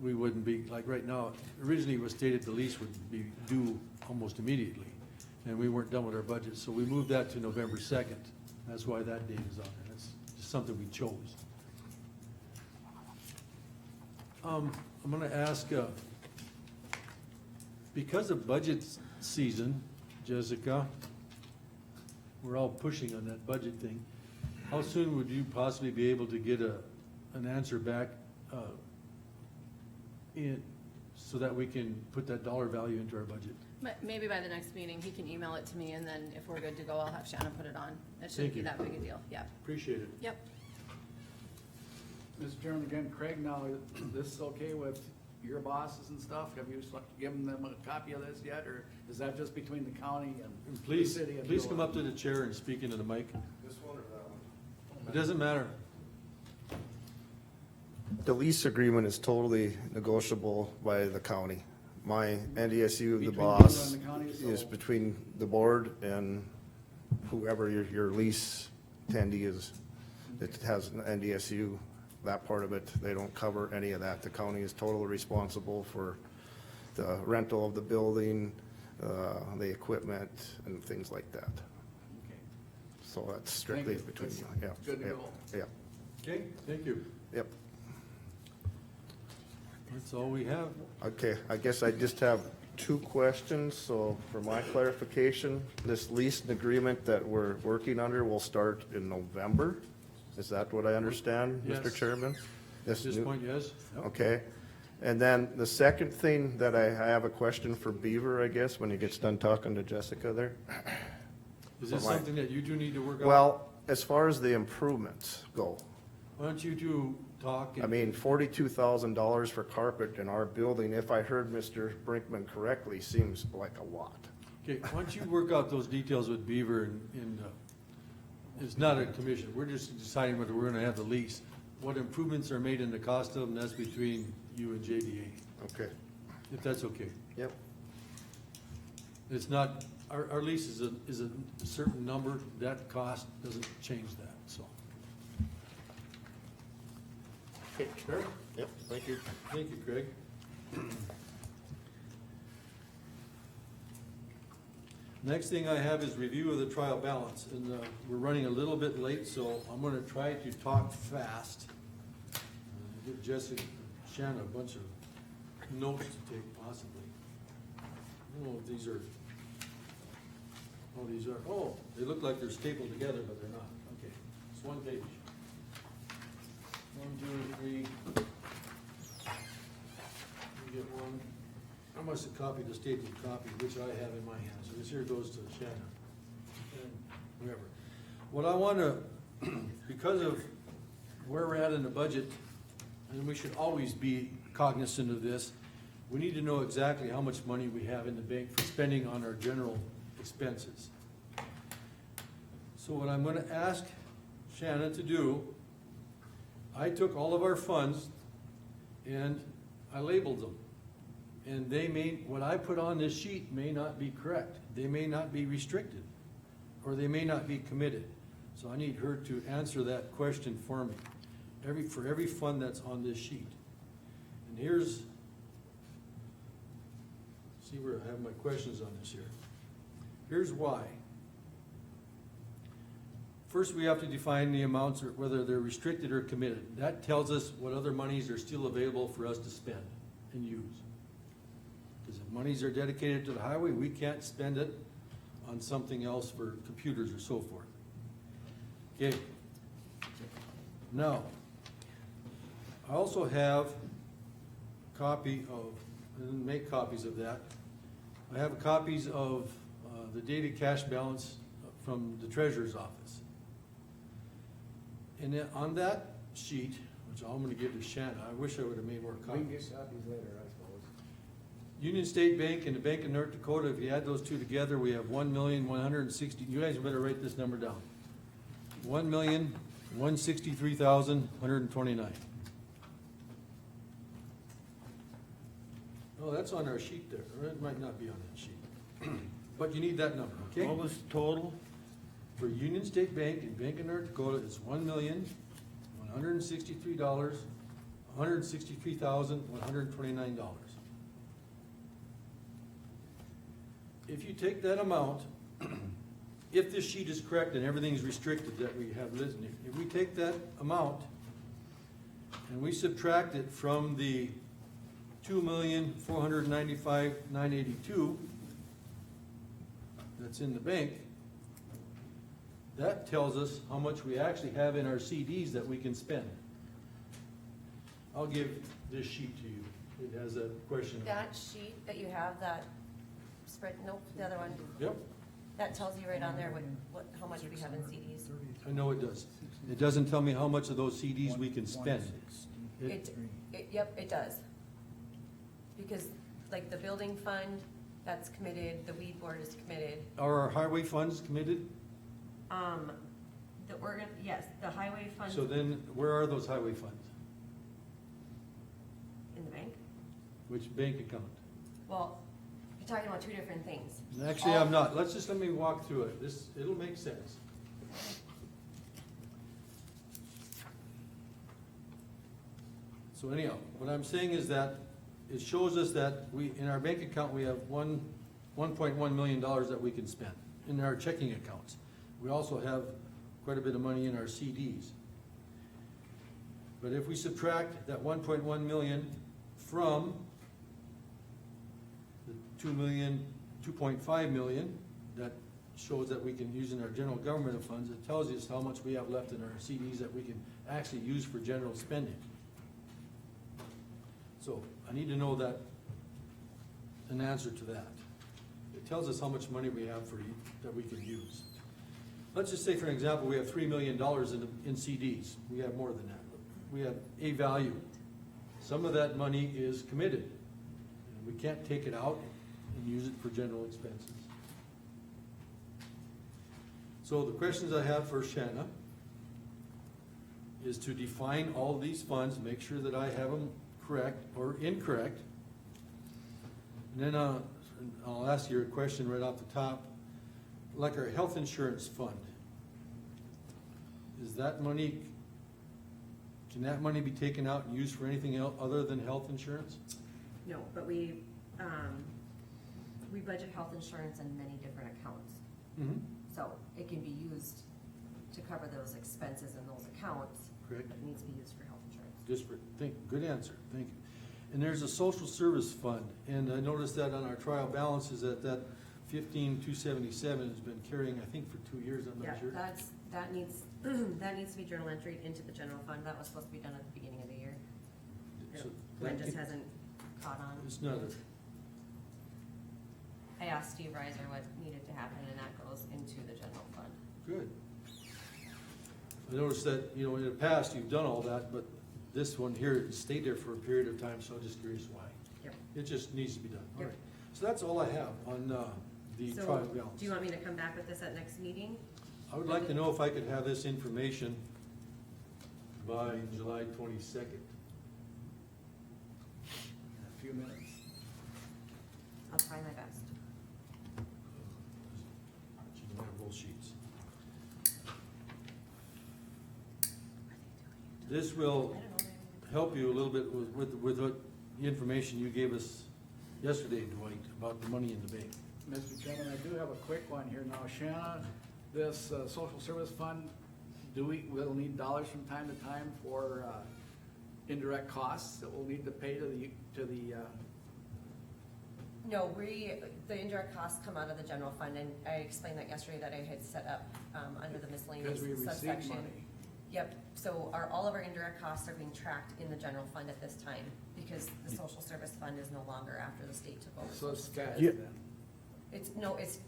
we wouldn't be, like right now, originally it was stated the lease would be due almost immediately, and we weren't done with our budget, so we moved that to November 2nd. That's why that date is on there. That's just something we chose. I'm gonna ask, because of budget season, Jessica, we're all pushing on that budget thing. How soon would you possibly be able to get an answer back so that we can put that dollar value into our budget? But maybe by the next meeting, he can email it to me, and then if we're good to go, I'll have Shannon put it on. It shouldn't Thank be you. that big a deal, yeah. Appreciate it. Yep. Mr. Chairman, again, Craig, now, this is okay with your bosses and stuff? Have you given them a copy of this yet, or is that just between the county and the Please, city? and please Bill? come up to the chair and speak into the mic. This one or that one? It doesn't matter. The lease agreement is totally negotiable by the county. My NDSU, the Between you boss, and the county, so- is between the board and whoever your lease attendee is that has an NDSU. That part of it, they don't cover any of that. The county is totally responsible for the rental of the building, the equipment, and things like that. Okay. So that's strictly Thank you. between you. That's Yeah, good to yeah, know. yeah, Okay, thank you. yep. That's all we have. Okay, I guess I just have two questions, so for my clarification, this lease agreement that we're working under will start in November? Is that what I understand, Mr. Yes. Chairman? At this new- point, yes. Yep. Okay, and then the second thing that I have a question for Beaver, I guess, when he gets done talking to Jessica there. Is this So my- something that you do need to work on? Well, as far as the improvements go, Why don't you two talk? I mean, $42,000 for carpet in our building, if I heard Mr. Brinkman correctly, seems like a lot. Okay, why don't you work out those details with Beaver and, it's not a commission, we're just deciding whether we're gonna have the lease. What improvements are made in the cost of them, that's between you and JDA, Okay, if that's okay. yep. It's not, our lease is a certain number, that cost doesn't change that, so. Okay, Fair? yep, thank you. Thank you, Craig. Next thing I have is review of the trial balance, and we're running a little bit late, so I'm gonna try to talk fast. Give Jessica, Shannon a bunch of notes to take possibly. I don't know if these are, they look like they're stapled together, but they're not. Okay, it's one page. 1, 2, 3. You get one. I must have copied the stapled copy, which I have in my hand, so this here goes to Shannon. And whoever. What I wanna, because of where we're at in the budget, and we should always be cognizant of this, we need to know exactly how much money we have in the bank for spending on our general expenses. So what I'm gonna ask Shannon to do, I took all of our funds and I labeled them. And they may, what I put on this sheet may not be correct. They may not be restricted, or they may not be committed. So I need her to answer that question for me, for every fund that's on this sheet. And here's, see where I have my questions on this here. Here's why. First, we have to define the amounts, or whether they're restricted or committed. That tells us what other monies are still available for us to spend and use. Because if monies are dedicated to the highway, we can't spend it on something else for computers or so forth. Okay. Now, I also have a copy of, I didn't make copies of that. I have copies of the daily cash balance from the treasurer's office. And then on that sheet, which I'm gonna give to Shannon, I wish I would have made more We can copies. get copies later, I suppose. Union State Bank and the Bank of North Dakota, if you add those two together, we have 1,160,000, you guys better write this number down. 1,163,129. Oh, that's on our sheet there, or it might not be on that sheet. But you need that number, okay? What was the total? For Union State Bank and Bank of North Dakota, it's $1,163,129. If you take that amount, if this sheet is correct and everything's restricted that we have listed here, if we take that amount and we subtract it from the 2,495,982 that's in the bank, that tells us how much we actually have in our CDs that we can spend. I'll give this sheet to you. It has a question. That sheet that you have, that spread, nope, the other one, Yep, that tells you right on there what, how much we have in CDs. I know it does. It doesn't tell me how much of those CDs we can spend. Yep, it does. Because, like, the building fund, that's committed, the weed board is committed. Are our highway funds committed? Yes, the highway fund So then, where are those highway funds? in the bank. Which bank account? Well, you're talking about two different things. Actually, I'm not. Let me walk through it. It'll make sense. So anyhow, what I'm saying is that it shows us that in our bank account, we have $1.1 million that we can spend in our checking accounts. We also have quite a bit of money in our CDs. But if we subtract that 1.1 million from the 2.5 million, that shows that we can use in our general government funds, it tells us how much we have left in our CDs that we can actually use for general spending. So I need to know that, an answer to that. It tells us how much money we have that we can use. Let's just say, for example, we have $3 million in CDs. We have more than that. We have a value. Some of that money is committed. And we can't take it out and use it for general expenses. So the questions I have for Shanna is to define all these funds, make sure that I have them correct or incorrect. And then I'll ask you a question right off the top. Like our health insurance fund, is that money, can that money be taken out and used for anything else other than health insurance? No, but we budget health insurance in many different accounts. Mm-hmm. So it can be used to cover those expenses in those accounts. Correct. But it needs to be used for health insurance. Good answer, thank you. And there's a social service fund, and I noticed that on our trial balances that 15,277 has been carrying, I think, for 2 years, I'm not sure. Yeah, that needs to be journal entry into the general fund. That was supposed to be done at the beginning of the year. So Glenn that just can- hasn't caught on. It's not I asked Steve Reiser what needed to happen, and that goes into the general fund. good. I noticed that, in the past, you've done all that, but this one here stayed there for a period of time, so I'm just curious why. Yep. It just needs to be done. All Yep. right. So that's all I have on the So, trial balance. do you want me to come back with this at next meeting? I would like to know if I could have this information by July 22nd. A few minutes. I'll try my best. You can have both sheets. This will help you a little bit with what the information you gave us yesterday, Dwight, about the money in the bank. Mr. Chairman, I do have a quick one here now. Shanna, this social service fund, we'll need dollars from time to time for indirect costs that we'll need to pay to the No, the indirect costs come out of the general fund, and I explained that yesterday that I had set up, under the miscellaneous because we received subsection. money. Yep, so all of our indirect costs are being tracked in the general fund at this time, because the social service fund is no longer after the state took over. So it's cash Yeah. then.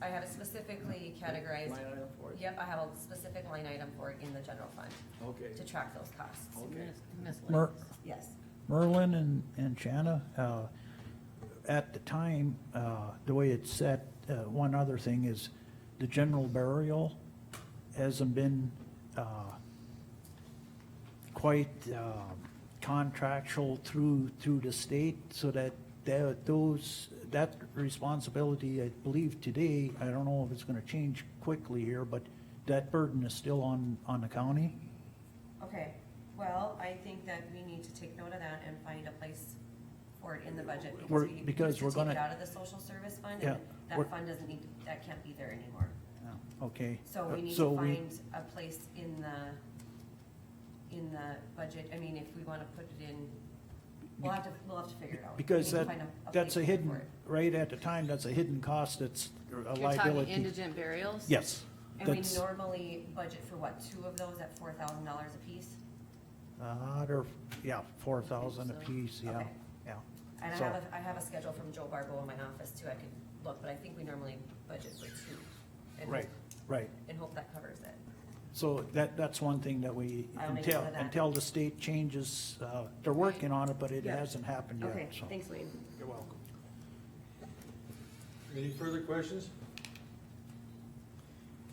I have it specifically categorized. Line item for it. Yep, I have a specific line item for it in the general fund, Okay. to track those costs. Okay. Mer- Yes. Merlin and Shanna, at the time, the way it's set, one other thing is the general burial hasn't been quite contractual through the state, so that that responsibility, I believe today, I don't know if it's gonna change quickly here, but that burden is still on the county. Okay, well, I think that we need to take note of that and find a place for it in the budget, Because we're used to take it gonna- out of the social service fund, Yeah, and that we're- fund doesn't need, that can't be there anymore. Okay. So we need So to we- find a place in the budget, I mean, if we wanna put it in, we'll have to figure it out. Because We need to find that's a placeholder hidden, for it. right at the time, that's a hidden cost, it's a You're talking liability. indigent burials? Yes. And we That's, normally budget for what, 2 of those at $4,000 apiece? yeah, 4,000 apiece, yeah, Okay. yeah. And So- I have a schedule from Joe Barbo in my office too, I could look, but I think we normally budget for 2. and Right, right. And hope that covers it. So that's one thing that we, I'll make until, note of that. until the state changes, they're working on it, but it Yeah. hasn't happened yet, Okay, so. thanks, Wayne. You're welcome. Any further questions?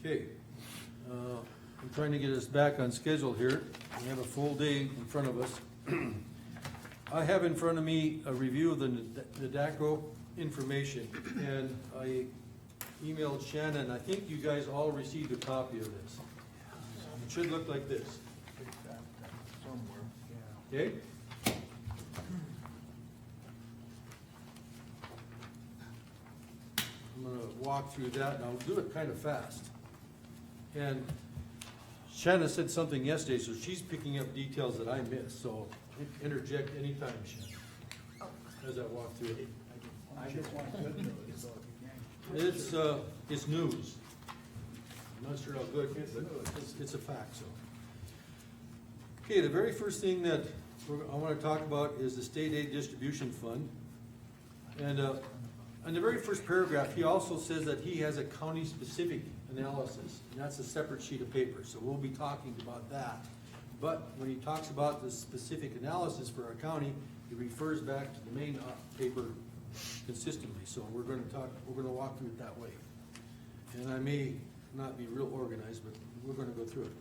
Okay, I'm trying to get us back on schedule here. We have a full day in front of us. I have in front of me a review of the NADACO information, and I emailed Shannon. I think you guys all received a copy of this. It should look like this, okay? I'm gonna walk through that, and I'll do it kind of fast. And Shanna said something yesterday, so she's picking up details that I missed, so interject anytime, Shanna, as I walk through it. I just want good news, so if you can. It's news. I'm not sure how good, but it's a fact, so. Okay, the very first thing that I wanna talk about is the state aid distribution fund. And, in the very first paragraph, he also says that he has a county-specific analysis, and that's a separate sheet of paper, so we'll be talking about that. But when he talks about the specific analysis for our county, he refers back to the main paper consistently, so we're gonna walk through it that way. And I may not be real organized, but we're gonna go through it.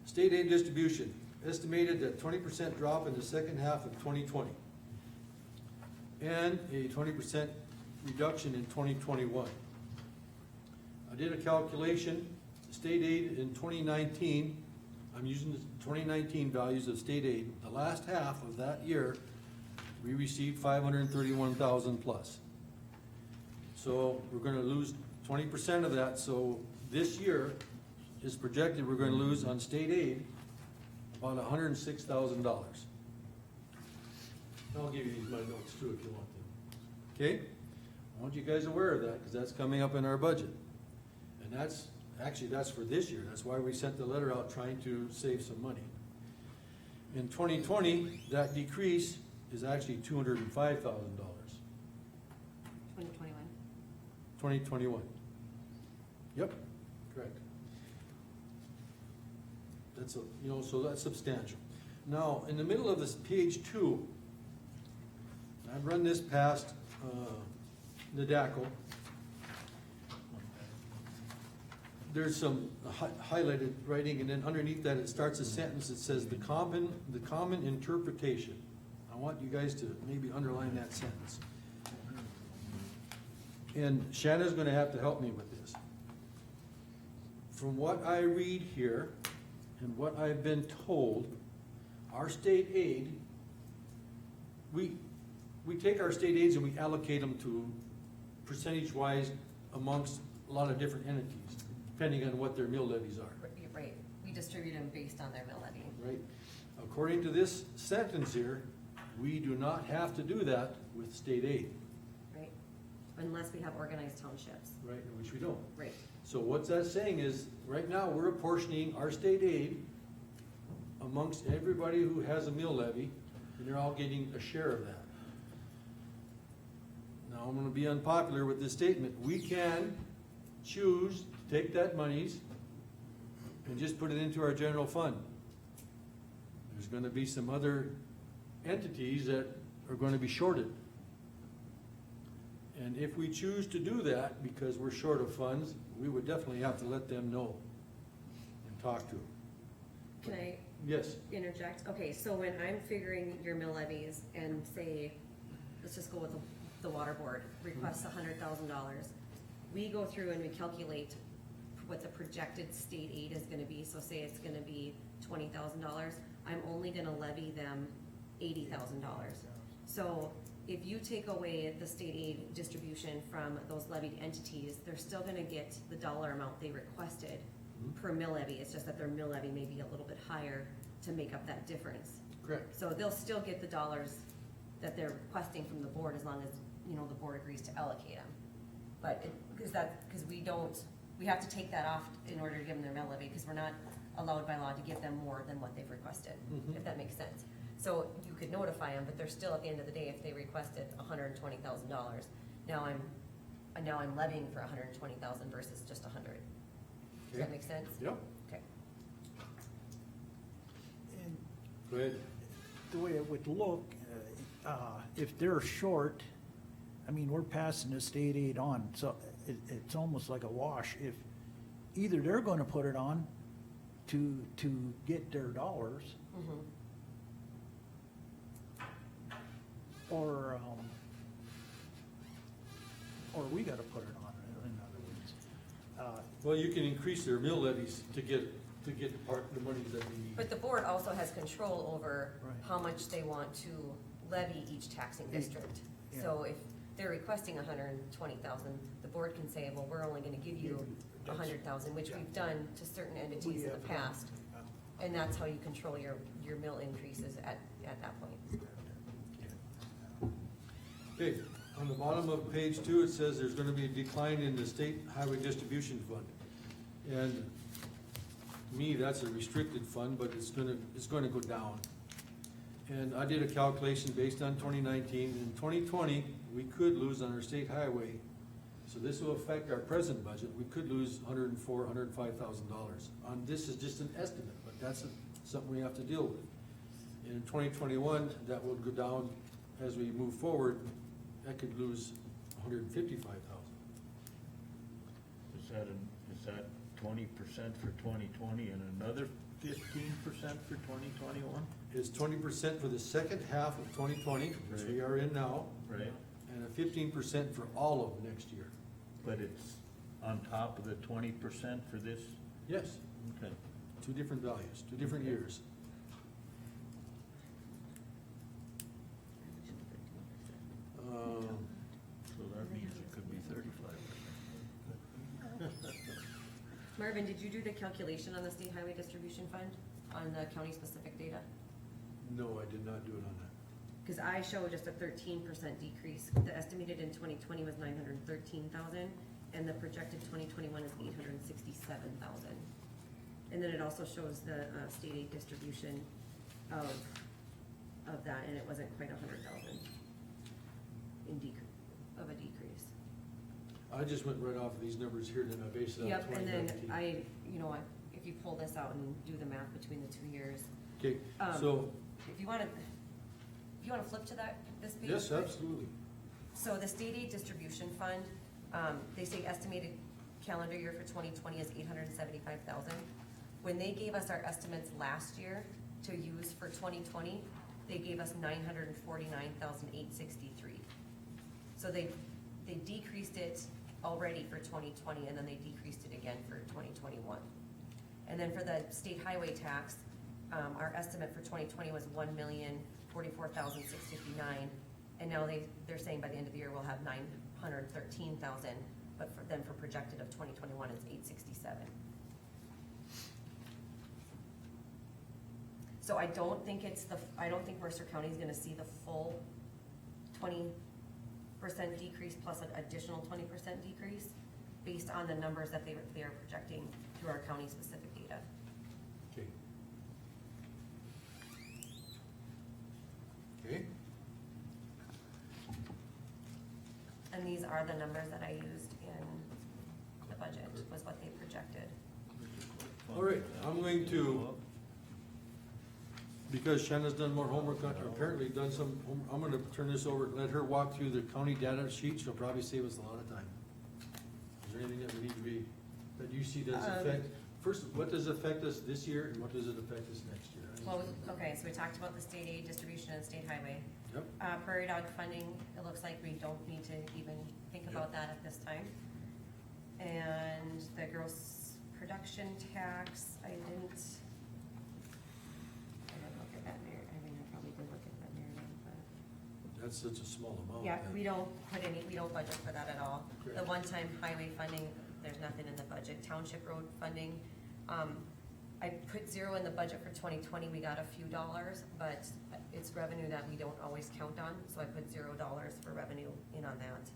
State aid distribution, estimated at 20% drop in the second half of 2020. And a 20% reduction in 2021. I did a calculation, state aid in 2019, I'm using the 2019 values of state aid. The last half of that year, we received 531,000 plus. So we're gonna lose 20% of that, so this year is projected we're gonna lose on state aid about $106,000. I'll give you these, my notes too, if you want them. Okay? I want you guys aware of that, because that's coming up in our budget. And that's for this year. That's why we sent the letter out trying to save some money. In 2020, that decrease is actually $205,000. 2021. 2021. Yep, correct. So that's substantial. Now, in the middle of this page 2, I've run this past NADACO. there's some highlighted writing, and then underneath that, it starts a sentence that says, the common interpretation. I want you guys to maybe underline that sentence. And Shanna's gonna have to help me with this. From what I read here, and what I've been told, our state aid, we take our state aids and we allocate them to percentage-wise amongst a lot of different entities, depending on what their mill levies are. Right, we distribute them based on their mill levy. Right? According to this sentence here, we do not have to do that with state aid, Right, unless we have organized townships. right, which we don't. Right. So what's that saying is, right now, we're apportioning our state aid amongst everybody who has a mill levy, and they're all getting a share of that. Now, I'm gonna be unpopular with this statement. We can choose to take that monies and just put it into our general fund. There's gonna be some other entities that are gonna be shorted. And if we choose to do that, because we're short of funds, we would definitely have to let them know and talk to them. Can I Yes, interject? Okay, so when I'm figuring your mill levies and say, let's just go with the water board, requests $100,000. We go through and we calculate what the projected state aid is gonna be, so say it's gonna be $20,000, I'm only gonna levy them $80,000. So if you take away the state aid distribution from those levied entities, they're still gonna get the dollar amount they requested per mill levy. It's just that their mill levy may be a little bit higher to make up that difference. correct. So they'll still get the dollars that they're requesting from the board as long as, you know, the board agrees to allocate them. But because we have to take that off in order to give them their mill levy, because we're not allowed by law to give them more than what they've requested, if that makes sense. So you could notify them, but they're still, at the end of the day, if they requested $120,000, now I'm levying for $120,000 versus just $100,000. Does that make sense? Yep. Okay. And Go ahead. the way it would look, if they're short, I mean, we're passing the state aid on, so it's almost like a wash. If either they're gonna put it on to get their dollars, or we gotta put it on, in other words. Well, you can increase their mill levies to get part of the money that we need. But the board also has control over Right. how much they want to levy each taxing district. Yeah. So if they're requesting $120,000, the board can say, well, we're only gonna give you $100,000, which we've done to certain entities in the past. And that's how you control your mill increases at that point. Okay, on the bottom of page 2, it says there's gonna be a decline in the state highway distribution fund. And to me, that's a restricted fund, but it's gonna go down. And I did a calculation based on 2019. In 2020, we could lose on our state highway. So this will affect our present budget. We could lose $104,000, $105,000. This is just an estimate, but that's something we have to deal with. In 2021, that will go down as we move forward. That could lose $155,000. Is that 20% for 2020 and another 15% for 2021? Is 20% for the second half of 2020, which we are in now, Right, and a 15% for all of next year. but it's on top of the 20% for this? Yes, Okay. two different values, 2 different years. So that means it could be 35%. Marvin, did you do the calculation on the state highway distribution fund on the county-specific data? No, I did not do it on that. Because I show just a 13% decrease. The estimated in 2020 was 913,000, and the projected 2021 is 867,000. And then it also shows the state aid distribution of that, and it wasn't quite 100,000 of a decrease. I just went right off of these numbers here, then I based it on Yep, and then 2019. if you pull this out and do the math between the 2 years. Okay, so, If you wanna flip to this page. yes, quick? absolutely. So the state aid distribution fund, they say estimated calendar year for 2020 is 875,000. When they gave us our estimates last year to use for 2020, they gave us 949,863. So they decreased it already for 2020, and then they decreased it again for 2021. And then for the state highway tax, our estimate for 2020 was 1,044,659, and now they're saying by the end of the year we'll have 913,000, but for projected of 2021 it's 867. So I don't think Mercer County is gonna see the full 20% decrease plus an additional 20% decrease based on the numbers that they are projecting through our county specific data. Okay. Okay, And these are the numbers that I used in the budget, was what they projected. all right, I'm going to, because Shanna's done more homework, apparently done some, I'm gonna turn this over, let her walk through the county data sheet, she'll probably save us a lot of time. Is there anything that we need to be, that you see does affect, first, what does affect us this year, and what does it affect us next year? Well, okay, so we talked about the state aid distribution and state highway. Yep. Prairie dog funding, it looks like we don't need to even think about that at this time. And the gross production tax, I didn't look at that, I mean, I probably did look at that, but. That's such a small amount. Yeah, that- we don't budget for that at all. Okay. The one-time highway funding, there's nothing in the budget. Township road funding, I put 0 in the budget for 2020, we got a few dollars, but it's revenue that we don't always count on, so I put $0 for revenue in on that.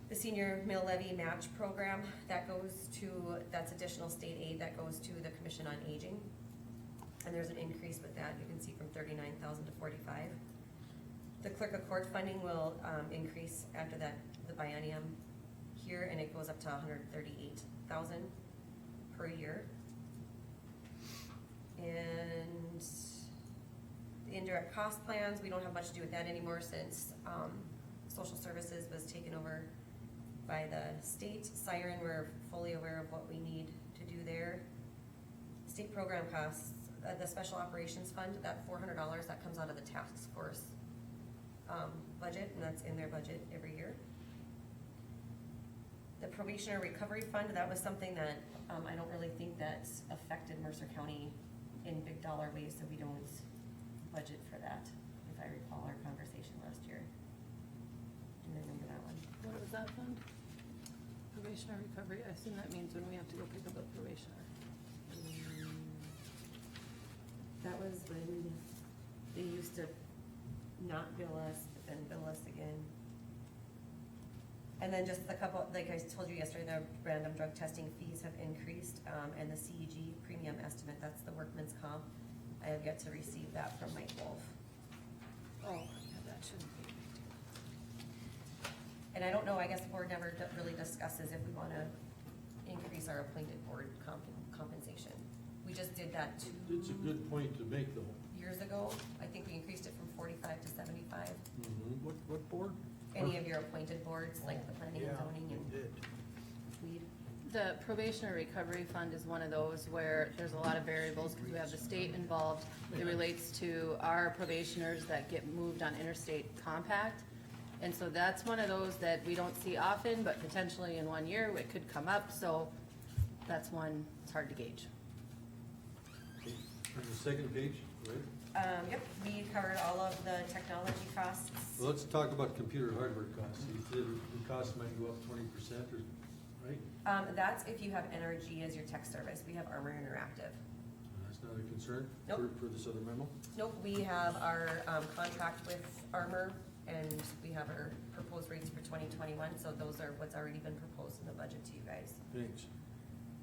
The senior mill levy match program, that's additional state aid that goes to the Commission on Aging. And there's an increase with that, you can see from 39,000 to 45. The clerk of court funding will increase after that, the biennium here, and it goes up to 138,000 per year. And the indirect cost plans, we don't have much to do with that anymore since social services was taken over by the state. Siren, we're fully aware of what we need to do there. State program costs, the special operations fund, that $400, that comes out of the task force budget, and that's in their budget every year. The probationary recovery fund, that was something that I don't really think that's affected Mercer County in big dollar ways, so we don't budget for that, if I recall our conversation last year. Do you remember that one? What was that fund? Probationary recovery, I assume that means when we have to go pick up a probationer. That was when they used to not bill us, but then bill us again. And then just a couple, like I told you yesterday, the random drug testing fees have increased, and the CEG premium estimate, that's the workman's comp. I have yet to receive that from Mike Wolf. Oh, yeah, that shouldn't be. And I don't know, I guess the board never really discusses if we wanna increase our appointed board compensation. We just did that It's a good point to make, though. years ago. I think we increased it from 45 to 75. Mm-hmm. What board? Any of your appointed boards, like the planning and Yeah, zoning you and did. weed. The probationary recovery fund is one of those where there's a lot of variables because we have the state involved. It relates to our probationers that get moved on interstate compact. And so that's one of those that we don't see often, but potentially in 1 year it could come up, so that's one, it's hard to gauge. On the second page, right? Yep, we covered all of the technology costs. Well, let's talk about computer hardware costs. You said the cost might go up 20%, or, right? That's if you have NRG as your tech service. We have Armor Interactive. That's not a concern Nope. for this other memo? Nope, we have our contract with Armor, and we have our proposed rates for 2021, so those are what's already been proposed in the budget to you guys. Thanks.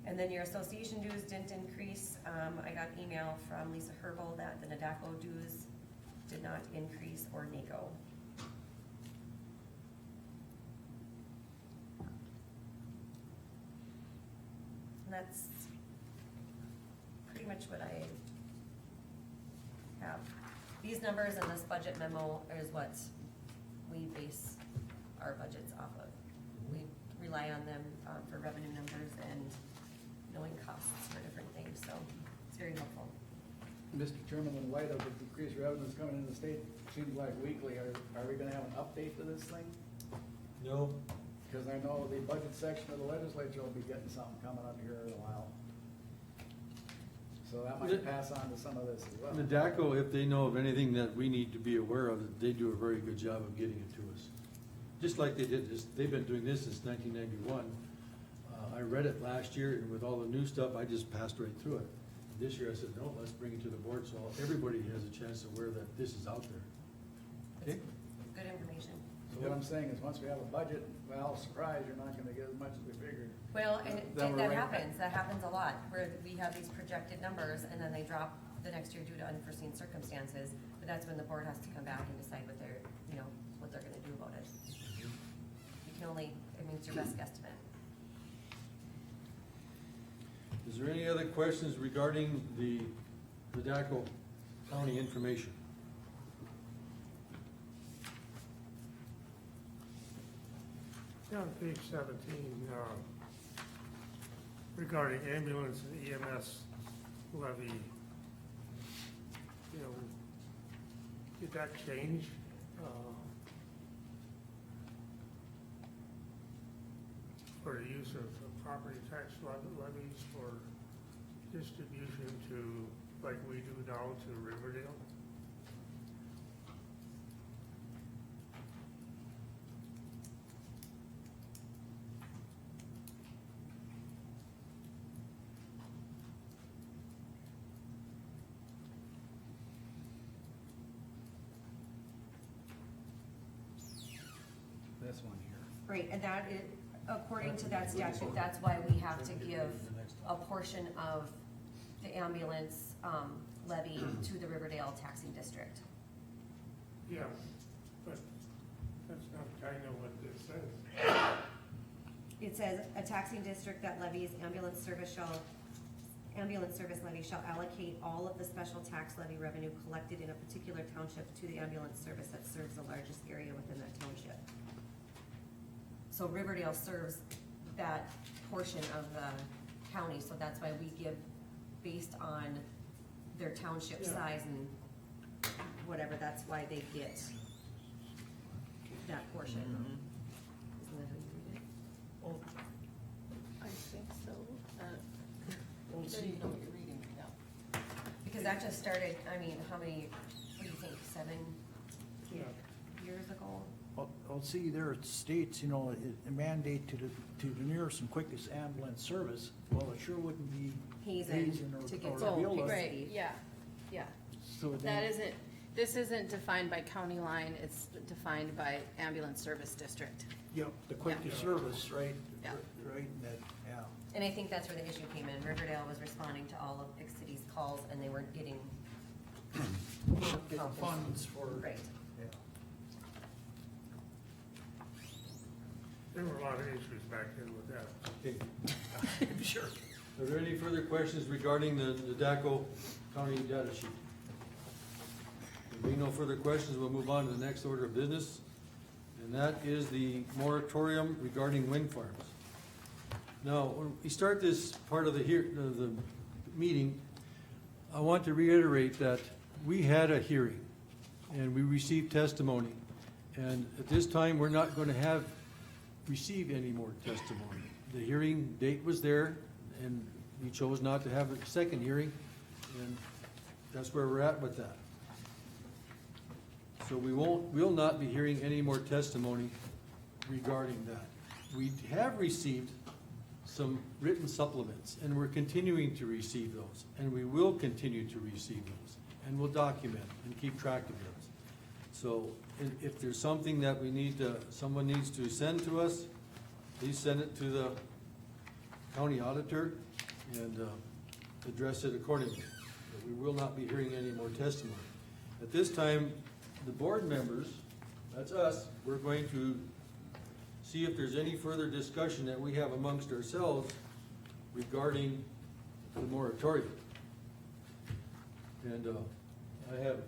And then your association dues didn't increase. I got an email from Lisa Herbal that the NADACO dues did not increase, or NACO. And that's pretty much what I have. These numbers in this budget memo is what we base our budgets off of. We rely on them for revenue numbers and knowing costs for different things, so it's very helpful. Mr. Chairman, in light of the decreased revenues coming in the state, seems like weekly, are we gonna have an update to this thing? No, Because I know the budget section of the legislature will be getting something coming up here in a while. So that might pass on to some of this as well. the DACO, if they know of anything that we need to be aware of, they do a very good job of getting it to us. Just like they did this, they've been doing this since 1991. I read it last year, and with all the new stuff, I just passed right through it. This year I said, no, let's bring it to the board so everybody has a chance to aware that this is out there. Okay? Good information. So what I'm saying is, once we have a budget, well, surprise, you're not gonna get as much as we figured. Well, and Then we're that right back. happens a lot, where we have these projected numbers, and then they drop the next year due to unforeseen circumstances, but that's when the board has to come back and decide what they're, what they're gonna do about it. You can only, it's your best guesstimate. Is there any other questions regarding the DACO county information? On page 17, regarding ambulance and EMS levy, did that change? For the use of property tax levies for distribution to, like we do now to Riverdale? This one here. Right, and that is, according to that statute, that's why we have to give a portion of the ambulance levy to the Riverdale taxing district. Yeah, but that's not kind of what this says. It says, a taxing district that levies ambulance service levy shall allocate all of the special tax levy revenue collected in a particular township to the ambulance service that serves the largest area within that township. So Riverdale serves that portion of the county, so that's why we give based on their township Yeah. size and whatever, that's why they get that portion. Isn't that how you read it? I think so. Well, You see, know what you're reading right now. Because that just started, how many, what do you think, 7 Yeah. years ago? Well, see, there it states, a mandate to the nearest and quickest ambulance service. Well, it sure wouldn't be Hazen or to get to Beulah. Big Right, City. yeah, yeah. So That isn't, this isn't defined by county line, it's defined by ambulance service district. Yep, the quickest service, right? Yeah. Right, that, yeah. And I think that's where the issue came in. Riverdale was responding to all of Big City's calls, and they weren't getting Getting funds for. Right. Yeah. There were a lot of issues back then with that. Okay. Sure. Are there any further questions regarding the DACO county data sheet? There being no further questions, we'll move on to the next order of business, and that is the moratorium regarding wind farms. Now, when we start this part of the meeting, I want to reiterate that we had a hearing, and we received testimony, and at this time, we're not going to receive any more testimony. The hearing date was there, and we chose not to have a second hearing, and that's where we're at with that. So we'll not be hearing any more testimony regarding that. We have received some written supplements, and we're continuing to receive those, and we will continue to receive those, and we'll document and keep track of those. So if there's something that someone needs to send to us, please send it to the county auditor and address it accordingly. But we will not be hearing any more testimony. At this time, the board members, that's us, we're going to see if there's any further discussion that we have amongst ourselves regarding the moratorium. And I have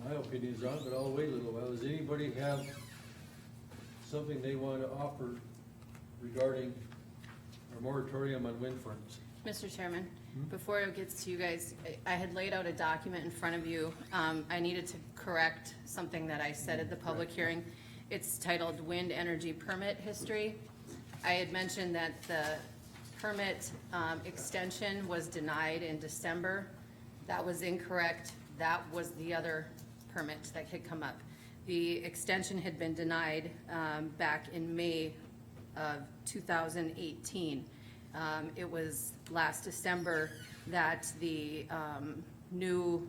my opinions on it, but I'll wait a little while. Does anybody have something they want to offer regarding our moratorium on wind farms. Mr. Chairman, before it gets to you guys, I had laid out a document in front of you. I needed to correct something that I said at the public hearing. It's titled Wind Energy Permit History. I had mentioned that the permit extension was denied in December. That was incorrect. That was the other permit that had come up. The extension had been denied back in May of 2018. It was last December that the new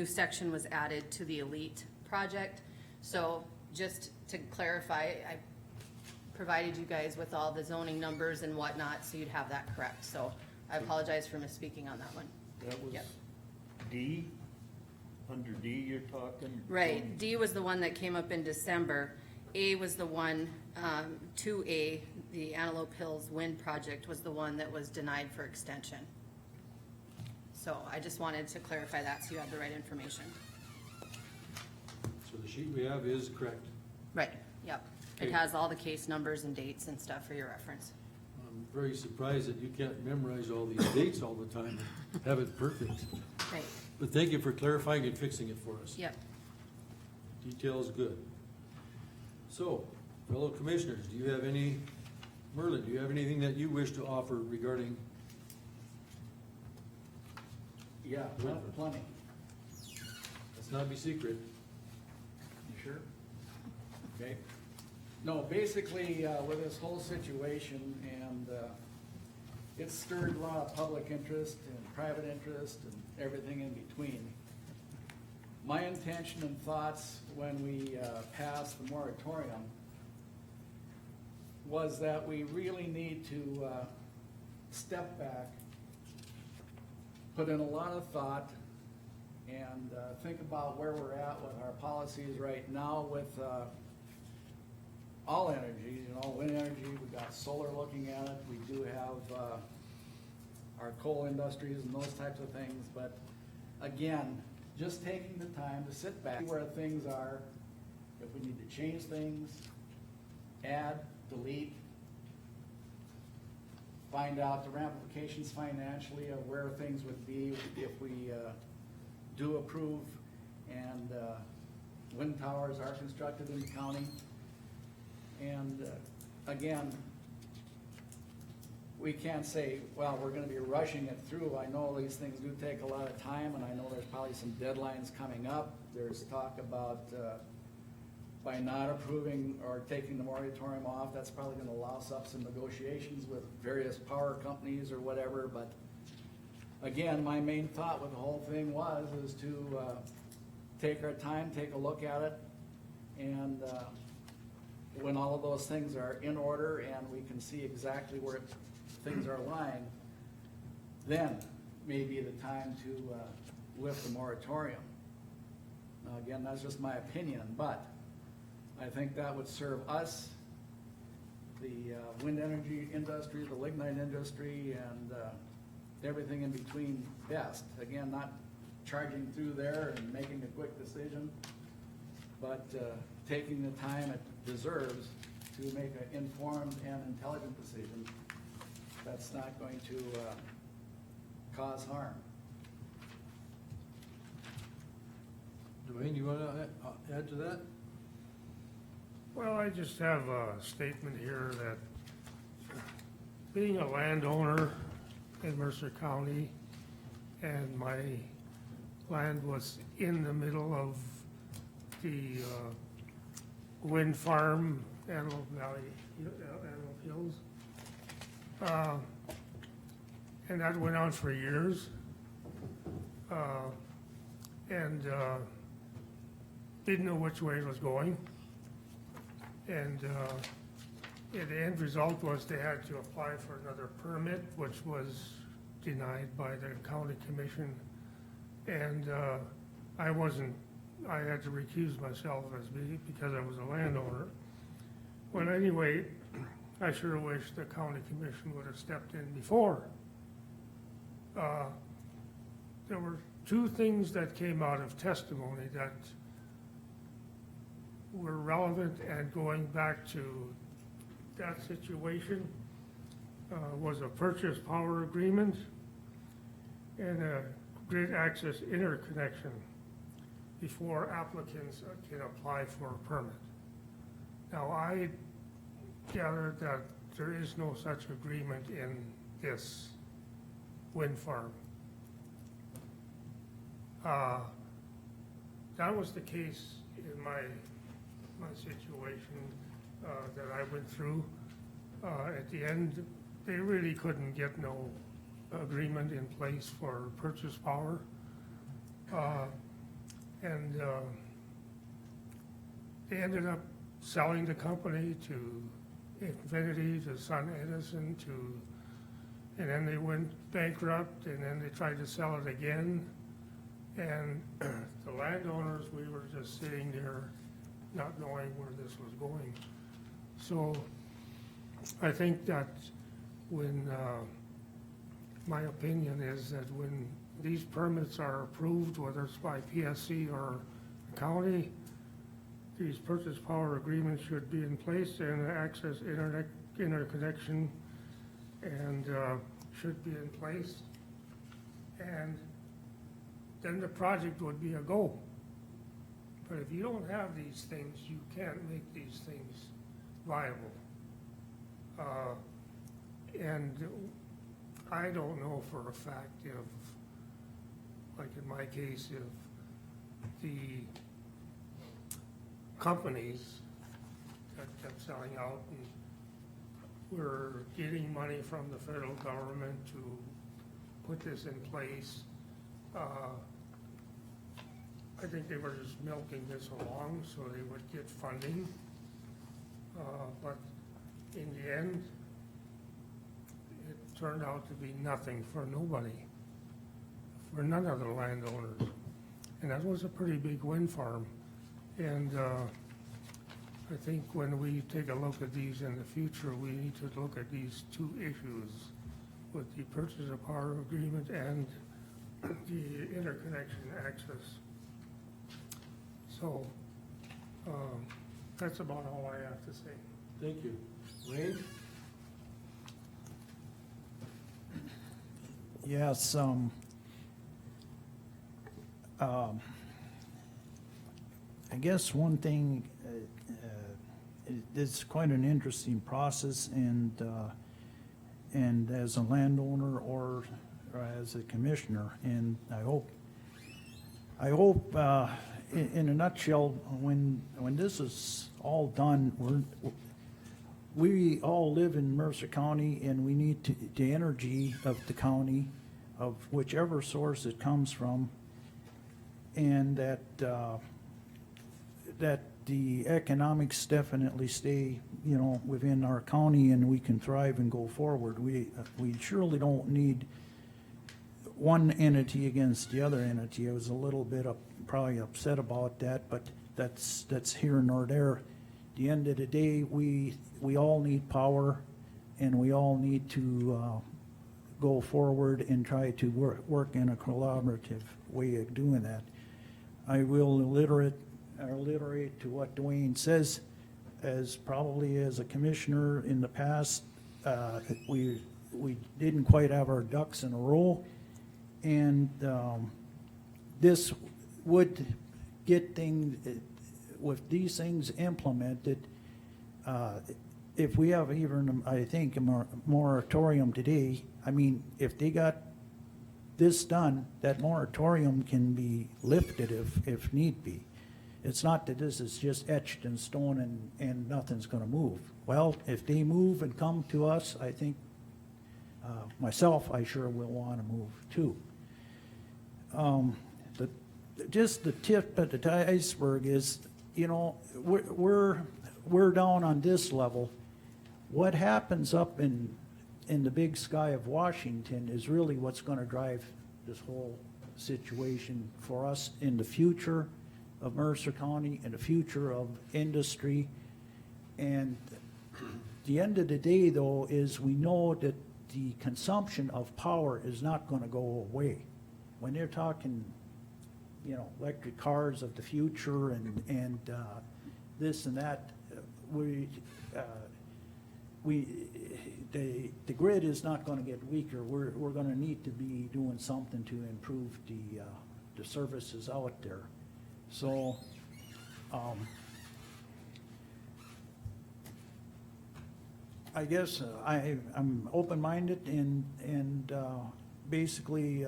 section was added to the Elite project. So just to clarify, I provided you guys with all the zoning numbers and whatnot, so you'd have that correct. So I apologize for misspeaking on that one. That was Yep. D, under D you're talking? Right, D was the one that came up in December. A was the one, 2A, the Antelope Hills Wind Project was the one that was denied for extension. So I just wanted to clarify that so you have the right information. So the sheet we have is correct. Right, yep. It Okay. has all the case numbers and dates and stuff for your reference. I'm very surprised that you can't memorize all these dates all the time and have it perfect. Right, But thank you for clarifying and fixing it for us. yep. Detail is good. So, fellow commissioners, do you have any, Merlin, do you have anything that you wish to offer regarding? Yeah, plenty. Let's not be secret. You sure? Okay. No, basically, with this whole situation, and it stirred a lot of public interest and private interest and everything in between. My intention and thoughts when we passed the moratorium was that we really need to step back, put in a lot of thought, and think about where we're at with our policies right now with all energies, you know, wind energy, we've got solar looking at it, we do have our coal industries and those types of things, but again, just taking the time to sit back, see where things are, if we need to change things, add, delete, find out the ramifications financially of where things would be if we do approve and wind towers are constructed in the county. And again, we can't say, well, we're gonna be rushing it through. I know these things do take a lot of time, and I know there's probably some deadlines coming up. There's talk about by not approving or taking the moratorium off, that's probably gonna louse up some negotiations with various power companies or whatever, but again, my main thought with the whole thing is to take our time, take a look at it, and when all of those things are in order and we can see exactly where things are lying, then may be the time to lift the moratorium. Now, again, that's just my opinion, but I think that would serve us, the wind energy industry, the lignite industry, and everything in between best. Again, not charging through there and making a quick decision, but taking the time it deserves to make an informed and intelligent decision that's not going to cause harm. Dwayne, you wanna add to that? Well, I just have a statement here that being a landowner in Mercer County and my land was in the middle of the wind farm, Antelope Valley, Antelope Hills. And that went on for years. And didn't know which way it was going. And the end result was they had to apply for another permit, which was denied by the county commission. And I had to recuse myself because I was a landowner. Well, anyway, I sure wish the county commission would have stepped in before. There were two things that came out of testimony that were relevant and going back to that situation was a purchase power agreement and a grid access interconnection before applicants can apply for a permit. Now, I gathered that there is no such agreement in this wind farm. That was the case in my situation that I went through. At the end, they really couldn't get no agreement in place for purchase power. And they ended up selling the company to Infinity, to Sun Edison, and then they went bankrupt, and then they tried to sell it again. And the landowners, we were just sitting there not knowing where this was going. So I think that when, my opinion is that when these permits are approved, whether it's by PSC or the county, these purchase power agreements should be in place, and the access interconnection and should be in place. And then the project would be a go. But if you don't have these things, you can't make these things viable. And I don't know for a fact if, like in my case, if the companies that kept selling out and were getting money from the federal government to put this in place, I think they were just milking this along so they would get funding. But in the end, it turned out to be nothing for nobody, for none of the landowners. And that was a pretty big wind farm. And I think when we take a look at these in the future, we need to look at these two issues with the purchase of power agreement and the interconnection access. So that's about all I have to say. Thank you. Wayne? Yes, I guess one thing, it's quite an interesting process, and as a landowner or as a commissioner, and I hope, in a nutshell, when this is all done, we all live in Mercer County, and we need the energy of the county, of whichever source it comes from, and that the economics definitely stay, within our county, and we can thrive and go forward. We surely don't need one entity against the other entity. I was a little bit probably upset about that, but that's here nor there. At the end of the day, we all need power, and we all need to go forward and try to work in a collaborative way of doing that. I will alliterate to what Dwayne says, as probably as a commissioner in the past, we didn't quite have our ducks in a row, and this would get things, with these things implemented, if we have even, I think, a moratorium today, I mean, if they got this done, that moratorium can be lifted if need be. It's not that this is just etched in stone and nothing's gonna move. Well, if they move and come to us, I think, myself, I sure will wanna move too. Just the tip of the iceberg is, we're down on this level. What happens up in the big sky of Washington is really what's gonna drive this whole situation for us in the future of Mercer County, in the future of industry. And the end of the day, though, is we know that the consumption of power is not gonna go away. When they're talking, electric cars of the future and this and that, the grid is not gonna get weaker. We're gonna need to be doing something to improve the services out there. So, I guess I'm open-minded and basically,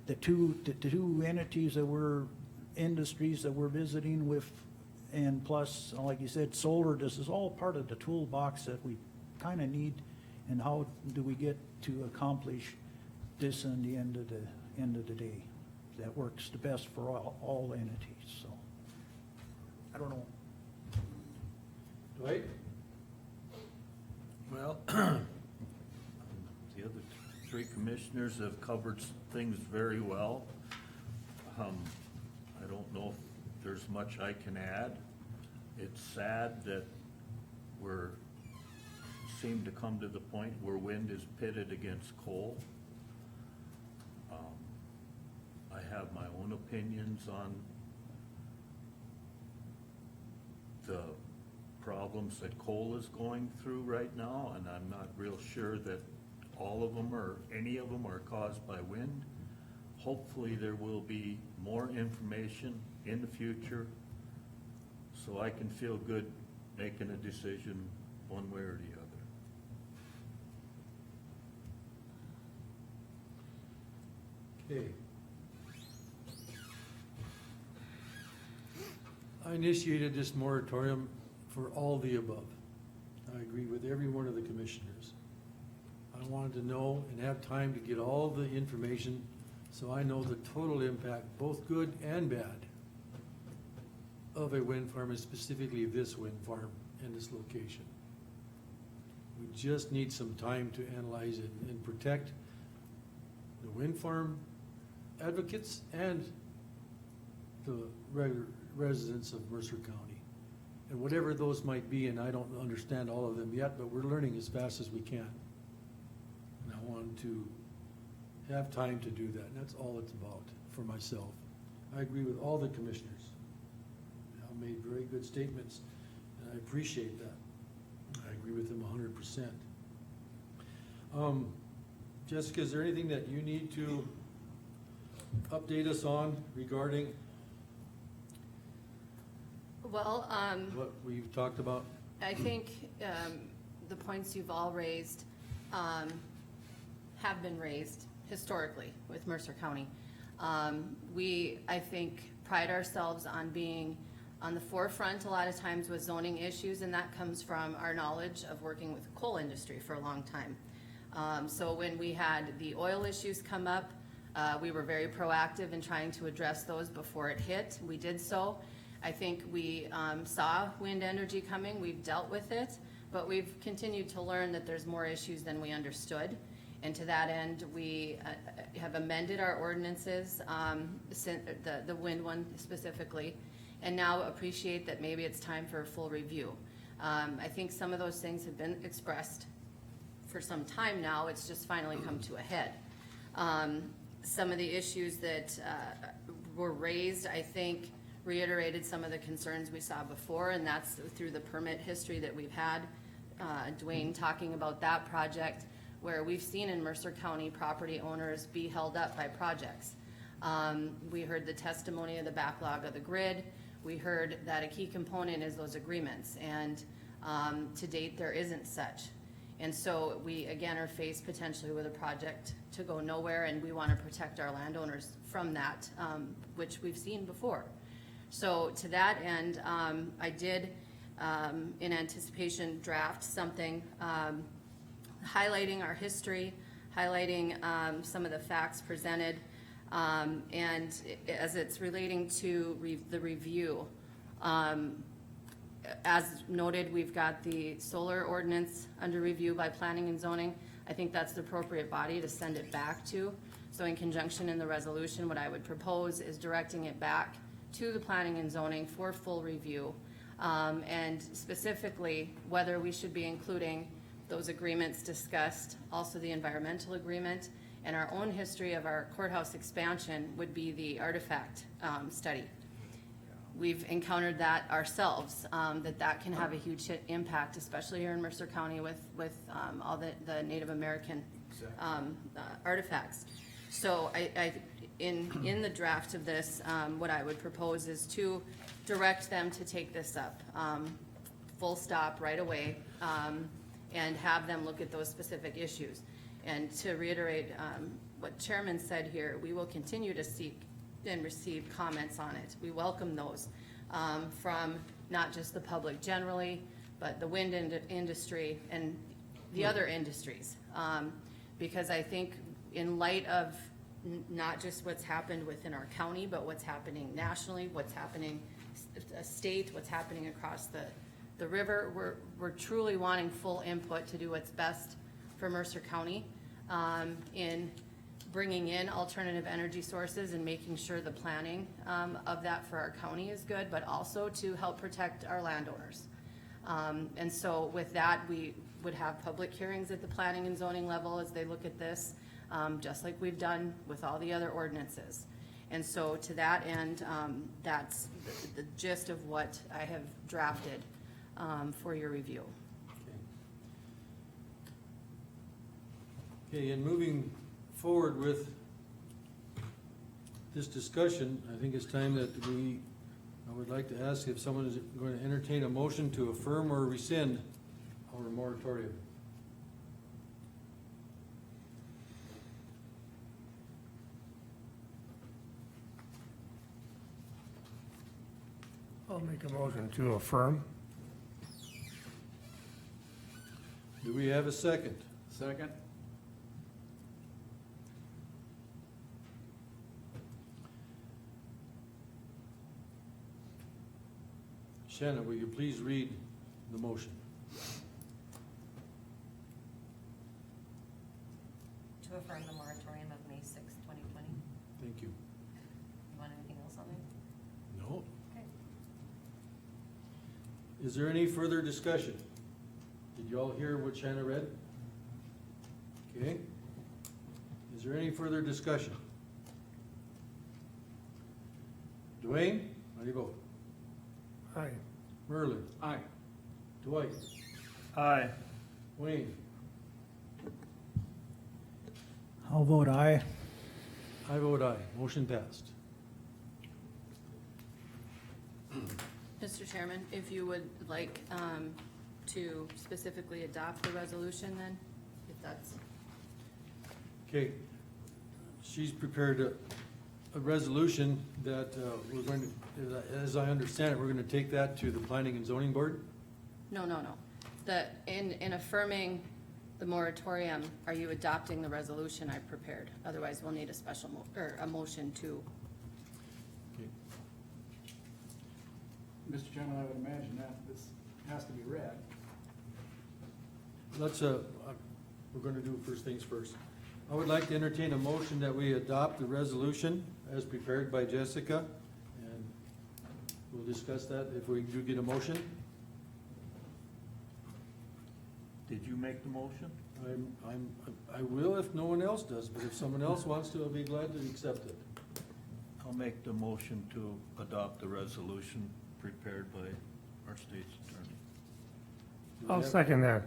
the two entities that industries that we're visiting with, and plus, like you said, solar, this is all part of the toolbox that we kind of need, and how do we get to accomplish this in the end of the day? That works the best for all entities, so, I don't know. Dwight? Well, the other three commissioners have covered things very well. I don't know if there's much I can add. It's sad that seem to come to the point where wind is pitted against coal. I have my own opinions on the problems that coal is going through right now, and I'm not real sure that all of them or any of them are caused by wind. Hopefully there will be more information in the future so I can feel good making a decision one way or the other. Okay. I initiated this moratorium for all the above. I agree with every one of the commissioners. I wanted to know and have time to get all the information so I know the total impact, both good and bad, of a wind farm, and specifically this wind farm in this location. We just need some time to analyze it and protect the wind farm advocates and the regular residents of Mercer County. And whatever those might be, and I don't understand all of them yet, but we're learning as fast as we can. And I want to have time to do that, and that's all it's about for myself. I agree with all the commissioners. They made very good statements, and I appreciate that. I agree with them 100%. Jessica, is there anything that you need to update us on regarding Well, what we've talked about? I think the points you've all raised have been raised historically with Mercer County. We, I think, pride ourselves on being on the forefront a lot of times with zoning issues, and that comes from our knowledge of working with the coal industry for a long time. So when we had the oil issues come up, we were very proactive in trying to address those before it hit. We did so. I think we saw wind energy coming, we've dealt with it, but we've continued to learn that there's more issues than we understood. And to that end, we have amended our ordinances, the wind one specifically, and now appreciate that maybe it's time for a full review. I think some of those things have been expressed for some time now, it's just finally come to a head. Some of the issues that were raised, I think, reiterated some of the concerns we saw before, and that's through the permit history that we've had. Dwayne talking about that project, where we've seen in Mercer County property owners be held up by projects. We heard the testimony of the backlog of the grid. We heard that a key component is those agreements, and to date there isn't such. And so we again are faced potentially with a project to go nowhere, and we want to protect our landowners from that, which we've seen before. So to that end, I did, in anticipation, draft something highlighting our history, highlighting some of the facts presented, and as it's relating to the review. As noted, we've got the solar ordinance under review by planning and zoning. I think that's the appropriate body to send it back to. So in conjunction in the resolution, what I would propose is directing it back to the planning and zoning for full review, and specifically whether we should be including those agreements discussed, also the environmental agreement, and our own history of our courthouse expansion would be the artifact study. we've encountered that ourselves, that can have a huge impact, especially here in Mercer County with all the Native American artifacts. So in the draft of this, what I would propose is to direct them to take this up, full stop right away, and have them look at those specific issues. And to reiterate what Chairman said here, we will continue to seek and receive comments on it. We welcome those from not just the public generally, but the wind industry and the other industries. Because I think in light of not just what's happened within our county, but what's happening nationally, what's happening state, what's happening across the river, we're truly wanting full input to do what's best for Mercer County in bringing in alternative energy sources and making sure the planning of that for our county is good, but also to help protect our landowners. And so with that, we would have public hearings at the planning and zoning level as they look at this, just like we've done with all the other ordinances. And so to that end, that's the gist of what I have drafted for your review. Okay, and moving forward with this discussion, I think it's time that I would like to ask if someone is going to entertain a motion to affirm or rescind our moratorium. I'll make a motion to affirm. Do we have a second? Second? Shannon, will you please read the motion? To affirm the moratorium of May 6, 2020. Thank you. You want anything else on there? No. Okay. Is there any further discussion? Did you all hear what Shannon read? Okay. Is there any further discussion? Dwayne, how do you vote? Aye. Merlin? Aye. Dwight? Aye. Wayne? I'll vote aye. I vote aye. Motion passed. Mr. Chairman, if you would like to specifically adopt the resolution then, if that's. Okay. She's prepared a resolution that we're going to, as I understand it, we're going to take that to the Planning and Zoning Board? No. In affirming the moratorium, are you adopting the resolution I prepared? Otherwise, we'll need a special, or a motion to. Okay. Mr. Chairman, I would imagine that this has to be read. Let's, we're going to do first things first. I would like to entertain a motion that we adopt the resolution as prepared by Jessica, and we'll discuss that if we do get a motion. Did you make the motion? I will if no one else does, but if someone else wants to, I'll be glad to accept it. I'll make the motion to adopt the resolution prepared by our state's attorney. I'll second that.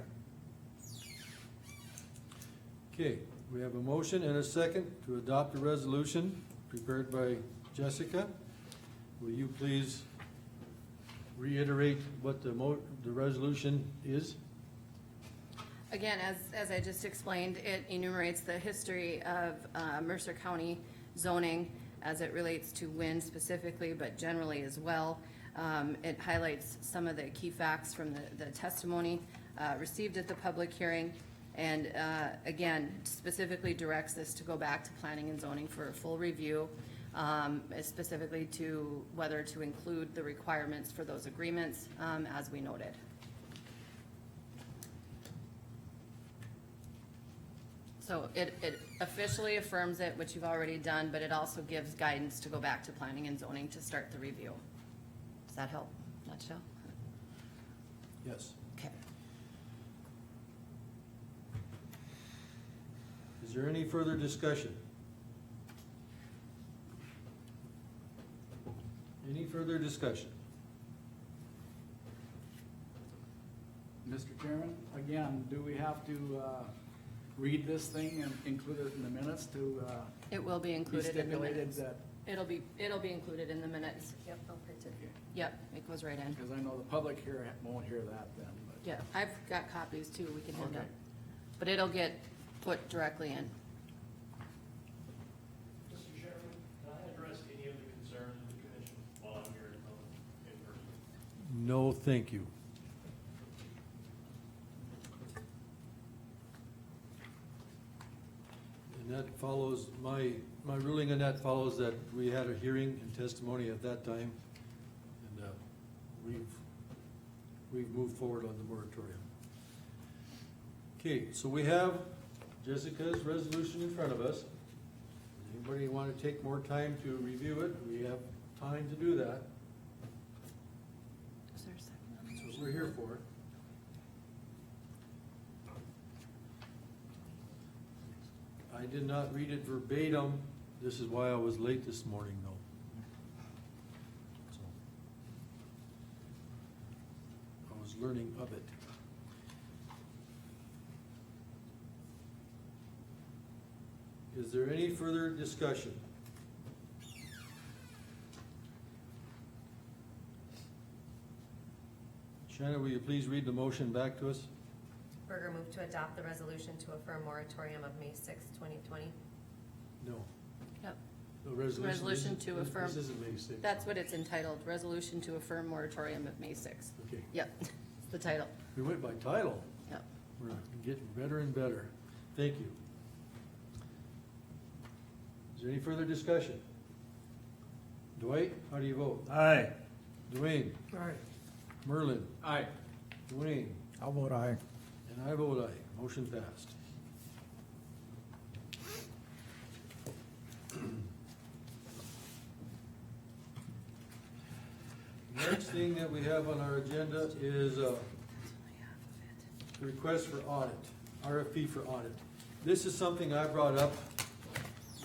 Okay, we have a motion and a second to adopt the resolution prepared by Jessica. Will you please reiterate what the resolution is? Again, as I just explained, it enumerates the history of Mercer County zoning as it relates to wind specifically, but generally as well. It highlights some of the key facts from the testimony received at the public hearing. And again, specifically directs this to go back to planning and zoning for a full review, specifically to whether to include the requirements for those agreements, as we noted. So it officially affirms it, which you've already done, but it also gives guidance to go back to planning and zoning to start the review. Does that help? Nutshell? Yes. Okay. Is there any further discussion? Any further discussion? Mr. Chairman, again, do we have to read this thing and include it in the minutes to It will be be included in the stipulated minutes. that, It'll be included in the minutes. Yep, I'll print it. Yep, it goes right in. because I know the public here won't hear that then, but. Yeah, I've got copies too, we can hand Okay. out. But it'll get put directly in. Mr. Chairman, can I address any of the concerns of the commission while I'm here in person? No, thank you. And that follows, my ruling on that follows that we had a hearing and testimony at that time, and we've moved forward on the moratorium. Okay, so we have Jessica's resolution in front of us. Anybody want to take more time to review it? We have time to do that. Is there a second? That's what we're here for. I did not read it verbatim. This is why I was late this morning, though. So, I was learning of it. Is there any further discussion? Shannon, will you please read the motion back to us? Berger moved to adopt the resolution to affirm moratorium of May sixth, 2020. No. Yep. The resolution. Resolution isn't- to affirm. This isn't May 6th. That's what it's entitled, Resolution to Affirm Moratorium of May 6th. Okay. Yep, it's the title. We went by title. Yep. We're getting better and better. Thank you. Is there any further discussion? Dwight, how do you vote? Aye. Dwayne? Aye. Merlin? Aye. Dwayne? How vote aye? And I vote aye. Motion passed. Next thing that we have on our agenda is a request for audit, RFP for audit. This is something I brought up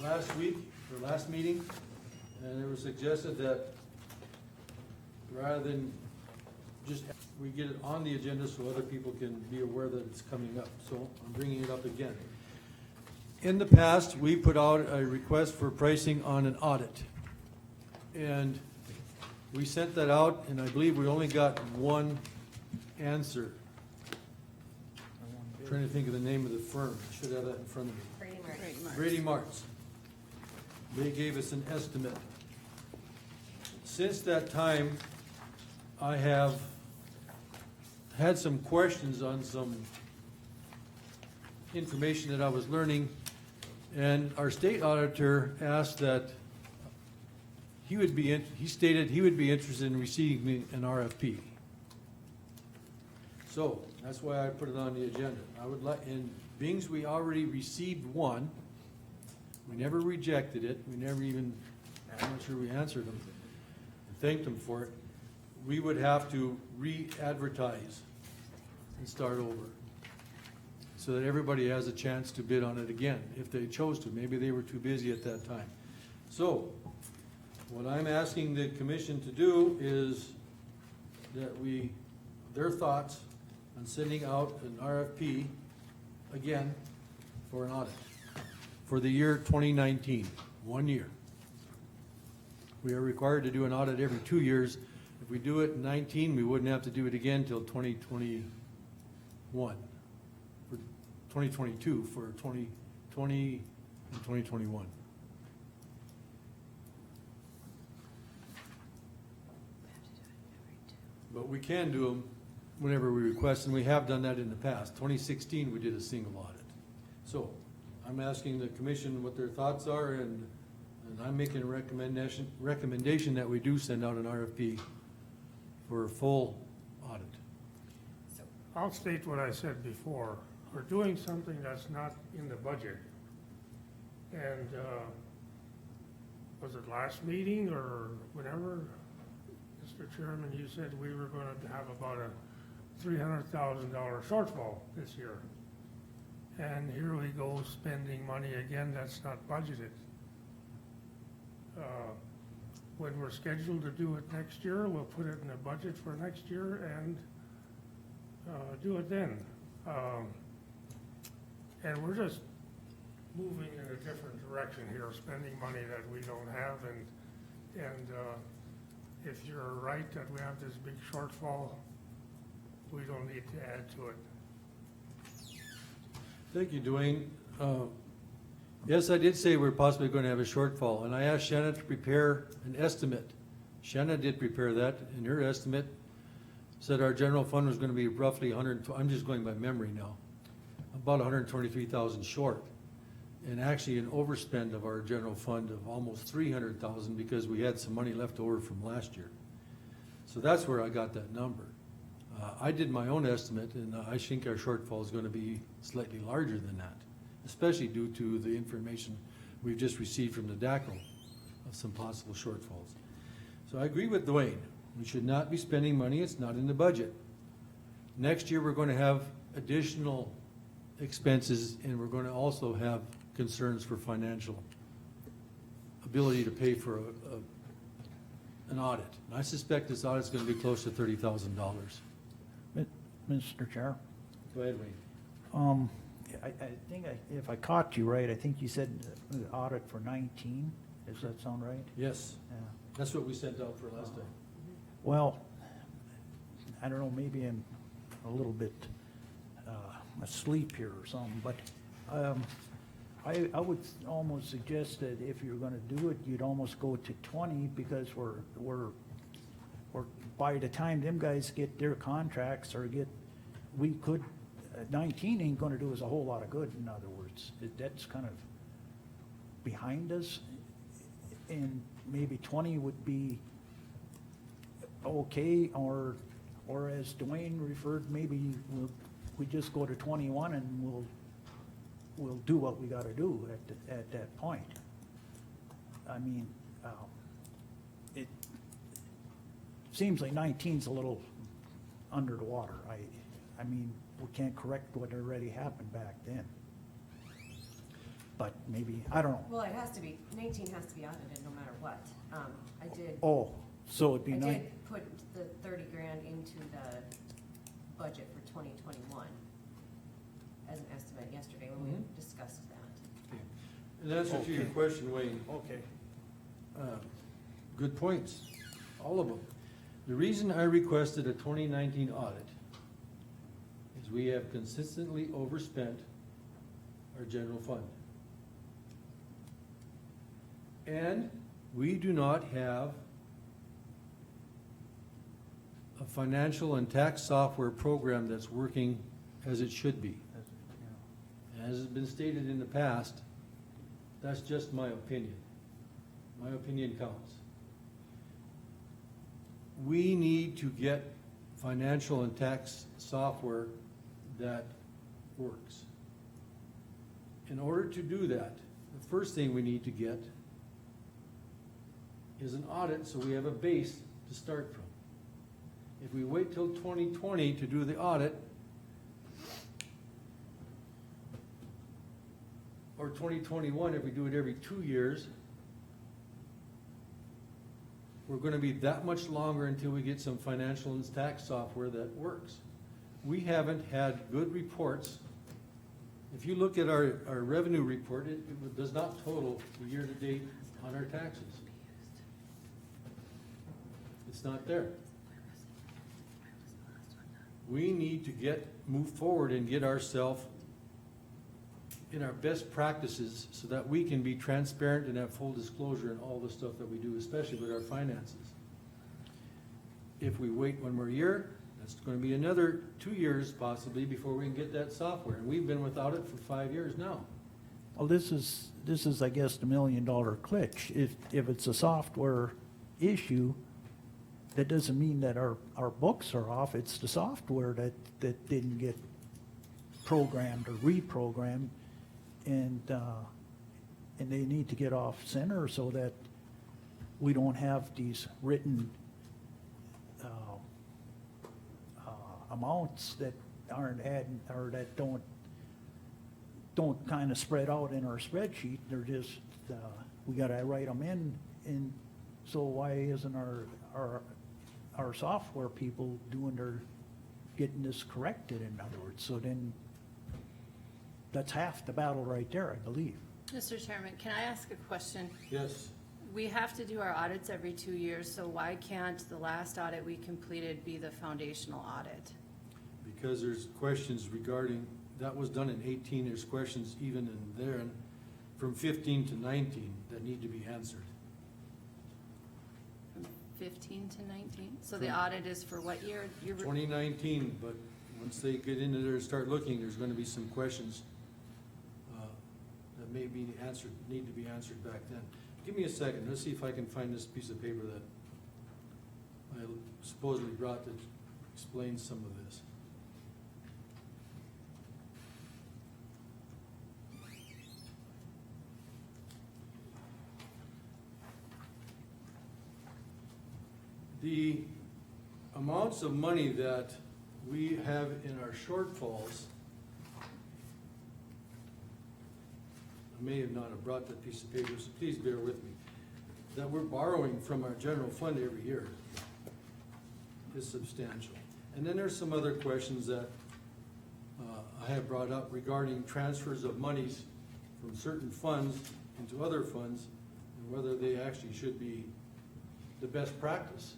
last week, or last meeting, and it was suggested that rather than just, we get it on the agenda so other people can be aware that it's coming up, so I'm bringing it up again. In the past, we put out a request for pricing on an audit. And we sent that out, and I believe we only got one answer. I'm trying to think of the name of the firm, I should have that in front of me. Brady Martin. Brady Martin. Brady Martz. They gave us an estimate. Since that time, I have had some questions on some information that I was learning, and our state auditor asked that he stated he would be interested in receiving an RFP. So, that's why I put it on the agenda. I would like, and being we already received one, we never rejected it, we never even, I'm not sure we answered them, and thanked them for it, we would have to re-advertise and start over, so that everybody has a chance to bid on it again, if they chose to. Maybe they were too busy at that time. So, what I'm asking the commission to do is that their thoughts on sending out an RFP again for an audit for the year 2019, 1 year. We are required to do an audit every 2 years. If we do it in 19, we wouldn't have to do it again till 2021, for 2022, for 2020 and 2021. But we can do them whenever we request, and we have done that in the past. 2016, we did a single audit. So, I'm asking the commission what their thoughts are, and I'm making a recommendation that we do send out an RFP for a full audit. I'll state what I said before. We're doing something that's not in the budget. And, was it last meeting or whenever, Mr. Chairman, you said we were gonna have about a $300,000 shortfall this year. And here we go spending money again that's not budgeted. when we're scheduled to do it next year, we'll put it in the budget for next year and do it then. And we're just moving in a different direction here, spending money that we don't have, and if you're right that we have this big shortfall, we don't need to add to it. Thank you, Dwayne. Yes, I did say we're possibly going to have a shortfall, and I asked Shanna to prepare an estimate. Shanna did prepare that, and her estimate said our general fund was going to be roughly I'm just going by memory now, about 123,000 short. And actually an overspend of our general fund of almost 300,000 because we had some money left over from last year. So that's where I got that number. I did my own estimate, and I think our shortfall is going to be slightly larger than that, especially due to the information we've just received from the DACO of some possible shortfalls. So I agree with Dwayne. We should not be spending money. It's not in the budget. Next year, we're going to have additional expenses, and we're going to also have concerns for financial ability to pay for an audit. And I suspect this audit's going to be close to $30,000. Mr. Chair, Go ahead, Wayne. I think if I caught you right, I think you said the audit for 19. Does that sound right? Yes, Yeah. that's what we sent out for last time. Well, I don't know, maybe I'm a little bit asleep here or something, but I would almost suggest that if you're gonna do it, you'd almost go to 20, because we're by the time them guys get their contracts or we could, 19 ain't gonna do us a whole lot of good, in other words. That's kind of behind us, and maybe 20 would be okay, or as Dwayne referred, maybe we just go to 21 and we'll do what we gotta do at that point. I mean, it seems like 19's a little under the water. I mean, we can't correct what already happened back then. But maybe, I don't know. Well, it has to be, 19 has to be audited no matter what. I did. Oh, so it'd be I 9. did put the 30 grand into the budget for 2021 as an estimate yesterday when we discussed that. In answer to your Okay. question, Wayne, Okay. good points, all of them. The reason I requested a 2019 audit is we have consistently overspent our general fund. And we do not have a financial and tax software program that's working as it should be. As has been stated in the past, that's just my opinion. My opinion counts. We need to get financial and tax software that works. In order to do that, the first thing we need to get is an audit, so we have a base to start from. If we wait till 2020 to do the audit, or 2021, if we do it every 2 years, we're gonna be that much longer until we get some financial and tax software that works. We haven't had good reports. If you look at our revenue report, it does not total the year-to-date on our taxes. It's not there. We need to move forward and get ourselves in our best practices so that we can be transparent and have full disclosure in all the stuff that we do, especially with our finances. If we wait one more year, that's going to be another 2 years possibly before we can get that software. And we've been without it for 5 years now. Well, this is, I guess, the $1 million glitch. If it's a software issue, that doesn't mean that our books are off. It's the software that didn't get programmed or reprogrammed, and they need to get off center so that we don't have these written amounts that aren't adding, or that don't kind of spread out in our spreadsheet. They're just, we gotta write them in So why isn't our software people getting this corrected, in other words? So then, that's half the battle right there, I believe. Mr. Chairman, can I ask a question? Yes. We have to do our audits every 2 years, so why can't the last audit we completed be the foundational audit? Because there's questions regarding, that was done in 18, there's questions even in there, and from 15 to 19 that need to be answered. From 15 to 19? So the audit is for what year? 2019, but once they get into there and start looking, there's gonna be some questions that may be answered, need to be answered back then. Give me a second, let's see if I can find this piece of paper that I supposedly brought that explains some of this. The amounts of money that we have in our shortfalls, I may have not have brought that piece of paper, so please bear with me, that we're borrowing from our general fund every year is substantial. And then there's some other questions that I have brought up regarding transfers of monies from certain funds into other funds, and whether they actually should be the best practice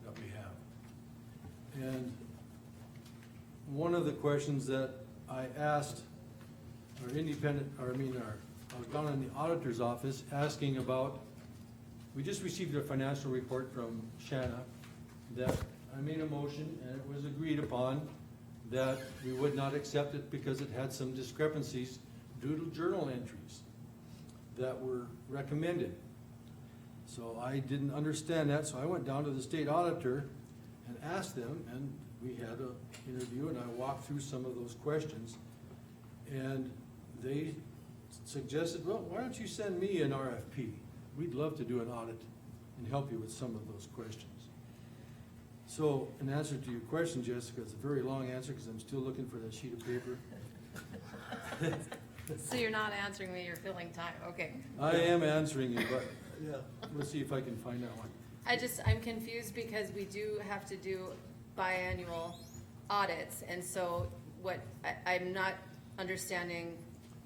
that we have. And one of the questions that I asked our I was down in the auditor's office asking about, we just received a financial report from Shanna that I made a motion and it was agreed upon that we would not accept it because it had some discrepancies due to journal entries that were recommended. So I didn't understand that, so I went down to the state auditor and asked them, and we had an interview, and I walked through some of those questions. And they suggested, well, why don't you send me an RFP? We'd love to do an audit and help you with some of those questions. So, in answer to your question, Jessica, it's a very long answer because I'm still looking for that sheet of paper. So you're not answering me, you're filling time, okay. I am answering you, but yeah, let's see if I can find that one. I'm confused because we do have to do biannual audits, and so I'm not understanding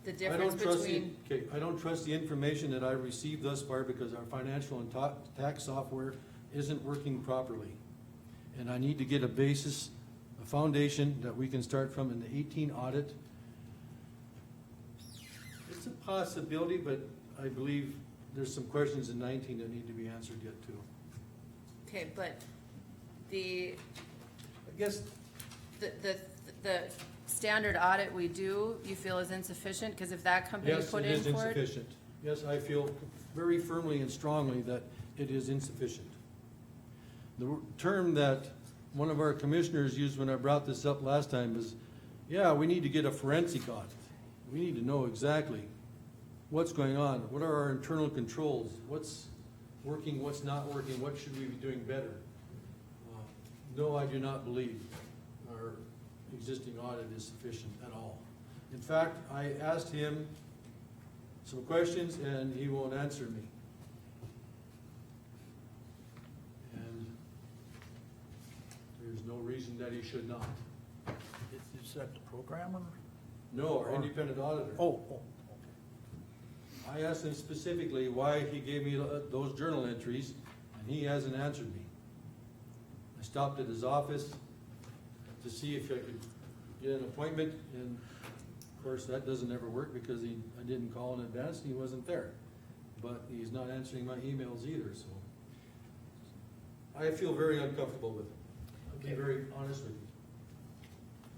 the difference between. I don't trust the information that I've received thus far because our financial and tax software isn't working properly. And I need to get a basis, a foundation that we can start from in the 18 audit. It's a possibility, but I believe there's some questions in 19 that need to be answered yet too. Okay, but I guess, the standard audit we do, you feel is insufficient? Because if that company yes, put it in is for it. insufficient. Yes, I feel very firmly and strongly that it is insufficient. The term that one of our commissioners used when I brought this up last time is, yeah, we need to get a forensic audit. We need to know exactly what's going on, what are our internal controls, what's working, what's not working, what should we be doing better. No, I do not believe our existing audit is sufficient at all. In fact, I asked him some questions and he won't answer me. And there's no reason that he should not. Is that the programmer? No, our independent auditor. Oh. I asked him specifically why he gave me those journal entries, and he hasn't answered me. I stopped at his office to see if I could get an appointment, and of course, that doesn't ever work because I didn't call in advance and he wasn't there. But he's not answering my emails either, so I feel very uncomfortable with it. I'll be very honest with you.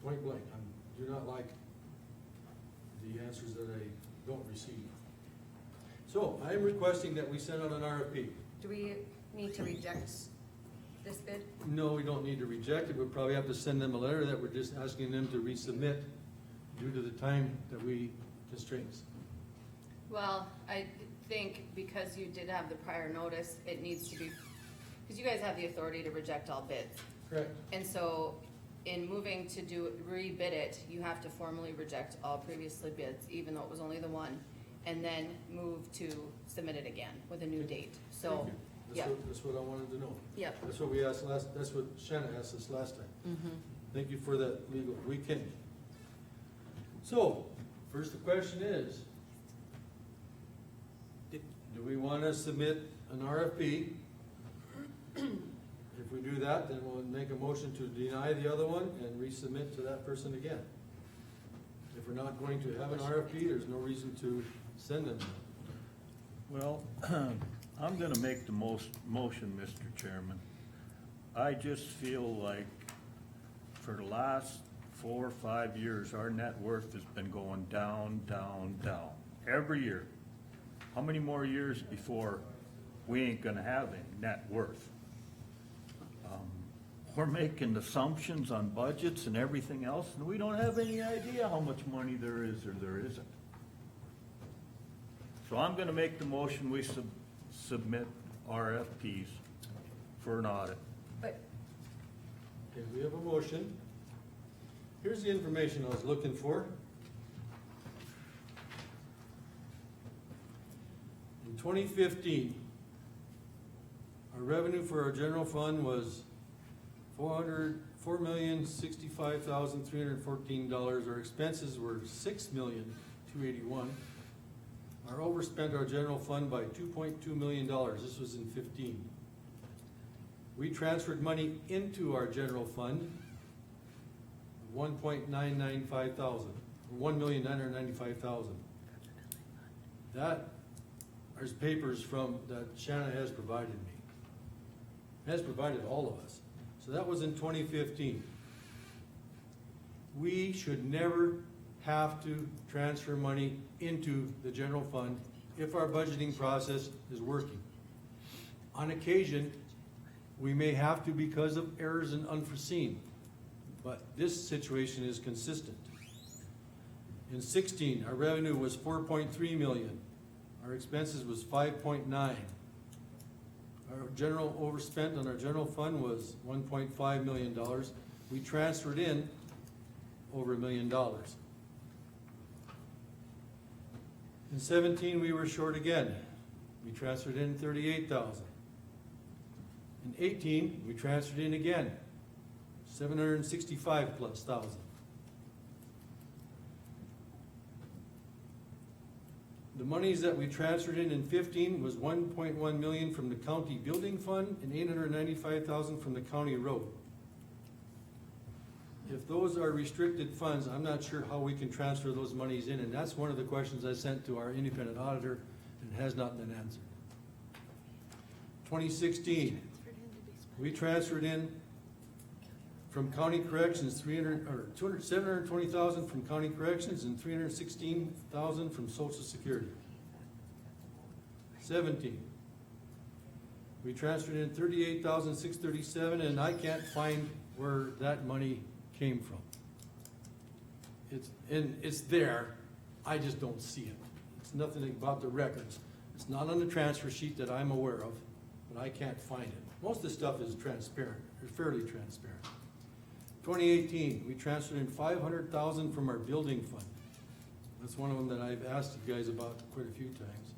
Point blank, I do not like the answers that I don't receive. So, I am requesting that we send out an RFP. Do we need to reject this bid? No, we don't need to reject it. We'll probably have to send them a letter that we're just asking them to resubmit due to the time that we constraints. Well, I think because you did have the prior notice, it needs to be, because you guys have the authority to reject all bids. Correct. And so in moving to rebid it, you have to formally reject all previously bids, even though it was only the one, and then move to submit it again with a new date. So Yep. That's what I wanted to know. Yep. That's what we asked that's what Shannon asked us last time. Mm-hmm. Thank you for that legal, we can. So, first the question is, do we wanna submit an RFP? If we do that, then we'll make a motion to deny the other one and resubmit to that person again. If we're not going to have an RFP, there's no reason to send them. Well, I'm gonna make the motion, Mr. Chairman. I just feel like for the last 4 or 5 years, our net worth has been going down, down, down, every year. How many more years before we ain't gonna have any net worth? We're making assumptions on budgets and everything else, and we don't have any idea how much money there is or there isn't. So I'm gonna make the motion, we submit RFPs for an audit. But Okay, we have a motion. Here's the information I was looking for. In 2015, our revenue for our general fund was $4,065,314. Our expenses were $6,281,000. Our overspent our general fund by $2.2 million. This was in 15. We transferred money into our general fund, $1,995,000. That is papers from, that Shanna has provided me. Has provided all of us. So that was in 2015. We should never have to transfer money into the general fund if our budgeting process is working. On occasion, we may have to because of errors and unforeseen, but this situation is consistent. In 16, our revenue was 4.3 million. Our expenses was 5.9. Our general overspent on our general fund was $1.5 million. We transferred in over $1 million. In 17, we were short again. We transferred in 38,000. In 18, we transferred in again, 765 plus thousand. The monies that we transferred in 15 was 1.1 million from the county building fund and 895,000 from the county road. If those are restricted funds, I'm not sure how we can transfer those monies in, and that's one of the questions I sent to our independent auditor, and it has not been answered. 2016, we transferred in from county corrections 720,000 from county corrections and 316,000 from social security. 17, we transferred in 38,637, and I can't find where that money came from. It's there, I just don't see it. It's nothing about the records. It's not on the transfer sheet that I'm aware of, but I can't find it. Most of the stuff is transparent, or fairly transparent. 2018, we transferred in 500,000 from our building fund. That's one of them that I've asked you guys about quite a few times.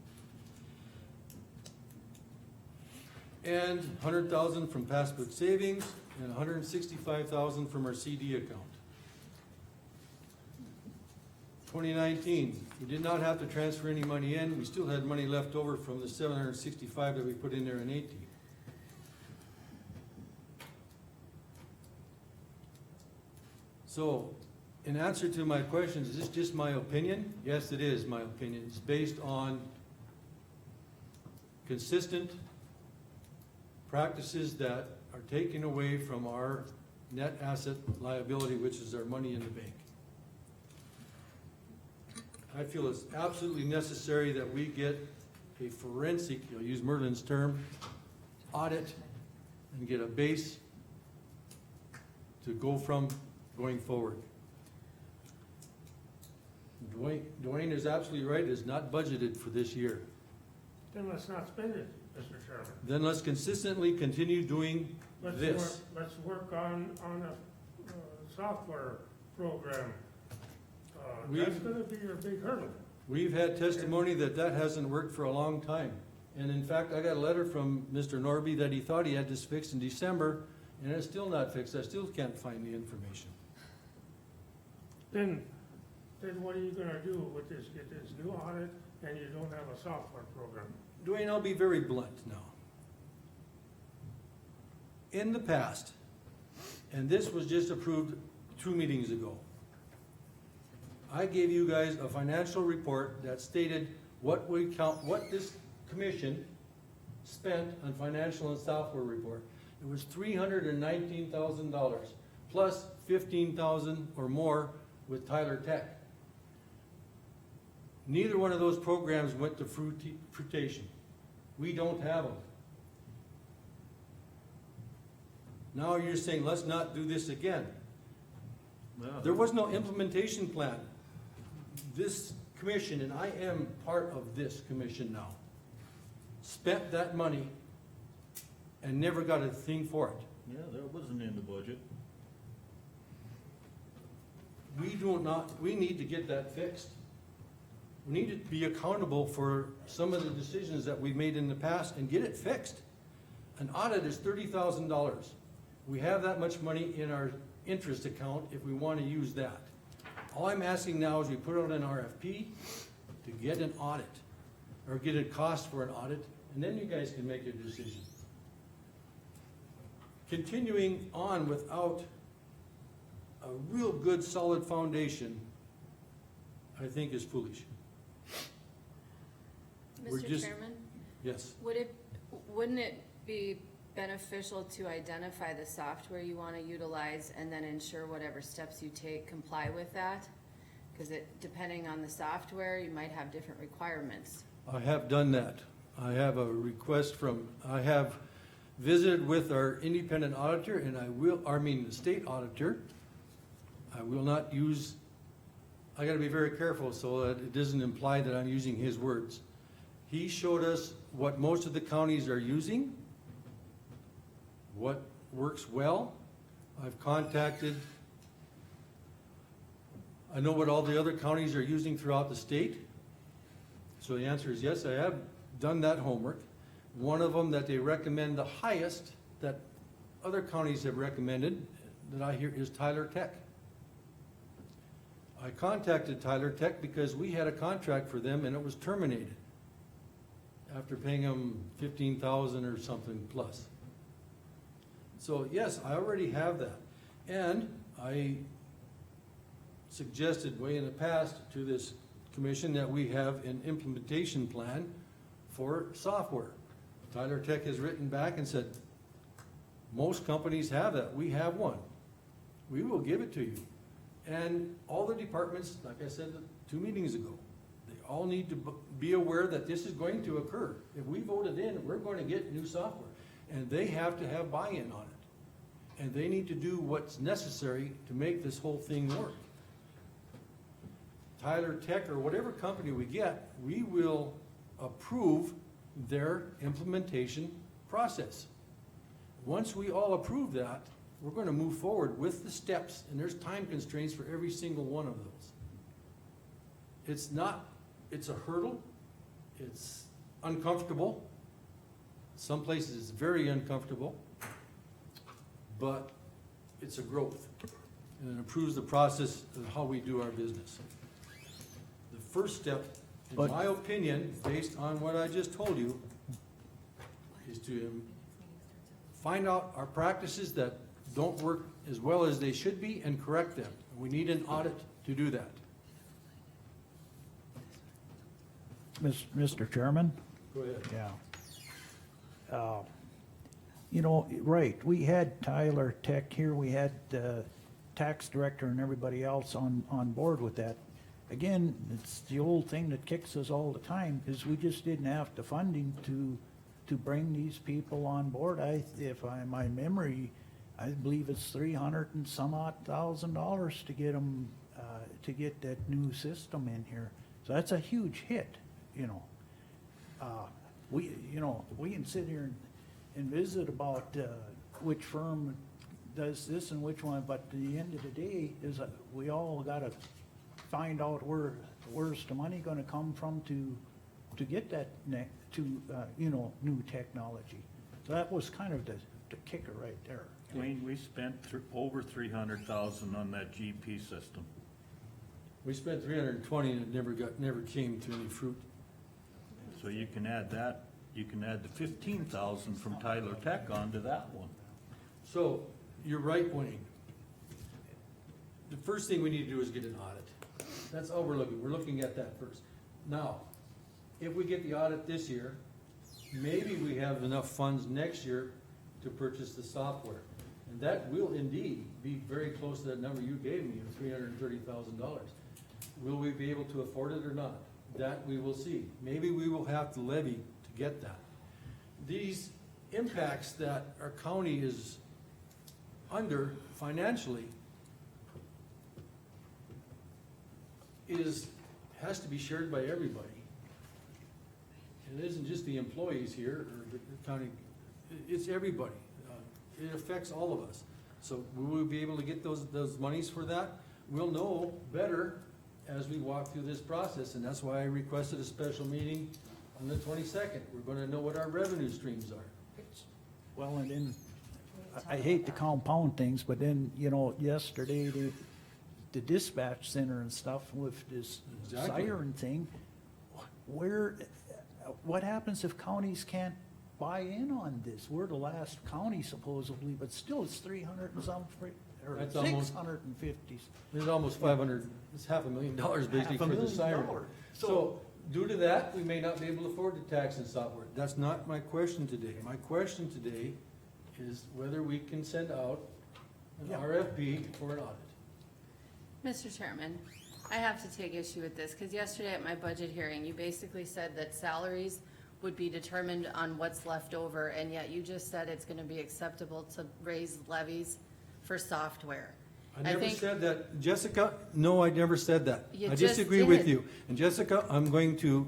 And 100,000 from passbook savings and 165,000 from our CD account. 2019, we did not have to transfer any money in. We still had money left over from the 765 that we put in there in 18. So, in answer to my questions, is this just my opinion? Yes, it is my opinion. It's based on consistent practices that are taken away from our net asset liability, which is our money in the bank. I feel it's absolutely necessary that we get a forensic, I'll use Merlin's term, audit and get a base to go from going forward. Dwayne is absolutely right, it is not budgeted for this year. Then let's not spend it, Mr. Chairman. Then let's consistently continue doing this. Let's work on a software program. That's gonna be your big hurdle. We've had testimony that that hasn't worked for a long time. And in fact, I got a letter from Mr. Norby that he thought he had this fixed in December, and it's still not fixed. I still can't find the information. Then what are you gonna do with this, get this new audit, and you don't have a software program? Dwayne, I'll be very blunt now. In the past, and this was just approved 2 meetings ago, I gave you guys a financial report that stated what this commission spent on financial and software report. It was $319,000 plus 15,000 or more with Tyler Tech. Neither one of those programs went to fruition. We don't have them. Now you're saying, let's not do this again. There was no implementation plan. This commission, and I am part of this commission now, spent that money and never got a thing for it. Yeah, that wasn't in the budget. We need to get that fixed. We need to be accountable for some of the decisions that we've made in the past and get it fixed. An audit is $30,000. We have that much money in our interest account if we want to use that. All I'm asking now is we put out an RFP to get an audit, or get a cost for an audit, and then you guys can make your decision. Continuing on without a real good solid foundation, I think is foolish. We're Mr. just- Chairman, Yes. wouldn't it be beneficial to identify the software you want to utilize and then ensure whatever steps you take comply with that? Because depending on the software, you might have different requirements. I have done that. I have a request I have visited with our independent auditor, and the state auditor. I will not I gotta be very careful so that it doesn't imply that I'm using his words. He showed us what most of the counties are using, what works well. I know what all the other counties are using throughout the state. So the answer is yes, I have done that homework. One of them that they recommend the highest that other counties have recommended that I hear is Tyler Tech. I contacted Tyler Tech because we had a contract for them and it was terminated after paying them $15,000 or something plus. So yes, I already have that. And I suggested way in the past to this commission that we have an implementation plan for software. Tyler Tech has written back and said, most companies have that. We have one. We will give it to you. And all the departments, like I said 2 meetings ago, they all need to be aware that this is going to occur. If we vote it in, we're going to get new software. And they have to have buy-in on it. And they need to do what's necessary to make this whole thing work. Tyler Tech or whatever company we get, we will approve their implementation process. Once we all approve that, we're going to move forward with the steps, and there's time constraints for every single one of those. It's a hurdle, it's uncomfortable. Some places it's very uncomfortable, but it's a growth, and it improves the process of how we do our business. The first step, in my opinion, based on what I just told you, is to find out our practices that don't work as well as they should be and correct them. We need an audit to do that. Mr. Chairman? Go ahead. Yeah. You know, right, we had Tyler Tech here, we had the tax director and everybody else on board with that. Again, it's the old thing that kicks us all the time, is we just didn't have the funding to bring these people on board. My memory, I believe it's $300 and some odd thousand to get them, to get that new system in here. So that's a huge hit, you know. We can sit here and visit about which firm does this and which one, but at the end of the day, is we all gotta find out where's the money gonna come from to to get that new technology. So that was kind of the kicker right there. Wayne, we spent over 300,000 on that GP system. We spent 320 and it never came to any fruit. So you can add that, you can add the 15,000 from Tyler Tech onto that one. So, you're right, Wayne. The first thing we need to do is get an audit. That's all we're looking at that first. Now, if we get the audit this year, maybe we have enough funds next year to purchase the software. And that will indeed be very close to that number you gave me of $330,000. Will we be able to afford it or not? That we will see. Maybe we will have to levy to get that. These impacts that our county is under financially has to be shared by everybody. It isn't just the employees here or the county, it's everybody. It affects all of us. So will we be able to get those monies for that? We'll know better as we walk through this process, and that's why I requested a special meeting on the 22nd. We're gonna know what our revenue streams are. Well, and then, I hate to compound things, but then, yesterday, the dispatch center and stuff with this Exactly. siren thing, what happens if counties can't buy in on this? We're the last county supposedly, but still it's 300 and some, or That's almost- 650. There's almost 500, it's $500,000 basically for the $500,000. siren. So, due to that, we may not be able to afford the tax and software. That's not my question today. My question today is whether we can send out an Yeah. RFP for an audit. Mr. Chairman, I have to take issue with this, because yesterday at my budget hearing, you basically said that salaries would be determined on what's left over, and yet you just said it's gonna be acceptable to raise levies for software. I never think- said that. Jessica, no, I never said that. You I just disagree with did. you. And Jessica, I'm going to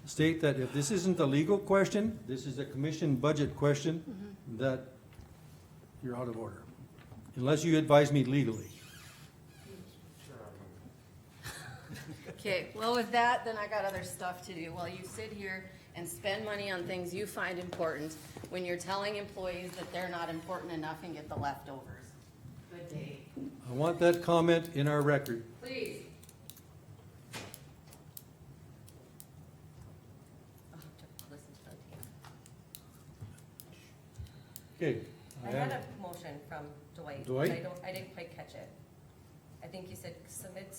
state that if this isn't a legal question, this is a commission budget question, Mm-hmm. that you're out of order. Unless you advise me legally. Okay, well, with that, then I got other stuff to do. While you sit here and spend money on things you find important, when you're telling employees that they're not important enough and get the leftovers. Good day. I want that comment in our record. Please. Okay. I had a motion from Dwight. Dwight? I didn't quite catch it. I think you said submit.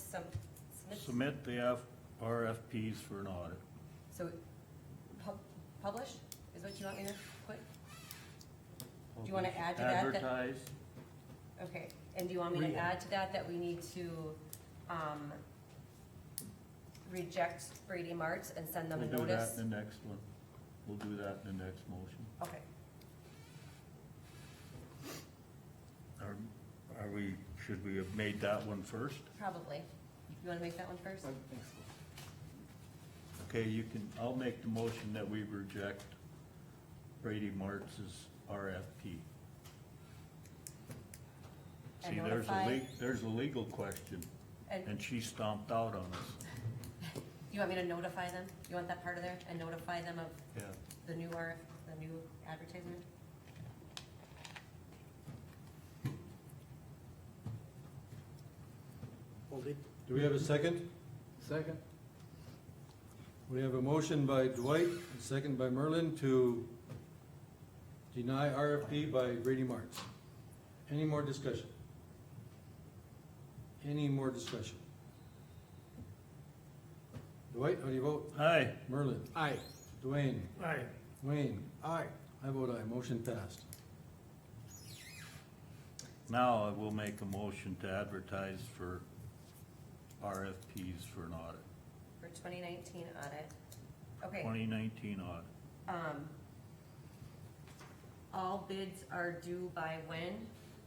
Submit the RFPs for an audit. So, publish is what you want me to put? Do you want to add to that? Advertise. Okay, and do you want me to add to that we need to, reject Brady Martz and send them a We'll do that notice? in the next one. We'll do that in the next motion. Okay, Should we have made that one first? probably. You want to make that one first? Okay, I'll make the motion that we reject Brady Martz's RFP. And See, there's a legal question, and she stomped out on us. Do you want me to notify them? You want that part of there? And notify them of Yeah. the new advertisement? Hold it. Do we have a second? Second? We have a motion by Dwight, a second by Merlin to deny RFP by Brady Martz. Any more discussion? Any more discussion? Dwight, how do you vote? Aye. Merlin? Aye. Dwayne? Aye. Wayne? Aye. I vote aye. Motion passed. Now I will make a motion to advertise for RFPs for an audit, For 2019 audit. Okay. 2019 audit. All bids are due by when,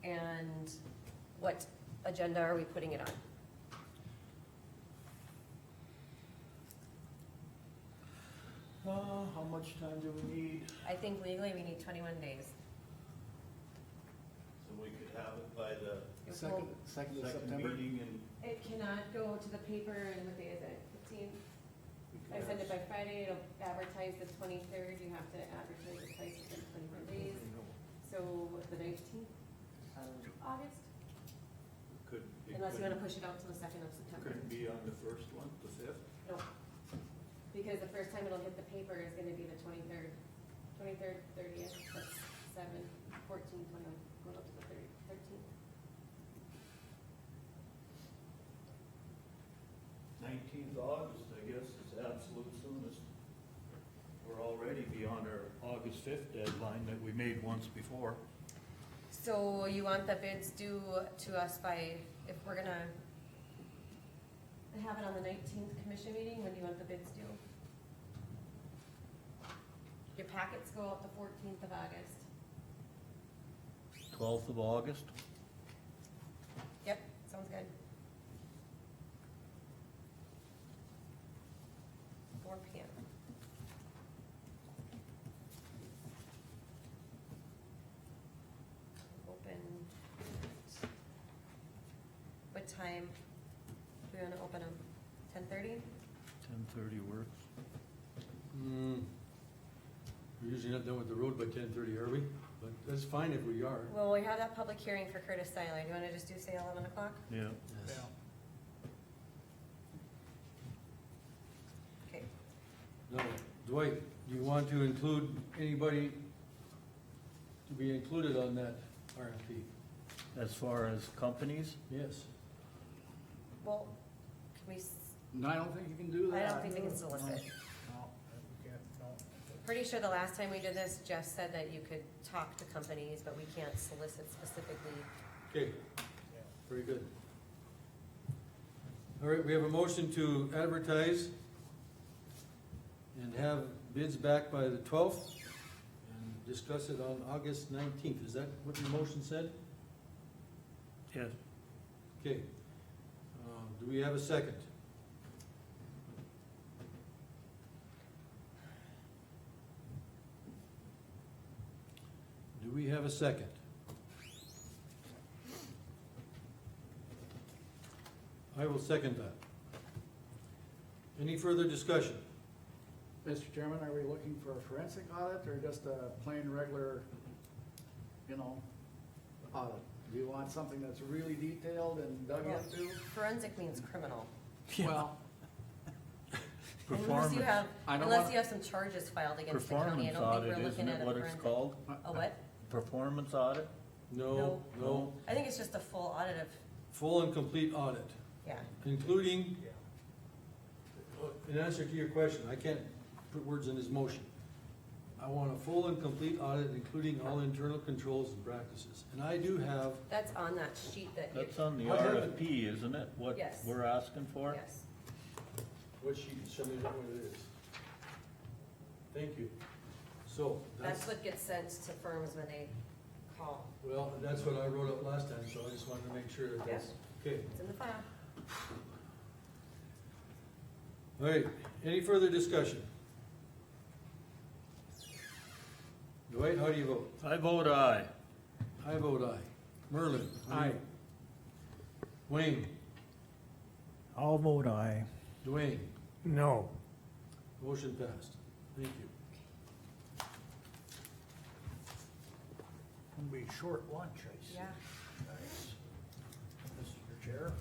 and what agenda are we putting it on? How much time do we need? I think legally we need 21 days. So we could have it by the Second of September? meeting in, It cannot go to the paper, and what day is it, 15? we I send it by Friday, it'll advertise the 23rd, you have to advertise it twice within 24 days. So the 19th of August, unless you wanna push it out to the 2nd of September. Could it be on the first one, the fifth? No, because the first time it'll hit the paper is gonna be the 23rd, 30th, that's 7, 14, 21, going up to the 13th. 19th August, I guess, is the absolute soonest. We're already beyond our August 5th deadline that we made once before. So you want the bids due to us by, if we're gonna have it on the 19th commission meeting, when do you want the bids due? Your packets go out the 14th of August. 12th of August? Yep, sounds good. 4 PM. Open. What time do we wanna open them? 10:30? 10:30 works. We're usually not done with the road by 10:30, are we? But that's fine if we are. Well, we have that public hearing for Curtis Styler. Do you wanna just do, say, 11 o'clock? Yeah. Okay. No, Dwight, do you want to include anybody to be included on that RFP? As far as companies? Yes. Well, can we, No, I don't think you can do I that. don't think we can solicit. No, we can't, no. Pretty sure the last time we did this, Jeff said that you could talk to companies, but we can't solicit specifically. Okay, very good. All right, we have a motion to advertise and have bids back by the 12th and discuss it on August 19th. Is that what your motion said? Yes. Okay. Do we have a second? Do we have a second? I will second that. Any further discussion? Mr. Chairman, are we looking for a forensic audit or just a plain regular, audit? Do you want something that's really detailed and dug Well, into? Forensic means criminal. Well, Unless you have, I don't unless want- you have some charges filed against the county, I Performance don't think audit, we're looking isn't at it a what it's forensic. called? A what? Performance audit? No, no. I think it's just a full audit of, Full and complete audit, yeah. including, in answer to your question, I can't put words in his motion. I want a full and complete audit, including all internal controls and practices. And I do have, That's on that sheet that you. That's on the I have it. RFP, isn't it? What Yes. we're asking for? Yes. what sheet, show me what it is. Thank you. So, That's what gets sent to firms when they call. well, that's what I wrote up last time, so I just wanted to make sure that that's, okay. It's in the file. All right, any further discussion? Dwight, how do you vote? I vote aye. I vote aye. Merlin? Aye. Wayne? I'll vote aye. Dwayne? No. Motion passed. Thank you. Gonna be a short lunch, I see. Yeah. Nice. Mr. Chair?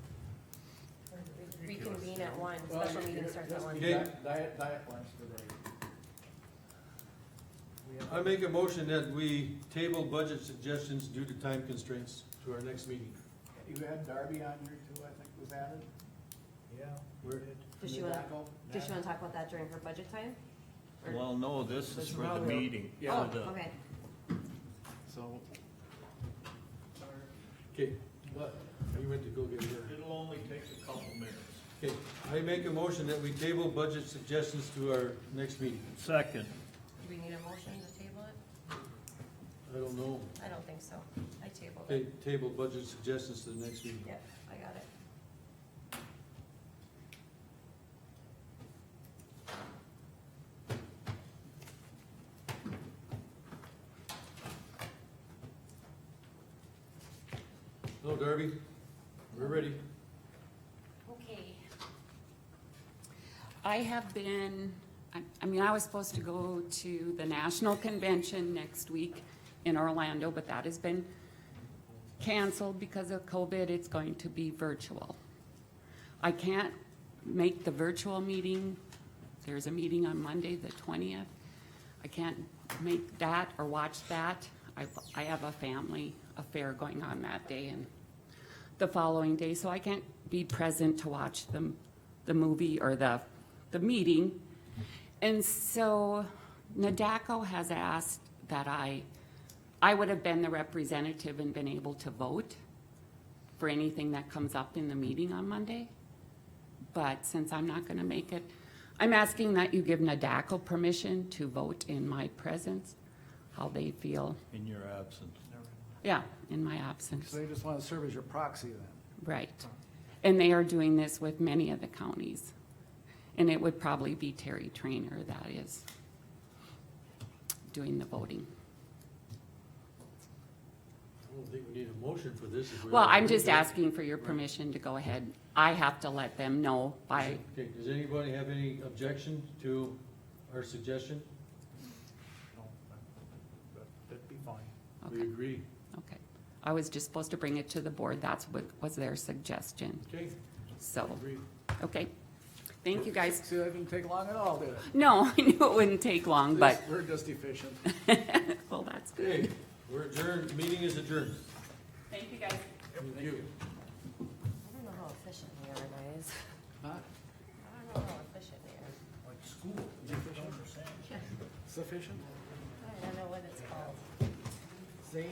Reconvene at 1, well, special you- meeting you- starts at just 1. Okay. Diet lunch today. I make a motion that we table budget suggestions due to time constraints to our next meeting. You had Darby on here too, I think was added. Yeah. Where- Does she wanna talk about that during her budget time? Or- Well, no, this is This is for the how we'll- meeting. Oh, for the- okay. So, Okay, but you went to go get her. It'll only take a couple minutes. Okay, I make a motion that we table budget suggestions to our next meeting. Second. Do we need a motion to table it? I don't know. I don't think so. I tabled Okay, it. table budget suggestions to the next meeting. Yep, I got it. Hello, Darby. We're ready. Okay. I have been, I mean, I was supposed to go to the national convention next week in Orlando, but that has been canceled because of COVID. It's going to be virtual. I can't make the virtual meeting. There's a meeting on Monday, the 20th. I can't make that or watch that. I have a family affair going on that day and the following day, so I can't be present to watch the movie or the meeting. And so NADACO has asked that I would have been the representative and been able to vote for anything that comes up in the meeting on Monday. But since I'm not gonna make it, I'm asking that you give NADACO permission to vote in my presence, how they feel. In your absence. Yeah, in my absence. So they just want to serve as your proxy then? Right. And they are doing this with many of the counties. And it would probably be Terry Trainer that is doing the voting. I don't think we need a motion for this. if we Well, already I'm just moved it. asking for your permission to go ahead. I have to let them know by, Okay, does anybody have any objection to our suggestion? No, that'd be fine. We okay, agree. okay. I was just supposed to bring it to the board. That's what was their suggestion. Okay, So, agreed. okay. Thank you, guys. See, that didn't take long at all, did it? No, I knew it wouldn't take long, but, We're just efficient. well, that's good. Okay, we're adjourned, meeting is adjourned. Thank you, guys. Thank you. I don't know how efficient we are, guys. Huh? I don't know how efficient we are. Like school, you don't understand. Sufficient? I don't know what it's called. Say,